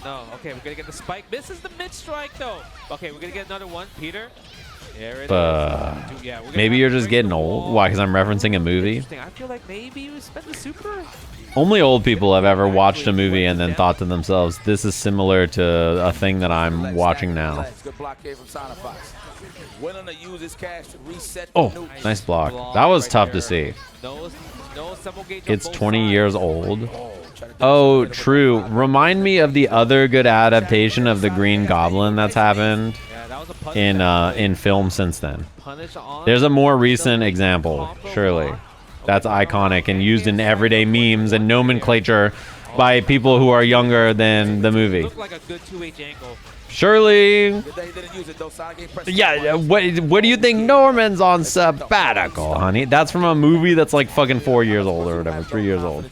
No. Okay, we're gonna get the spike. Misses the mid strike though. Okay, we're gonna get another one. Peter. There it is. Yeah, maybe you're just getting old. Why? Because I'm referencing a movie. I feel like maybe you spent the super. Only old people have ever watched a movie and then thought to themselves, this is similar to a thing that I'm watching now. Good block here from SonicFox. Willing to use his cash to reset. Oh, nice block. That was tough to see. It's 20 years old. Oh, true. Remind me of the other good adaptation of the Green Goblin that's happened in film since then. There's a more recent example, surely. That's iconic and used in everyday memes and nomenclature by people who are younger than the movie. Surely. Yeah, what do you think Norman's on sabbatical, honey? That's from a movie that's like fucking 4 years old or whatever, 3 years old.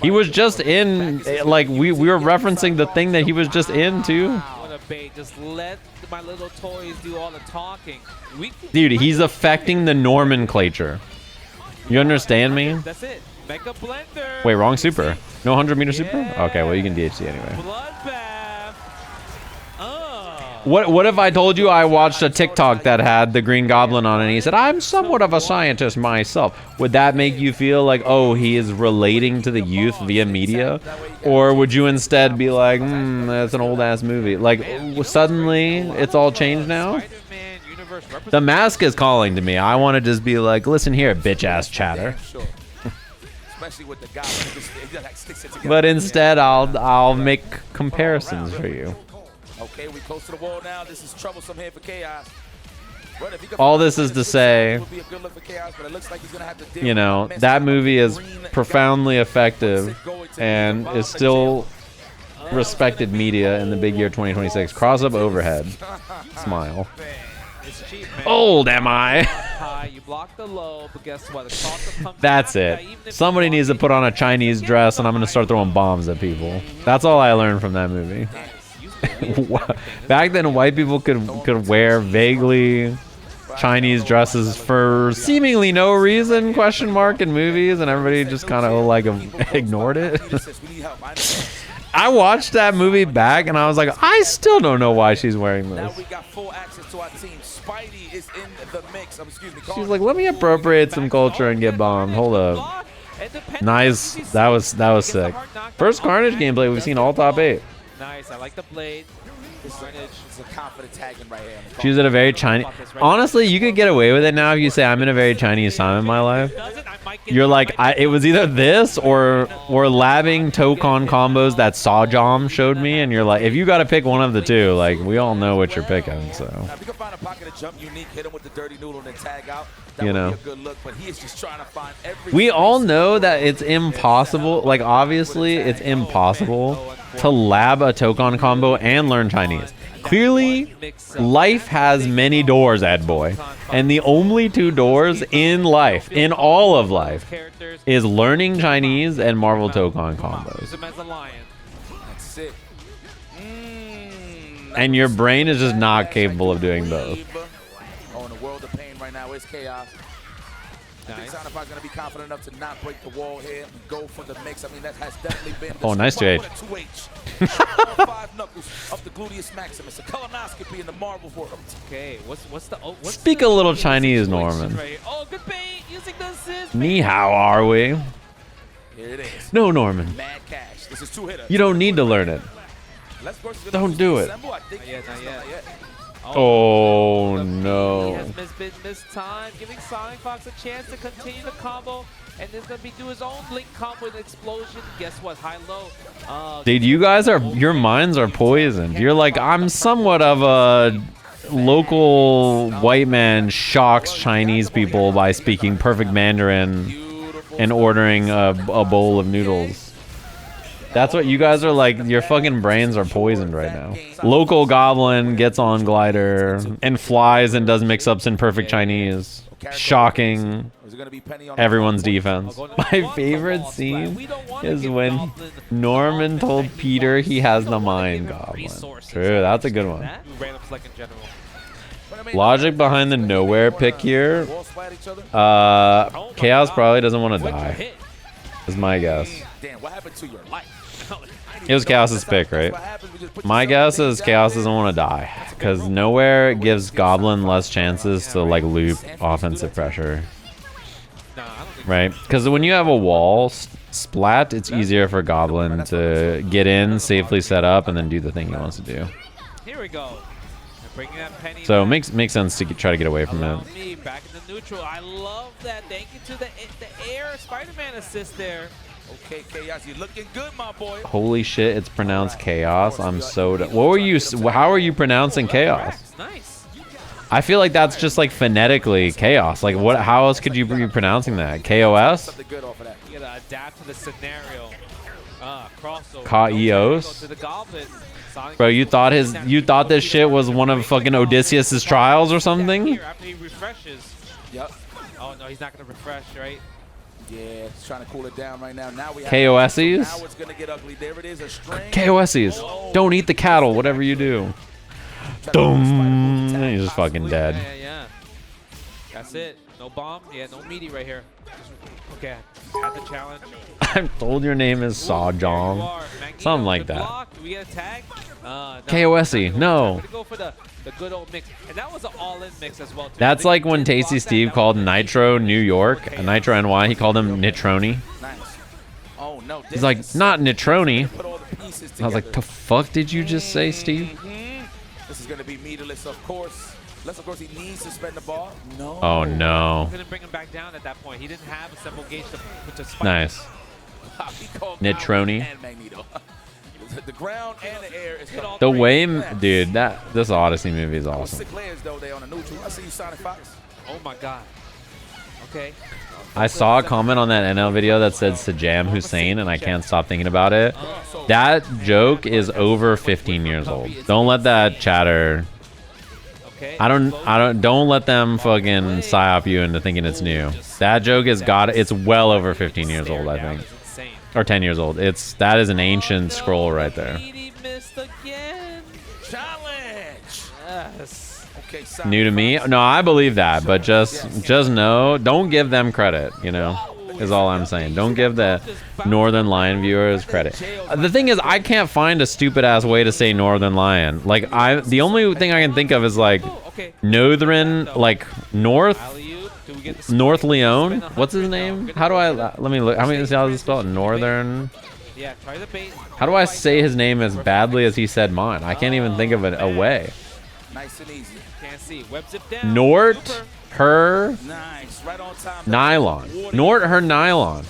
He was just in, like, we were referencing the thing that he was just in too. What a bait. Just let my little toys do all the talking. Dude, he's affecting the nomenclature. You understand me? That's it. Mega blender. Wait, wrong super. No 100-meter super? Okay, well, you can DHC anyway. Bloodbath. What if I told you I watched a TikTok that had the Green Goblin on it and he said, I'm somewhat of a scientist myself? Would that make you feel like, oh, he is relating to the youth via media? Or would you instead be like, that's an old-ass movie? Like, suddenly, it's all changed now? The Mask is calling to me. I want to just be like, listen here, bitch-ass chatter. But instead, I'll make comparisons for you. Okay, we close to the wall now. This is troublesome here for Kayos. All this is to say, you know, that movie is profoundly effective and is still respected media in the big year 2026. Cross up overhead. Smile. Old am I? That's it. Somebody needs to put on a Chinese dress and I'm going to start throwing bombs at people. That's all I learned from that movie. Back then, white people could wear vaguely Chinese dresses for seemingly no reason, question mark, in movies, and everybody just kind of like ignored it. I watched that movie back and I was like, I still don't know why she's wearing this. She's like, let me appropriate some culture and get bombed. Hold up. Nice. That was sick. First Carnage gameplay we've seen all top 8. Nice. I like the blade. She's at a very Chinese. Honestly, you could get away with it now if you say I'm in a very Chinese time in my life. You're like, it was either this or labbing Tokon combos that Sajam showed me, and you're like, if you got to pick one of the two, like, we all know what you're picking. So, you know, we all know that it's impossible. Like, obviously, it's impossible to lab a Tokon combo and learn Chinese. Clearly, life has many doors, Ed boy. And the only 2 doors in life, in all of life, is learning Chinese and Marvel Tokon combos. And your brain is just not capable of doing both. Oh, in the world of pain right now is Kayos. Nice. If I'm gonna be confident enough to not break the wall here and go for the mix. I mean, that has definitely been. Oh, nice 2H. 5 knuckles up the gluteus maximus. A colonoscopy in the marble for him. Okay, what's the Speak a little Chinese, Norman. Oh, good bait using the assist. Ni hao are we? Here it is. No, Norman. Mad cash. This is 2-hitter. You don't need to learn it. Don't do it. Not yet. Oh no. He has missed time, giving SonicFox a chance to continue the combo, and he's gonna do his own link combo with explosion. Guess what? High-low. Dude, you guys your minds are poisoned. You're like, I'm somewhat of a local white man shocks Chinese people by speaking perfect Mandarin and ordering a bowl of noodles. That's what you guys are like. Your fucking brains are poisoned right now. Local Goblin gets on glider and flies and does mix-ups in perfect Chinese. Shocking everyone's defense. My favorite scene is when Norman told Peter he has the Mind Goblin. True, that's a good one. Logic behind the nowhere pick here. Kayos probably doesn't want to die. Is my guess. It was Kayos' pick, right? My guess is Kayos doesn't want to die because nowhere gives Goblin less chances to like loop offensive pressure, right? Because when you have a wall splat, it's easier for Goblin to get in, safely set up, and then do the thing he wants to do. Here we go. Bringing that Peni So it back. makes sense to try to get away from it. Me back in the neutral. I love that. Thank you to the air Spider-Man assist there. Okay, Kayos, you're looking good, my boy. Holy shit, it's pronounced chaos. I'm so what were you? How are you pronouncing chaos? Nice. I feel like that's just like phonetically chaos. Like what? How else could you be pronouncing that? KOS? Something good off of that. You gotta adapt to the scenario. Crossover. Kayos? To the Goblin. Sonic Bro, you thought this shit was one of fucking Odysseus's trials or something? Here after he refreshes. Yep. Oh no, he's not gonna refresh, right? Yeah, he's trying to cool it down right now. Now we have KOSs? Now it's gonna get ugly. There it is, a string. KOSs. Don't eat the cattle, whatever you do. Boom. He's just fucking dead. Yeah. That's it. No bomb. Yeah, no meaty right here. Okay, had the challenge. I'm told your name is Sajam. Something like that. Block. Do we get a tag? No. KOSy, no. We're gonna go for the good old mix. And that was an all-in mix as well, too. That's like when Tasty Steve called Nitro New York, Nitro NY, he called him Nitroni. Nice. Oh no. He's like, not Nitroni. Put all the pieces I was like, together. the fuck did you just say, Steve? This is gonna be meterless, of course. Unless, of course, he needs to spend the ball. No. Oh no. Couldn't bring him back down at that point. He didn't have a simple gauge to put the spike. Nice. He called Nitroni. and Magneto. The ground and the air is The way, dude, this Odyssey movie is awesome. Sick layers though. They on the neutral. I see you, SonicFox. Oh my god. Okay. I saw a comment on that NL video that said Sajam Hussein, and I can't stop thinking about it. That joke is over 15 years old. Don't let that chatter. Okay. Don't let them fucking psyop you into thinking it's new. That joke it's well over 15 years old, I think. Or 10 years old. That is an ancient scroll right there. He missed again. Challenge. Yes. Okay, New to me? No, I believe that, but just know, don't give them credit, you know, is all I'm saying. Don't give the Northern Lion viewers credit. The thing is, I can't find a stupid ass way to say Northern Lion. Like, the only thing I can think of is like Northern, like North Leone. What's his name? How do I, let me look. How many, how does it spell? Northern. Yeah, try the bait. How do I say his name as badly as he said mine? I can't even think of it a way. Nice and easy. Can't see. Web zip down. Nort her Nice. Right on time. nylon. Nort her nylon.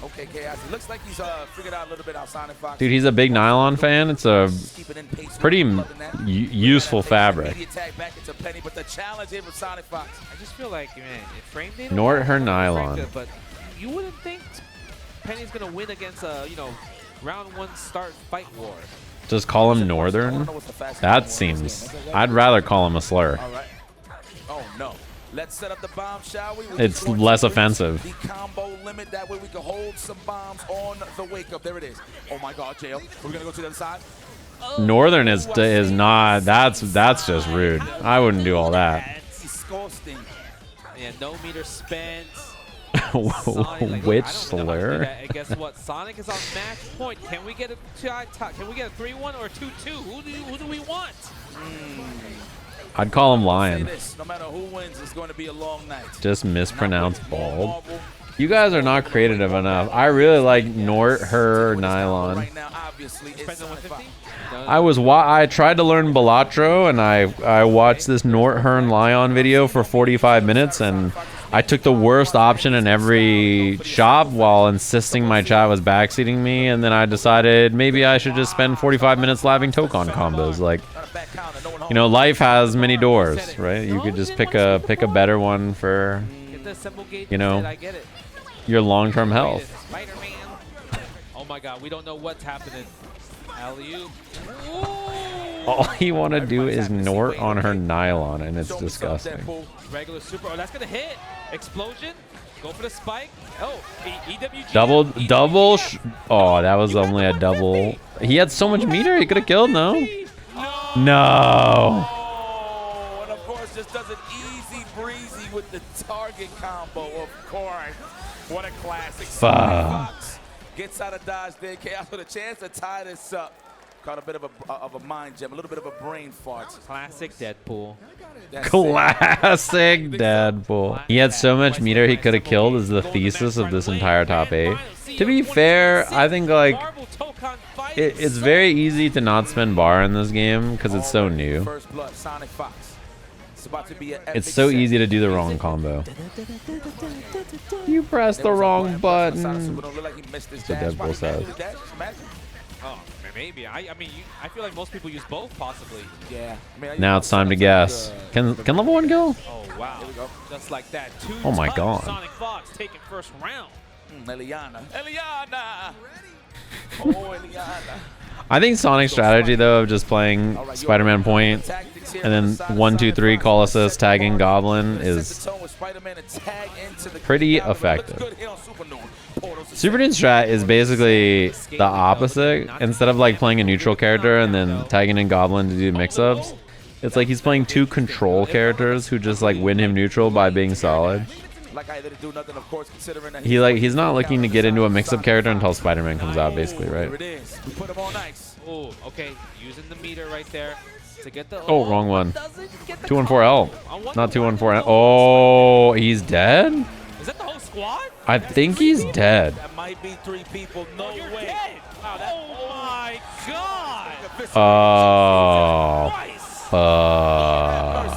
Okay, Kayos. It looks like he's figured out a little bit how SonicFox. Dude, he's a big nylon fan. It's a Keeping in pace pretty with that. useful fabric. Immediate tag back into Peni, but the challenge here with SonicFox. I just feel like, man, it framed it. Nort her framed nylon. it, but you wouldn't think Penny's gonna win against a, round one start fight war. Just call him Northern? That seems... I'd rather call him a slur. All right. Oh, no. Let's set up the bomb, shall we? It's less offensive. The combo limit. That way we can hold some bombs on the wake up. There it is. Oh, my God, jail. We're going to go to the other side. Northern is not... That's just rude. I wouldn't do all that. That's disgusting. Yeah, no meter spent. Which slur? And guess what? Sonic is on match point. Can we get a Can we get a 3-1 or a 2-2? Who do we want? I'd call him Say Lion. this, no matter who wins, it's going to be a long night. Just mispronounced bald. You guys are not creative enough. I really like Nort her nylon. Right now, obviously, it's Spend the 150? I tried to learn Balatro, and I watched this Nort Hearn Lion video for 45 minutes, and I took the worst option in every shop while insisting my chat was backseating me, and then I decided maybe I should just spend 45 minutes labbing Tokon combos. Like, life has many doors, right? You could just pick a better one for, your long-term health. my God, we don't know what's happening. Alley-oop. All you want to do is Nort on her nylon, and it's disgusting. Regular super. Oh, that's gonna hit. Explosion. Go for the spike. Oh, EWG. Double. Oh, that was only a double. He had so much meter. He could have killed. No. No. Oh, and of course, just does it easy breezy with the target combo. Of course. What a classic. SonicFox gets out of dodge there. Kayos with a chance to tie this up. Caught a bit of a mind gem, a little bit of a brain fart. Classic Deadpool. Classic Deadpool. He had so much meter he could have killed is the thesis of this entire top 8. To be fair, I think like it's very easy to not spend bar in this game because it's so new. It's so easy to do the wrong combo. You pressed the wrong button. That's what Deadpool says. Oh, maybe. I mean, I feel like most people use both, possibly. Yeah. Now it's time to guess. Can level 1 go? Oh wow! Here we go. Just like that. Oh my God. SonicFox taking first round. Eliana. Oh, Eliana. I think Sonic's strategy though of just playing Spider-Man point and then 1, 2, 3 call assist tagging Goblin is pretty effective. Supernoon strat is basically the opposite. Instead of like playing a neutral character and then tagging in Goblin to do mix-ups, it's like he's playing 2 control characters who just like win him neutral by being solid. He's not looking to get into a mix-up character until Spider-Man comes out, basically, right? Oh, okay. Using the meter right there to get the. Oh, wrong one. 214L, not 214L. Oh, he's dead. Is that the whole squad? I think he's dead. That might be 3 people. No way. Dead. Wow, oh my God. Oh.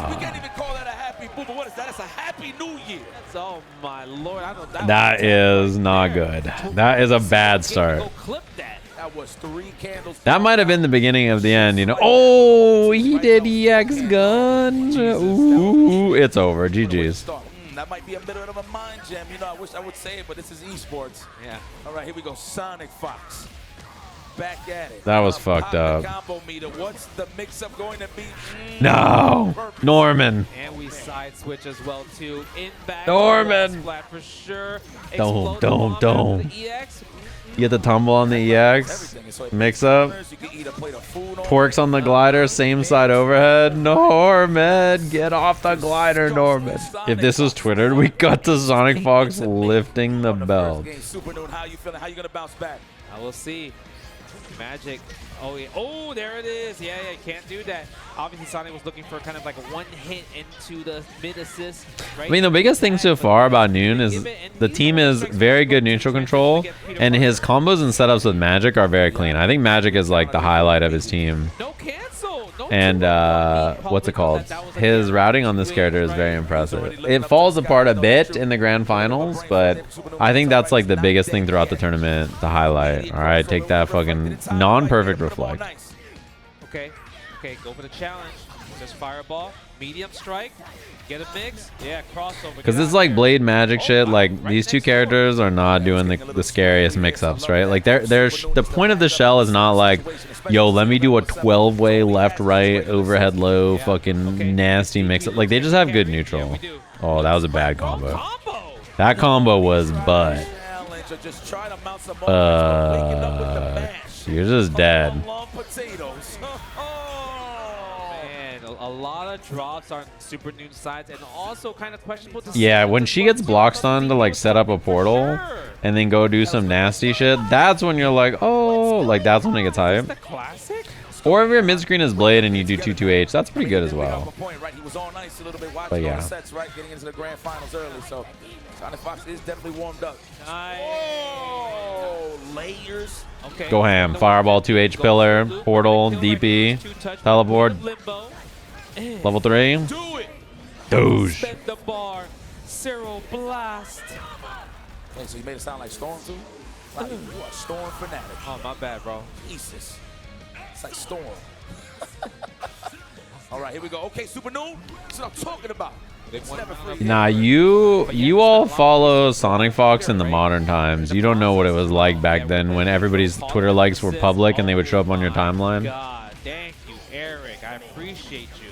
We can't even call that a happy boo, but what is that? That's a happy new year. Oh my Lord. I know That is not good. That is a bad start. Go clip that. That was 3 candles. That might have been the beginning of the end, you know. Oh, he did EX gun. Ooh, it's over. GG's. That might be a bit of a mind gem. You know, I wish I would say it, but this is esports. Yeah. All right, here we go. SonicFox. Back at it. That was fucked up. Combo meter. What's the mix-up going to be? No. Norman. And we side switch as well, too. In back. Norman. Splat for sure. Don't. You get the tumble on the EX. Mix up. Porks on the glider. Same side overhead. Norman. Get off the glider, Norman. If this was Twitter, we got the SonicFox lifting the belt. Supernoon, how you feeling? How you going to bounce back? I will see. Magik. Oh, yeah. Oh, there it is. Yeah, can't do that. Obviously, Sonic was looking for kind of like a 1 hit into the mid assist. Right? I mean, the biggest thing so far about Noon is the team is very good neutral control, and his combos and setups with Magik are very clean. I think Magik is like the highlight of his team. No cancel. No And what's it called? His routing on this character is very impressive. It falls apart a bit in the grand finals, but I think that's like the biggest thing throughout the tournament to highlight. All right, take that fucking non-perfect reflect. Okay, go for the challenge. Just fireball, medium strike, get a mix. Yeah, crossover. Because this is like Blade Magic shit. Like these 2 characters are not doing the scariest mix-ups, right? Like the point of the shell is not like, yo, let me do a 12-way left-right overhead low fucking nasty mix-up. Like they just have good neutral. Oh, that was a bad combo. That combo was butt. You're just dead. A lot of drops on Supernoon sides, and also kind of questionable. Yeah, when she gets block stunned to like set up a portal and then go do some nasty shit, that's when you're like, oh, like that's when it gets hype. Or if your mid screen is Blade and you do 2-2H, that's pretty good as well. But yeah. Layers. Go ham. Fireball, 2H pillar, portal, DP, teleport. Level 3. Doge. Spend the bar. Zero blast. Hey, so you made it sound like Storm too? Like, you are a Storm fanatic. Oh, my bad, bro. Jesus. It's like Storm. All right, here we go. Okay, Supernoon. That's what I'm talking about. Nah, you all follow SonicFox in the modern times. You don't know what it was like back then when everybody's Twitter likes were public and they would show up on your timeline. God, thank you, Eric. I appreciate you.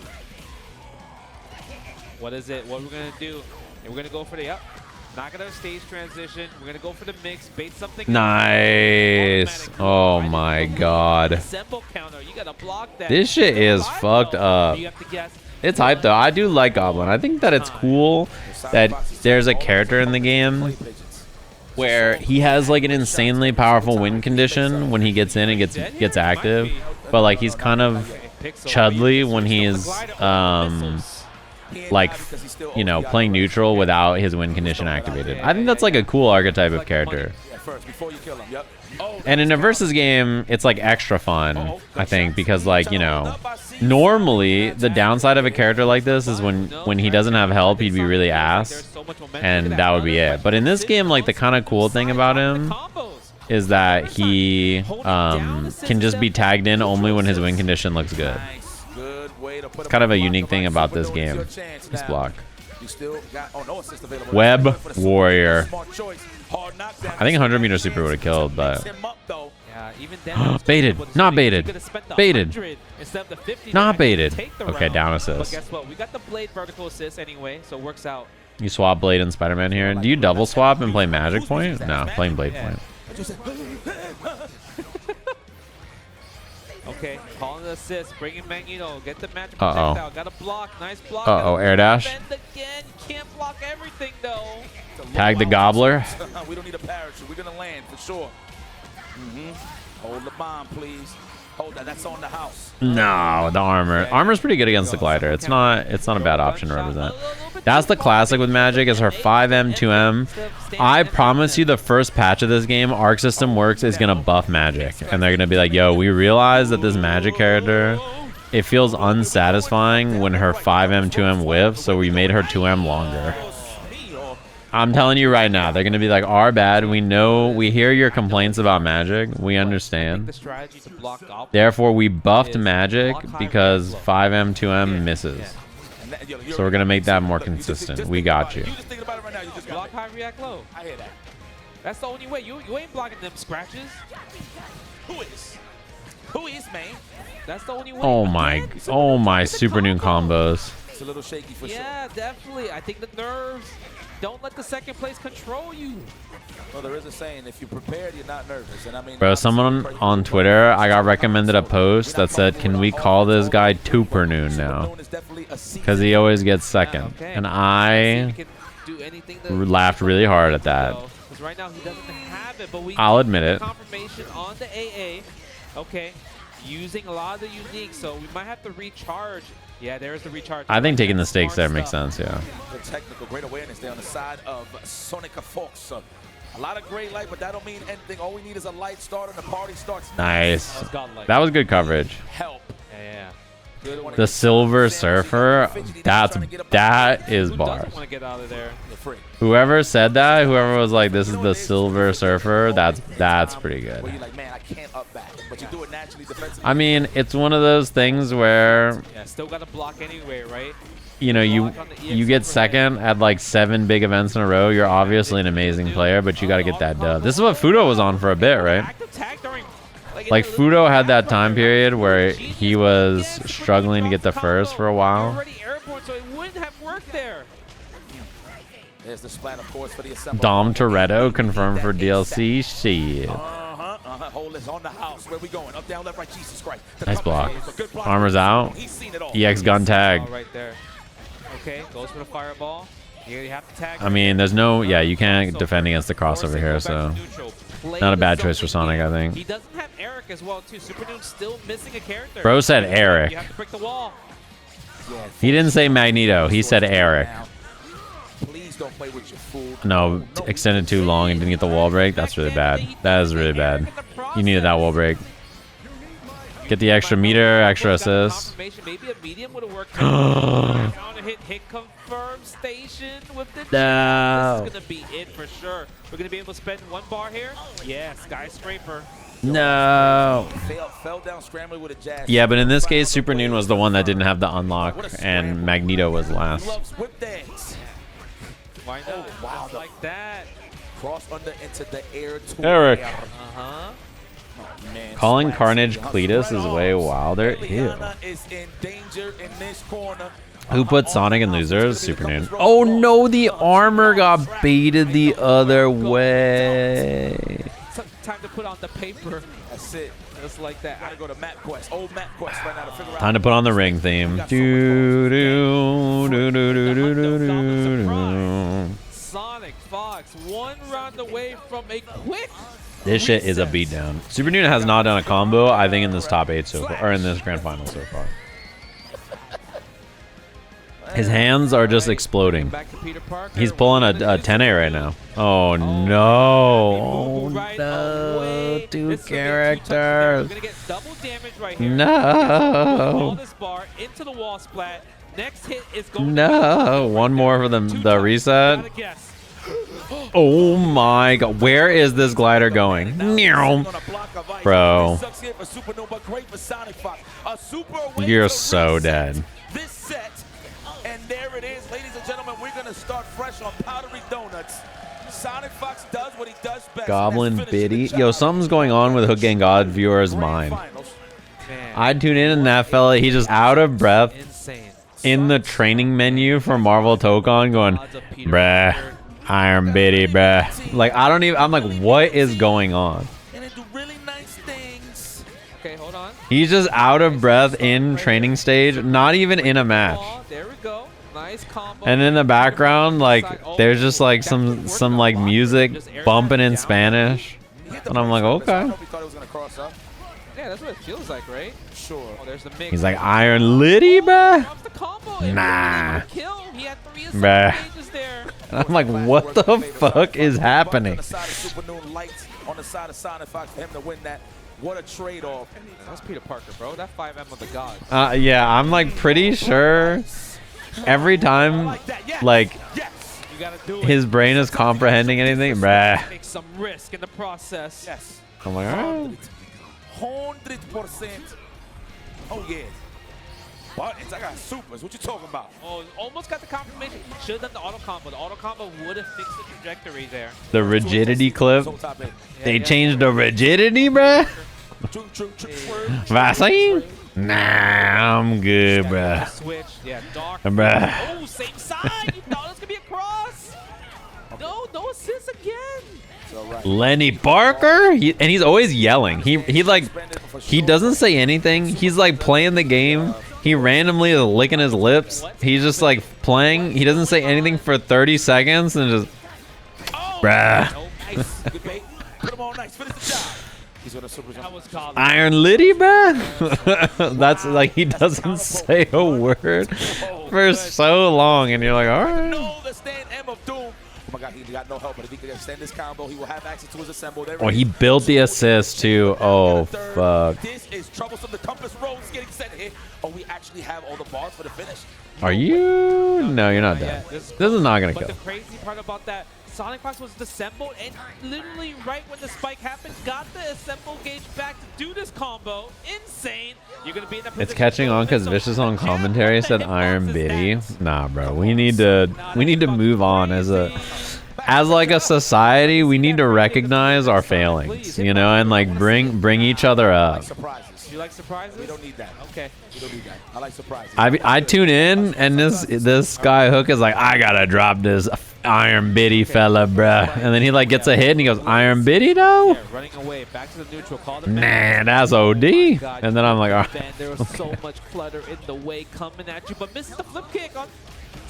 What is it? What we're gonna do? And we're gonna go for the up. Not gonna stage transition. We're gonna go for the mix. Bait something. Nice. Oh my god. Assemble counter. You gotta block that. This shit is fucked up. You have to guess. It's hype though. I do like Goblin. I think that it's cool that there's a character in the game where he has like an insanely powerful win condition when he gets in and gets active, but like he's kind of chudly when he's like, you know, playing neutral without his win condition activated. I think that's like a cool archetype of character. And in a versus game, it's like extra fun, I think, because like, you know, normally the downside of a character like this is when he doesn't have help, he'd be really ass, and that would be it. But in this game, like the kind of cool thing about him is that he can just be tagged in only when his win condition looks good. It's kind of a unique thing about this game, this block. Web Warrior. I think 100 meter super would have killed, but baited, not baited, baited, not baited. Okay, down assist. Guess what? We got the blade vertical assist anyway, so it works out. You swap Blade and Spider-Man here. Do you double swap and play Magic Point? No, playing Blade Point. Okay, calling the assist, bringing Magneto, get the magic projectile, got a block, nice block. Air dash. Again, can't block everything though. Tag the Gobbler. We don't need a parachute, we're gonna land for sure. Hold the bomb, please. Hold that, that's on the house. No, the armor. Armor's pretty good against the glider. It's not a bad option to represent. That's the classic with Magik, is her 5M, 2M. I promise you the first patch of this game, Arc System Works, is going to buff Magik. And they're going to be like, yo, we realize that this Magik character, it feels unsatisfying when her 5M, 2M whiffs, so we made her 2M longer. I'm telling you right now, they're going to be like, our bad. We know, we hear your complaints about Magik. We understand. Therefore, we buffed Magik because 5M, 2M misses. So we're going to make that more consistent. We got you. Block high, react low. I hear that. That's the only way. You ain't blocking them scratches. Who is? Who is, man? That's the only way. Oh my Supernoon combos. It's a little shaky for sure. Yeah, definitely. I think the nerves. Don't let the second place control you. Well, there is a saying, if you're prepared, you're not nervous. And I mean, Bro, someone on Twitter, I got recommended a post that said, can we call this guy Supernoon now? Because he always gets second. And I laughed really hard at that. Right now he doesn't have it, but I'll admit it. Confirmation on the AA. Okay, using a lot of the unique, so we might have to recharge. Yeah, there's the recharge. I think taking the stakes there makes sense, yeah. Good technical, great awareness there on the side of SonicFox. A lot of great light, but that don't mean anything. All we need is a light start and the party starts. Nice. That was good coverage. Help. Yeah. The Silver Surfer, that is bars. Whoever said that, whoever was like, this is the Silver Surfer, that's pretty good. I mean, it's one of those things where, still got to block anyway, right? You know, you get second at like 7 big events in a row. You're obviously an amazing player, but you got to get that dub. This is what Fudo was on for a bit, right? Like Fudo had that time period where he was struggling to get the first for a while. Dom Toretto confirmed for DLC. Shit. Nice block. Armor's out. EX gun tag. Okay, goes for the fireball. You have to tag. I mean, there's no, yeah, you can't defend against the crossover here, so not a bad choice for Sonic, I think. He doesn't have Eric as well, too. Supernoon's still missing a character. Bro said Eric. You have to break the wall. He didn't say Magneto. He said Eric. No, extended too long and didn't get the wall break. That's really bad. That is really bad. You needed that wall break. Get the extra meter, extra assist. Maybe a medium would have worked. Hit confirm station with the no. This is gonna be it for sure. We're gonna be able to spend 1 bar here. Yeah, skyscraper. No. Fell down scrambling with a jazz. Yeah, but in this case, Supernoon was the one that didn't have the unlock, and Magneto was last. Loves whip dance. Why not? Wow, Just like that. Cross under into the air. Eric. Uh-huh. Man, Calling Swag Carnage sees Cletus is way wilder. Ew. Liliana is in danger in this corner. Who put Sonic in losers? Supernoon. Oh no, the armor got baited the other way. Time to put on the paper. That's it. Just like that. Gotta go to Map Quest. Old Map Quest right now to figure out. Time to put on the ring theme. Do do do do do do do do. SonicFox, one round away from a quick. This shit is a beatdown. Supernoon has not done a combo, I think, in this top 8 so far, or in this grand final so far. His hands are just exploding. Back to Peter Parker. He's pulling a 10A right now. Oh no. Oh no. Two characters. We're gonna get double damage right here. No. This bar into the wall splat. Next hit is going. No. One more for the reset. Gotta guess. Oh my god. Where is this glider going? Meow. Bro. You're so dead. This set, and there it is, ladies and gentlemen. We're gonna start fresh on powdery donuts. SonicFox does what he does best. Goblin Biddy. Yo, something's going on with Hook and God viewers' mind. I'd tune in and that fella, he's just out of breath Insane. in the training menu for Marvel Tokon going, bruh, Iron Biddy, bruh. Like, I don't even, I'm like, what is going on? And they do really nice things. Okay, hold on. He's just out of breath in training stage, not even in a match. There we go. Nice combo. And in the background, like, there's just like some like music bumping in Spanish. And I'm like, okay. Yeah, that's what it feels like, right? Sure. Oh, there's the mix. He's like, Iron Liddy, bruh. Drops the combo. Nah. Kill. He had 3 Bruh. stages there. And I'm like, what the fuck is happening? On the side of Supernoon, lights on the side of SonicFox for him to win that. What a trade-off. That's Peter Parker, bro. That 5M of the gods. Yeah, I'm like pretty sure every time, like, You gotta do it. his brain is comprehending anything, bruh. Take some risk in the process. Yes. I'm like, alright. 100%. Oh, yeah. Buttons, I got supers. What you talking about? Oh, almost got the confirmation. Should have done the auto combo. The auto combo would have fixed the trajectory there. The rigidity clip. So top eight. They changed the rigidity, bruh. True. Vaseline? Nah, I'm good, bruh. Switch. Yeah, dark. Bruh. Oh, same side. You thought it was going to be a cross. No assist again. Lenny Parker? And he's always yelling. He doesn't say anything. He's like playing the game. He randomly is licking his lips. He's just like playing. He doesn't say anything for 30 seconds and just, bruh. Oh, nice. Good bait. Put him on nice. Finish the job. He's gonna super jump. That was called. Iron Liddy, bruh. That's like he doesn't say a word for so long, and you're like, all right. No, the stand M of Doom. Oh my God, he got no help, but if he can extend this combo, he will have access to his assemble. Oh, he built the assist too. Oh, fuck. This is troublesome. The compass rose getting set here. Oh, we actually have all the bars for the finish. Are you? No, you're not dead. This is not gonna But kill. the crazy part about that, SonicFox was disassembled, and literally right when the spike happened, got the assemble gauge back to do this combo. Insane. You're gonna be in that It's position catching on because Vicious on commentary said Iron Biddy. Nah, bro. We need to move on as like a society. We need to recognize our failings, you know, and like bring each other up. Surprises. You like surprises? We don't need that. Okay. We don't need that. I like surprises. I tune in and this guy Hook is like, I gotta drop this Iron Biddy fella, bruh. And then he like gets a hit and he goes, Iron Biddy though? Yeah, running away, back to the neutral, call the Nah, that's OD. And then I'm like, all right. There was so much clutter in the way coming at you, but misses the flip kick on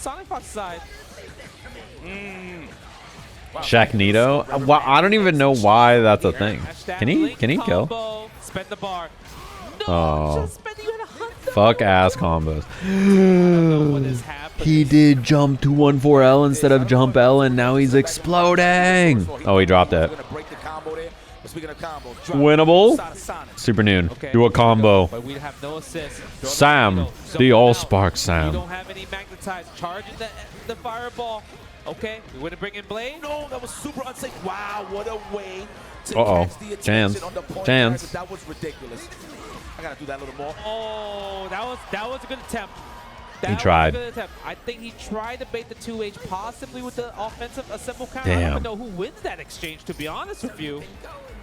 SonicFox's side. Magneto? Well, I don't even know why that's a thing. Can he kill? Combo, spend the bar. No, Oh. just spend you at 100. Fuck ass combos. What is happening? He did jump 214L instead of jump L, and now he's exploding. Oh, he dropped it. Winnable. Supernoon. Okay, Do a combo. But we have no assist. Sam, Zone the out. All-Spark You Sam. don't have any magnetized. Charging the fireball. Okay, we wouldn't bring in Blade. No, that was super unsafe. Wow, what a way to Uh-oh. catch the Chance. attention on the point. Chance. Guard, that was ridiculous. I gotta do that a little more. Oh, that was a good attempt. He tried. Was a good attempt. I think he tried to bait the 2H possibly with the offensive assemble counter. Damn. I don't even know who wins that exchange, to be honest with you.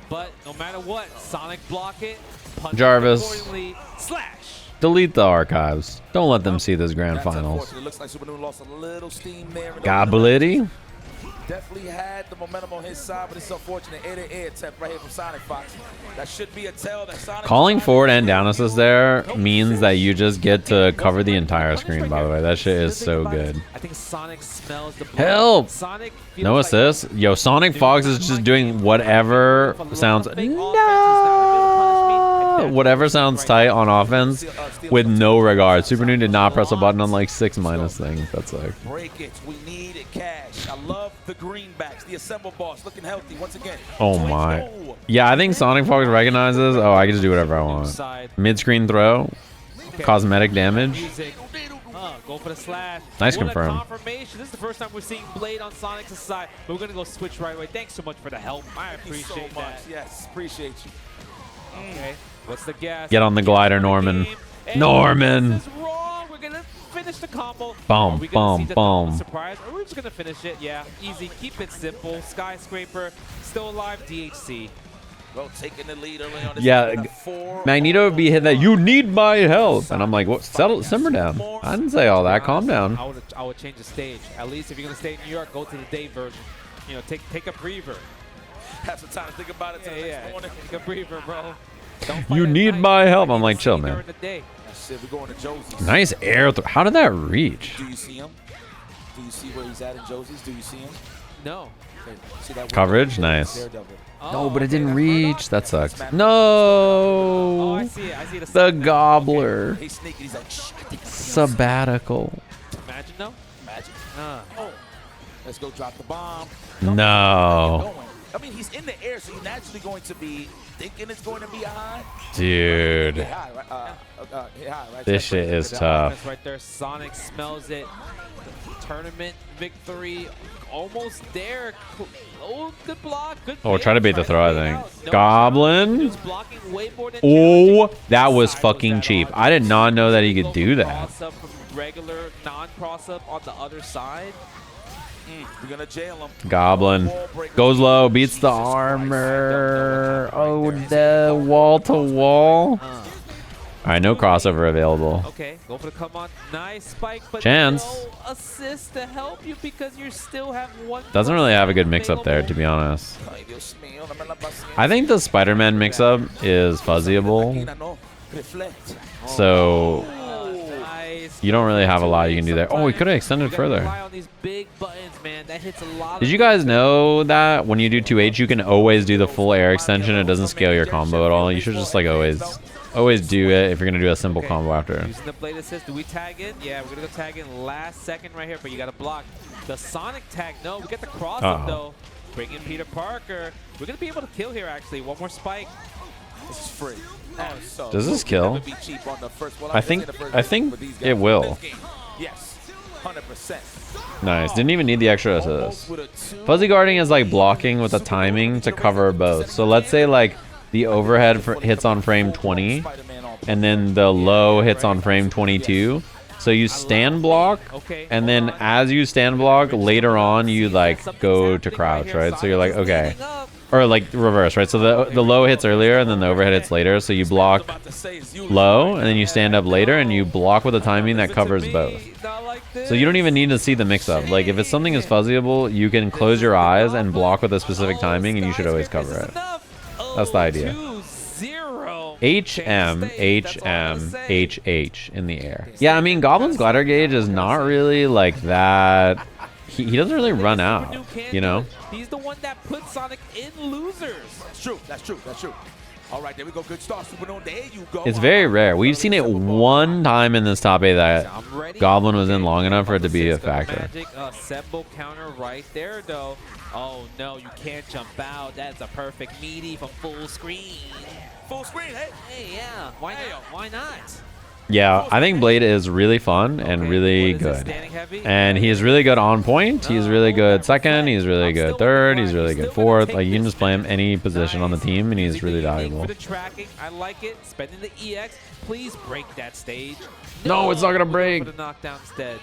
But no matter what, Sonic block it, punch Jarvis. accordingly, slash. Delete the archives. Don't let them see this grand That's finals. unfortunate. It looks like Supernoon lost a little steam there. Goblin. Definitely had the momentum on his side, but it's unfortunate. Air attempt right here from SonicFox. That should be a tell that Sonic. Calling forward and down assist there means that you just get to cover the entire screen, by the way. That shit is so good. I think Sonic smells the blood. Help! Sonic No assist. Yo, SonicFox is just doing whatever sounds... No! Whatever sounds tight on offense with no regard. Supernoon did not press a button on like 6 minus things. That's like... Break it. We need it cash. I love the greenbacks. The assemble boss looking healthy once again. Oh my. Yeah, I think SonicFox recognizes, oh, I can just do whatever I want. Mid-screen throw. Cosmetic damage. Go for the slash. Nice What a confirm. confirmation. This is the first time we're seeing Blade on Sonic's side. But we're going to go switch right away. Thanks so much for the help. I appreciate so much. that. Yes, appreciate you. Okay. What's the gas? Get on the glider, Norman. And Norman. This is wrong. We're going to finish the combo. Boom, Are we gonna boom, see the boom. surprise? Or we're just going to finish it. Yeah, easy. Keep it simple. Skyscraper. Still alive. DHC. Well, taking the lead early on this. Yeah, Magneto would be hit that, you need my help. And I'm like, what? Settle, simmer down. I didn't say all that. Calm down. I would change the stage. At least if you're going to stay in New York, go to the day version. You know, take a breather. Have some time to think about it. Yeah, take a breather, bro. Don't You fight at need night. my help. I'm You like, see chill, during man. the day. That's it. We're going to Josie's. Nice air throw. How did that reach? Do you see him? Do you see where he's at in Josie's? Do you see him? No. Okay, see that Coverage? window? Nice. Daredevil. No, but it didn't okay, reach. That sucks. Oh, No. I see it. I see the The side. Gobbler. He's sneaking. He's like, shh, I think I see him. Sabbatical. Imagine though. Magic. Uh, Oh, let's go drop the bomb. No. Going. I mean, he's in the air, so you're naturally going to be thinking it's going to be a high. Dude. Hit high, right? Hit high, right? This shit is the tough. offense right there. Sonic smells it. Tournament victory. Almost there. Oh, good block. Good. Oh, try to bait the Try throw, I bait think. out. No Goblin. shot. He was blocking way more than Oh, challenging. that was Side fucking that cheap. on. I did not know that he could do that. Cross up from regular non-cross up on the other side. We're going to jail him. Goblin goes low, beats the armor. Oh, the wall to wall. All right, no crossover available. Okay, go for the come on. Nice spike, but Chance. no assist to help you because you still have one. Doesn't really have a good mix-up there, to be honest. I think the Spider-Man mix-up is fuzzyable, so Nice. you don't really have a lot you can do there. Oh, we could have extended You gotta further. rely on these big buttons, man. That hits a lot. Did you guys know that when you do 2H, you can always do the full air extension? It doesn't scale your combo at all. You should just like always do it if you're gonna do a simple combo after. Using the blade assist. Do we tag in? Yeah, we're gonna go tag in last second right here, but you gotta block the Sonic tag. No, we get the cross up though. Bring in Peter Parker. We're gonna be able to kill here actually. One more spike. This is free. Does this kill? I think it will. Yes, 100%. Nice. Didn't even need the extra assist. Fuzzy guarding is like blocking with the timing to cover both. So let's say like the overhead hits on frame 20 and then the low hits on frame 22. So you stand block, and then as you stand block, later on you like go to crouch, right? So you're like, okay. Or like reverse, right? So the low hits earlier and then the overhead hits later. So you block low and then you stand up later and you block with a timing that covers both. So you don't even need to see the mix-up. Like if it's something is fuzzyable, you can close your eyes and block with a specific timing and you should always cover it. That's the idea. HM, HH in the air. Yeah, I mean, Goblin's glider gauge is not really like that. He doesn't really run out, you know? He's the one that put Sonic in losers. That's true. That's true. That's true. All right, there we go. Good start, Supernoon. There you go. It's very rare. We've seen it one time in this top 8 that Goblin was in long enough for it to be a factor. Magic assemble counter right there, though. Oh, no, you can't jump out. That's a perfect meaty from full screen. Full screen, hey? Hey, yeah. Why not? Yeah, I think Blade is really fun and really good. And he is really good on point. He's really good second. He's really good third. He's really good fourth. Like, you can just play him any position on the team, and he's really valuable. For the tracking, I like it. Spending the EX. Please break that stage. No, it's not gonna break. For the knockdown instead.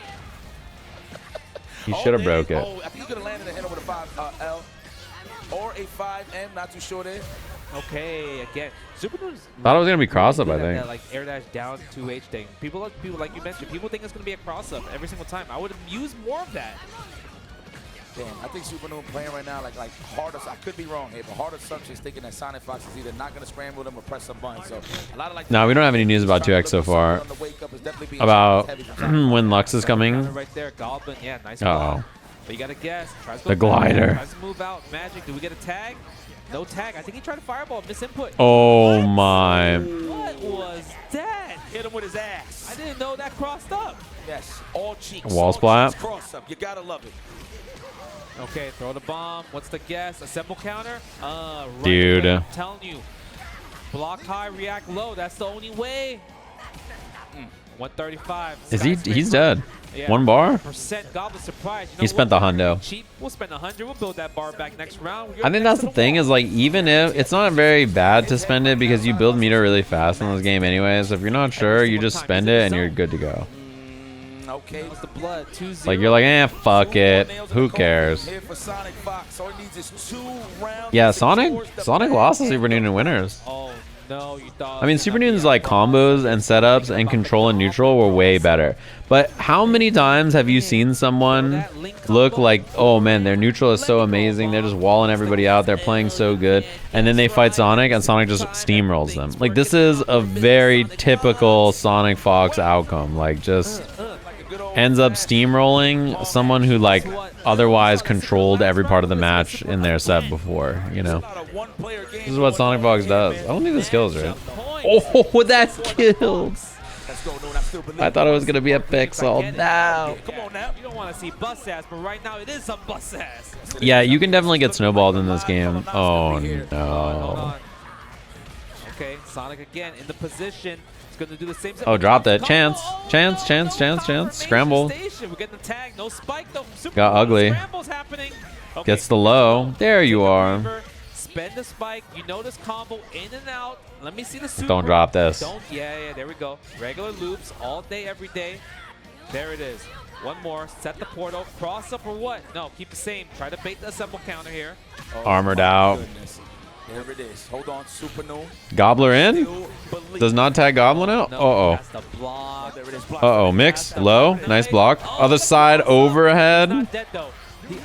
He should have broke it. Oh, I think he's gonna land in the handle with a 5L or a 5M. Not too sure there. Okay, again, Supernoon's Thought it was gonna be cross up. I that, think. like air dash down 2H thing. People like you mentioned. People think it's gonna be a cross up every single time. I would use more of that. Damn, I think Supernoon playing right now like hard. I could be wrong here, but hard assumption is thinking that SonicFox is either not gonna scramble them or press some buttons. So a lot of like. No, we don't have any news about 2X so far. About when Lux is coming. Right there, Goblin. Yeah, nice. Uh-oh. But you gotta guess. The glider. Tries to move out. Magik. Do we get a tag? No tag. I think he tried to fireball. Miss input. Oh my. What was that? Hit him with his ass. I didn't know that crossed up. Yes, all cheeks. Wall splat. Cross up. You gotta love it. Okay, throw the bomb. What's the guess? Assemble counter? Right Dude. away, I'm telling you. Block high, react low. That's the only way. 135. Is he? He's dead. Yeah. 1 bar? Percent Goblin surprise. You know He spent the hundo. Cheap. We'll spend 100. We'll build that bar back next round. I think that's the thing is like even if it's not very bad to spend it because you build meter really fast in this game anyway. So if you're not sure, you just spend it and you're good to go. Okay. The blood. 2-0. Like you're like, fuck it. Who cares? Yeah, Sonic lost the Supernoon in winners. Oh no, you thought. I mean, Supernoon's like combos and setups and control and neutral were way better. But how many times have you seen someone look like, oh man, their neutral is so amazing. They're just walling everybody out. They're playing so good. And then they fight Sonic and Sonic just steamrolls them. Like this is a very typical SonicFox outcome. Like just ends up steamrolling someone who like otherwise controlled every part of the match in their set before, you know. This is what SonicFox does. I don't think the skills right. Oh, that's killed. I thought it was gonna be a pixel. No. Come on now. You don't want to see bust ass, but right now it is a bust ass. Yeah, you can definitely get snowballed in this game. Oh Hold no. on. Okay, Sonic again in the position. It's gonna do the same. Oh, dropped it. Chance. Scramble. We're getting the tag. No spike though. Got ugly. Scrambles happening. Okay. Gets the low. There you are. Spend the spike. You notice combo in and out. Let me see the super. Don't drop this. Don't. Yeah. There we go. Regular loops all day, every day. There it is. One more. Set the portal. Cross up or what? No. Keep the same. Try to bait the assemble counter here. Oh, Armored out. Goodness. There it is. Hold on, Supernoon. Gobbler in. Does not tag Goblin out. No, that's the block. There it is. Block. Uh-oh. Mix. Low. Nice block. Other side overhead. Not dead though.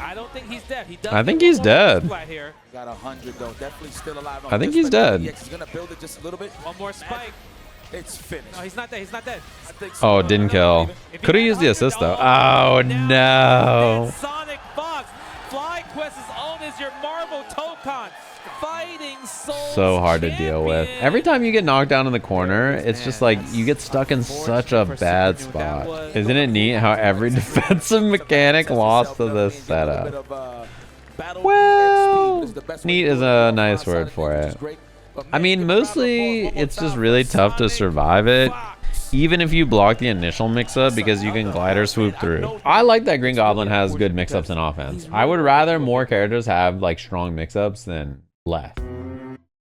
I don't think he's dead. He does. I think he's dead. Here. Got 100 though. Definitely still alive. I think he's dead. He's gonna build it just a little bit. One more spike. It's finished. No, he's not dead. He's not dead. I think so. Oh, didn't kill. Could have used the assist though. Oh no. SonicFox. FlyQuest's own is your Marvel Tokon. Fighting Souls So hard to deal with. Every time you get knocked down in the corner, it's just like you get stuck in such a bad spot. Isn't it neat how every defensive mechanic lost to this setup? Well, neat is a nice word for it. I mean, mostly it's just really tough to survive it, even if you block the initial mix-up because you can glider swoop through. I like that Green Goblin has good mix-ups in offense. I would rather more characters have like strong mix-ups than less.